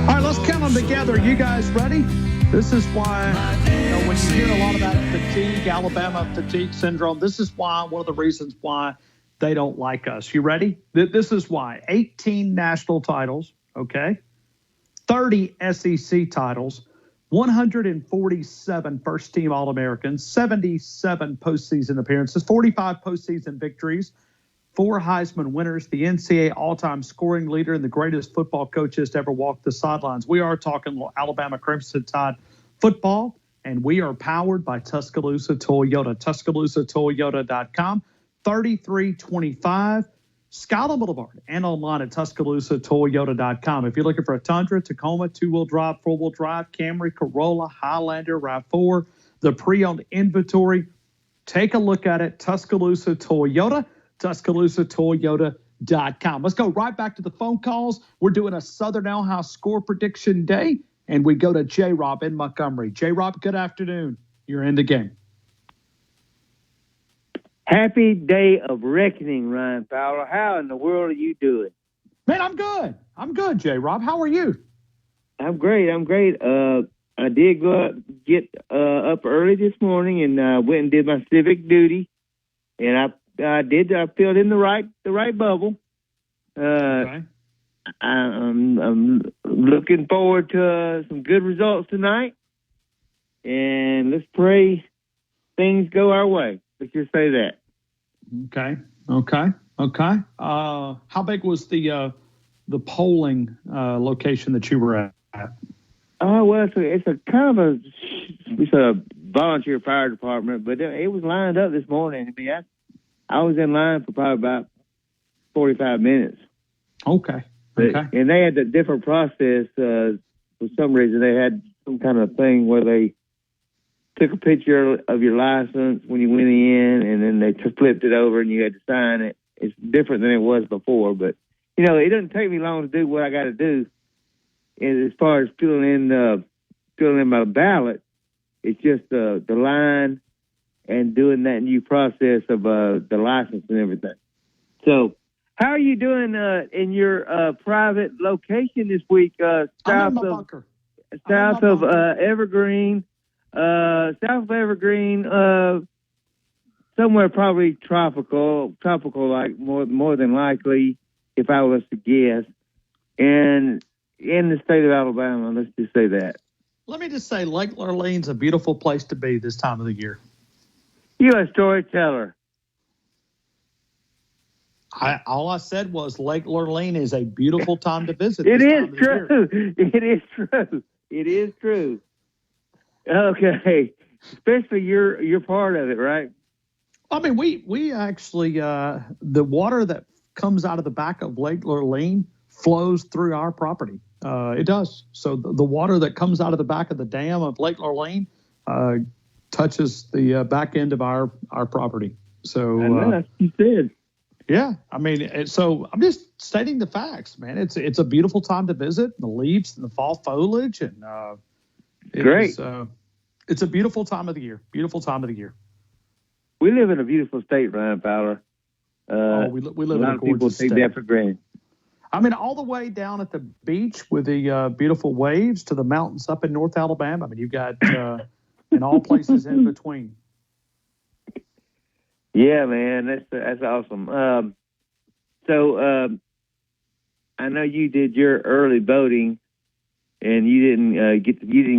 All right, let's count them together. You guys ready? This is why, when you hear a lot about fatigue, Alabama fatigue syndrome, this is why, one of the reasons why they don't like us. You ready? This is why. 18 national titles, okay? 30 SEC titles, 147 first-team All-Americans, 77 postseason appearances, 45 postseason victories, 4 Heisman winners, the NCAA all-time scoring leader, and the greatest football coaches to ever walk the sidelines. We are talking Alabama Crimson Tide football, and we are powered by Tuscaloosa Toyota. TuscaloosaToyota.com, 3325 Skyline Boulevard, and online at TuscaloosaToyota.com. If you're looking for a Tundra, Tacoma, two-wheel drive, four-wheel drive, Camry, Corolla, Highlander, RAV4, the pre-owned inventory, take a look at it. Tuscaloosa Toyota, TuscaloosaToyota.com. Let's go right back to the phone calls. We're doing a Southern Ale House score prediction day, and we go to J-Rob in Montgomery. J-Rob, good afternoon. You're in the game. Happy day of reckoning, Ryan Fowler. How in the world are you doing? Man, I'm good. I'm good, J-Rob. How are you? I'm great. I did get up early this morning and went and did my civic duty, and I filled in the right bubble. Okay. I'm looking forward to some good results tonight, and let's pray things go our way. Let's just say that. Okay. How big was the polling location that you were at? Oh, well, it's a volunteer fire department, but it was lined up this morning. I mean, I was in line for probably about 45 minutes. Okay. And they had a different process. For some reason, they had some kind of thing where they took a picture of your license when you went in, and then they flipped it over and you had to sign it. It's different than it was before, but, it doesn't take me long to do what I got to do. And as far as filling in my ballot, it's just the line and doing that new process of the license and everything. So how are you doing in your private location this week? South of Evergreen. South of Evergreen, somewhere probably tropical like more than likely, if I was to guess, and in the state of Alabama. Let's just say that. Let me just say, Lake Lurleen's a beautiful place to be this time of the year. You're a storyteller. All I said was Lake Lurleen is a beautiful time to visit. It is true. It is true. Okay, especially you're part of it, right? I mean, we actually the water that comes out of the back of Lake Lurleen flows through our property. It does. So the water that comes out of the back of the dam of Lake Lurleen touches the back end of our property. So you said. Yeah, I mean, so I'm just stating the facts, man. It's a beautiful time to visit. The leaves and the fall foliage, and great. It's a beautiful time of the year. Beautiful time of the year. We live in a beautiful state, Ryan Fowler. We live in a gorgeous state. A lot of people take that for granted. I mean, all the way down at the beach with the beautiful waves to the mountains up in North Alabama. I mean, you've got in all places in between. Yeah, man, that's awesome. So I know you did your early voting, and you didn't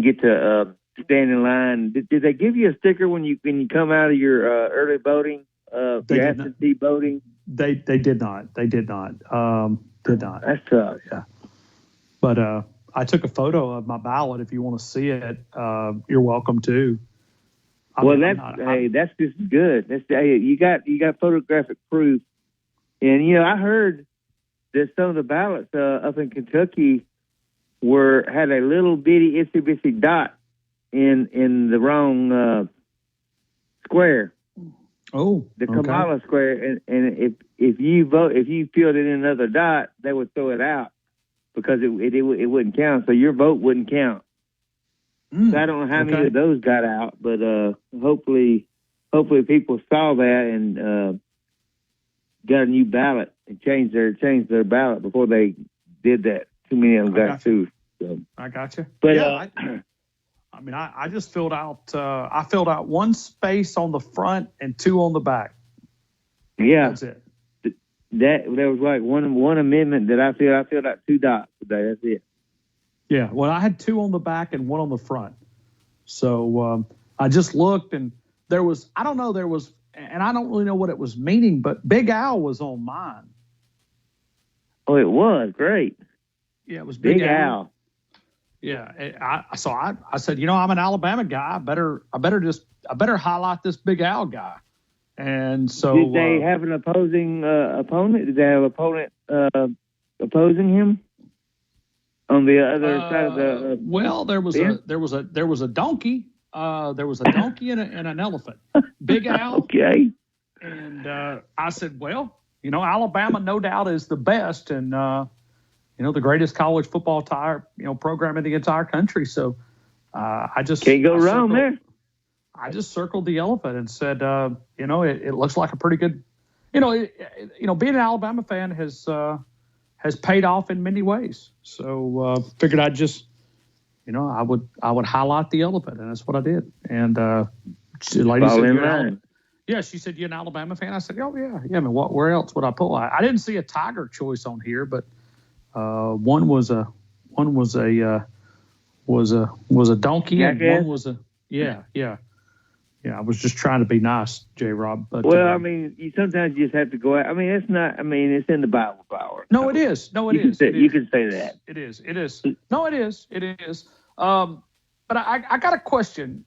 get to stand in line. Did they give you a sticker when you come out of your early voting? Your absentee voting? They did not. They did not. Did not. That's tough. Yeah. But I took a photo of my ballot. If you want to see it, you're welcome to. That's just good. You got photographic proof, and I heard that some of the ballots up in Kentucky had a little bitty itsy bitsy dot in the wrong square. Oh, the Kamala square, and if you filled it in another dot, they would throw it out because it wouldn't count. So your vote wouldn't count. So I don't know how many of those got out, but hopefully people saw that and got a new ballot and changed their ballot before they did that. Too many of them got sued. So. I got you. But I mean, I just filled out. I filled out one space on the front and two on the back. Yeah, that's it. There was like one amendment that I filled. I filled out 2 dots today. That's it. Yeah, well, I had 2 on the back and 1 on the front. So I just looked, and there was, and I don't really know what it was meaning, but Big Al was on mine. Oh, it was great. Yeah, it was Big Al. Yeah, I said, I'm an Alabama guy. I better highlight this Big Al guy. And so did they have an opposing opponent? Did they have an opponent opposing him on the other side of the? Well, there was a donkey. There was a donkey and an elephant. Big Al. Okay. And I said, well, Alabama no doubt is the best and the greatest college football program in the entire country. So I just can't go wrong there. I just circled the elephant and said, it looks like a pretty good, being an Alabama fan has paid off in many ways. So figured I'd just, I would highlight the elephant, and that's what I did. And the lady said, yeah, she said, "You an Alabama fan?" I said, "Oh yeah, yeah." I mean, where else would I pull? I didn't see a Tiger choice on here, but one was a donkey, and one was a yeah. I was just trying to be nice, J-Rob. But I mean, sometimes you just have to go out. I mean, it's not. I mean, it's in the Bible power. No, it is. No, it is. You can say that. It is. It is. No, it is. It is. But I got a question.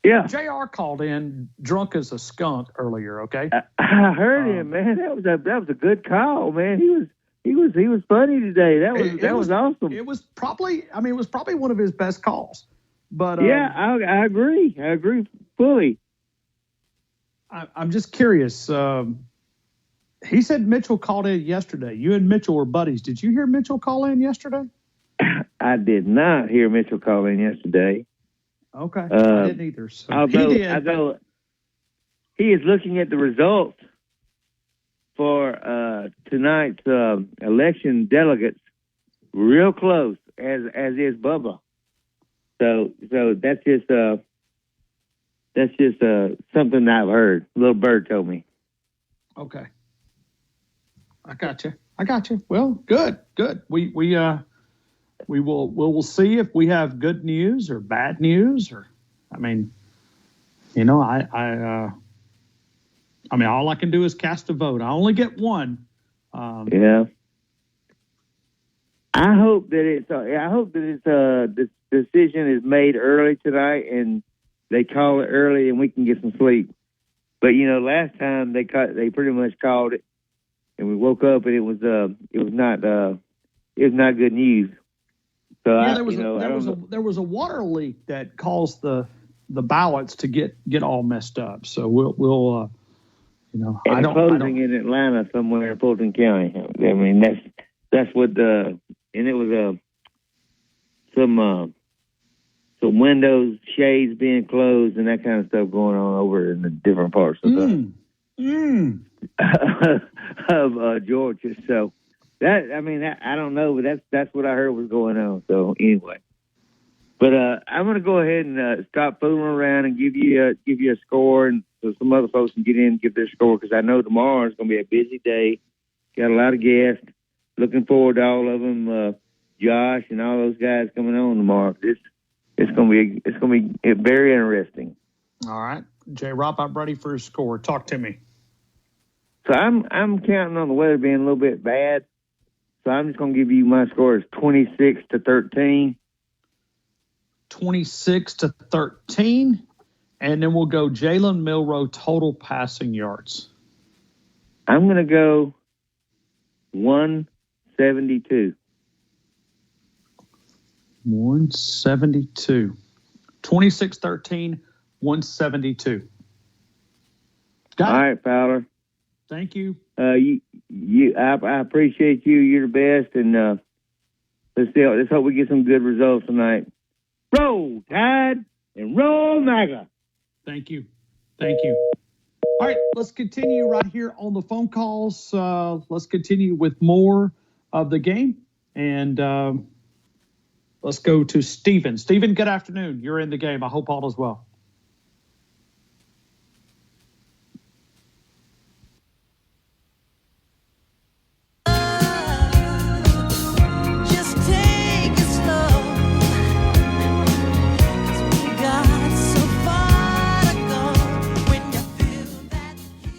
Yeah. JR called in drunk as a skunk earlier. Okay. I heard him, man. That was a good call, man. He was funny today. That was awesome. It was probably one of his best calls. But yeah, I agree. I agree fully. I'm just curious. He said Mitchell called in yesterday. You and Mitchell were buddies. Did you hear Mitchell call in yesterday? I did not hear Mitchell call in yesterday. Okay, I didn't either. So although he is looking at the results for tonight's election delegates, real close, as is Bubba. So that's just something I've heard. Little Bird told me. Okay, I got you. Well, good. We'll see if we have good news or bad news, or I mean, I all I can do is cast a vote. I only get one. Yeah. I hope that this decision is made early tonight, and they call it early, and we can get some sleep. But last time they pretty much called it, and we woke up and it was not good news. So yeah, there was a water leak that caused the ballots to get all messed up. So we'll and closing in Atlanta somewhere in Fulton County. I mean that's what and it was some windows, shades being closed, and that kind of stuff going on over in the different parts of of Georgia. So I don't know, but that's what I heard was going on. So anyway, but I'm going to go ahead and stop fooling around and give you a score, and so some other folks can get in and give their score, because I know tomorrow is going to be a busy day. Got a lot of guests. Looking forward to all of them. Josh and all those guys coming on tomorrow. It's going to be very interesting. All right, J-Rob, I'm ready for a score. Talk to me. So I'm counting on the weather being a little bit bad. So I'm just going to give you my score is 26-13. 26-13. And then we'll go Jalen Milroe total passing yards. I'm going to go 172. 172. 26-13, 172. All right, Fowler. Thank you. I appreciate you. You're the best, and let's hope we get some good results tonight. Roll Tide and roll MAGA. Thank you. All right, let's continue right here on the phone calls. Let's continue with more of the game, and let's go to Stephen. Stephen, good afternoon. You're in the game. I hope all is well.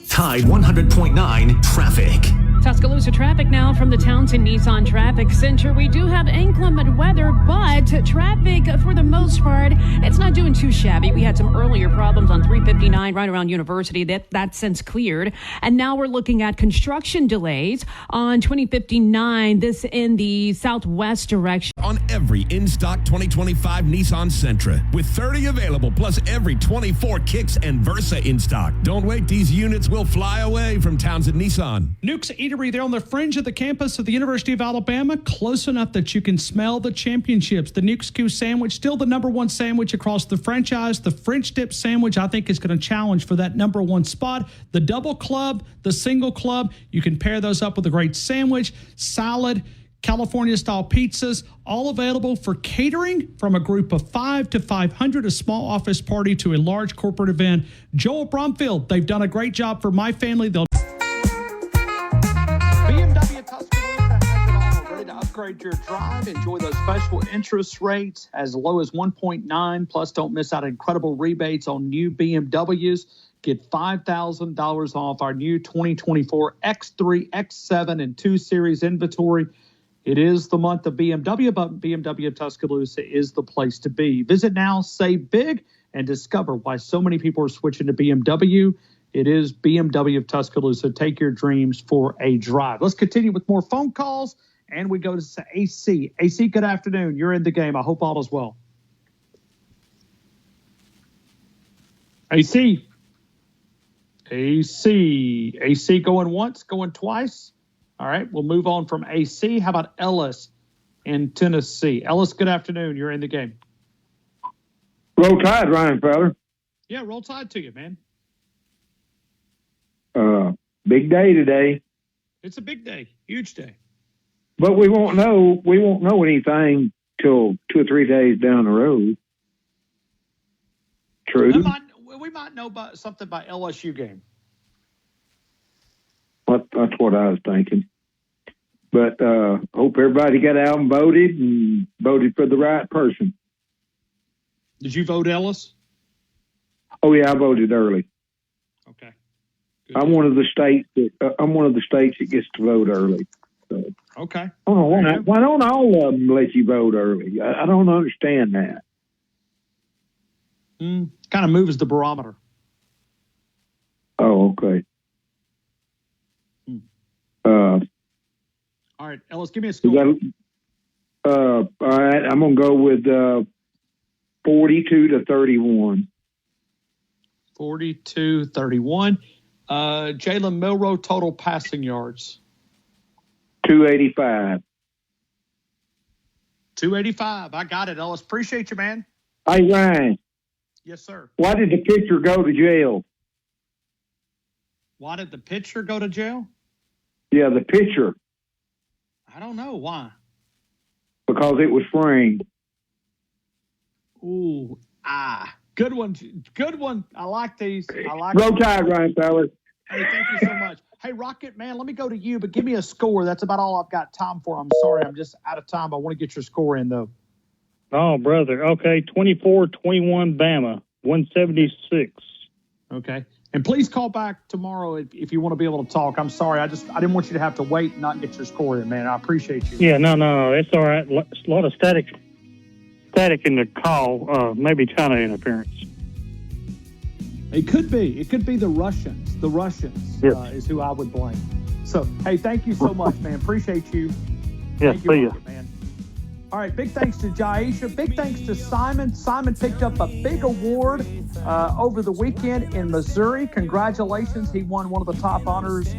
Tide 100.9 traffic. Tuscaloosa traffic now from the Townsend Nissan Traffic Center. We do have inclement weather, but traffic for the most part, it's not doing too shabby. We had some earlier problems on 359 right around University. That's since cleared. And now we're looking at construction delays on 2059, this in the southwest direction. On every in-stock 2025 Nissan Sentra with 30 available plus every 24 Kicks and Versa in stock. Don't wait, these units will fly away from Townsend Nissan. Nuke's Eatery, they're on the fringe of the campus of the University of Alabama, close enough that you can smell the championships. The Nuke's Q sandwich, still the number one sandwich across the franchise. The French dip sandwich, I think, is going to challenge for that number one spot. The double club, the single club, you can pair those up with a great sandwich, salad, California-style pizzas, all available for catering from a group of 5 to 500, a small office party to a large corporate event. Joel Bromfield, they've done a great job for my family. They'll BMW Tuscaloosa has it all ready to upgrade your drive. Enjoy those special interest rates as low as 1.9. Plus, don't miss out on incredible rebates on new BMWs. Get $5,000 off our new 2024 X3, X7, and 2 Series inventory. It is the month of BMW, but BMW Tuscaloosa is the place to be. Visit now, save big, and discover why so many people are switching to BMW. It is BMW of Tuscaloosa. Take your dreams for a drive. Let's continue with more phone calls, and we go to AC. AC, good afternoon. You're in the game. I hope all is well. AC. AC going once, going twice. All right, we'll move on from AC. How about Ellis in Tennessee? Ellis, good afternoon. You're in the game. Roll Tide, Ryan Fowler. Yeah, roll Tide to you, man. Big day today. It's a big day, huge day. But we won't know anything till 2 or 3 days down the road. True. We might know about something by LSU game. That's what I was thinking. But hope everybody got out and voted for the right person. Did you vote Ellis? Oh yeah, I voted early. Okay. I'm one of the states that gets to vote early. So. Okay. Why don't all of them let you vote early? I don't understand that. Kind of moves the barometer. Oh, okay. All right, Ellis, give me a score. All right, I'm going to go with 42-31. 42-31. Jalen Milroe, total passing yards. 285. 285. I got it, Ellis. Appreciate you, man. Hey, Ryan. Yes, sir. Why did the pitcher go to jail? Why did the pitcher go to jail? Yeah, the pitcher. I don't know. Why? Because it was framed. Ooh, good one. Good one. I like these. Roll Tide, Ryan Fowler. Hey, thank you so much. Hey, Rocket, man, let me go to you, but give me a score. That's about all I've got time for. I'm sorry. I'm just out of time. I want to get your score in, though. Oh, brother. Okay, 24-21 Bama, 176. Okay. And please call back tomorrow if you want to be able to talk. I'm sorry. I didn't want you to have to wait and not get your score in, man. I appreciate you. Yeah, no. It's all right. It's a lot of static in the call, maybe China interference. It could be. It could be the Russians. The Russians is who I would blame. So, hey, thank you so much, man. Appreciate you. Yeah, see you. Man. All right, big thanks to Jaisha. Big thanks to Simon. Simon picked up a big award over the weekend in Missouri. Congratulations. He won one of the top honors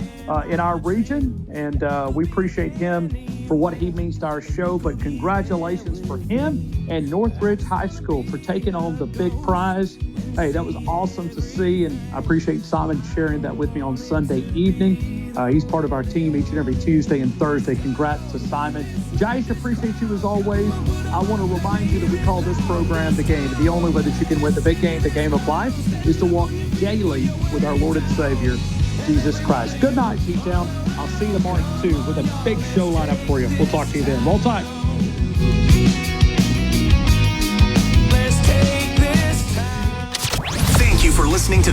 in our region, and we appreciate him for what he means to our show. But congratulations for him and Northridge High School for taking home the big prize. Hey, that was awesome to see, and I appreciate Simon sharing that with me on Sunday evening. He's part of our team each and every Tuesday and Thursday. Congrats to Simon. Jaisha, appreciate you as always. I want to remind you that we call this program The Game. The only way that you can win the big game, the game of life, is to walk daily with our Lord and Savior, Jesus Christ. Good night, T-Town. I'll see you tomorrow at 2 with a big show lineup for you. We'll talk to you then. Roll Tide. Thank you for listening to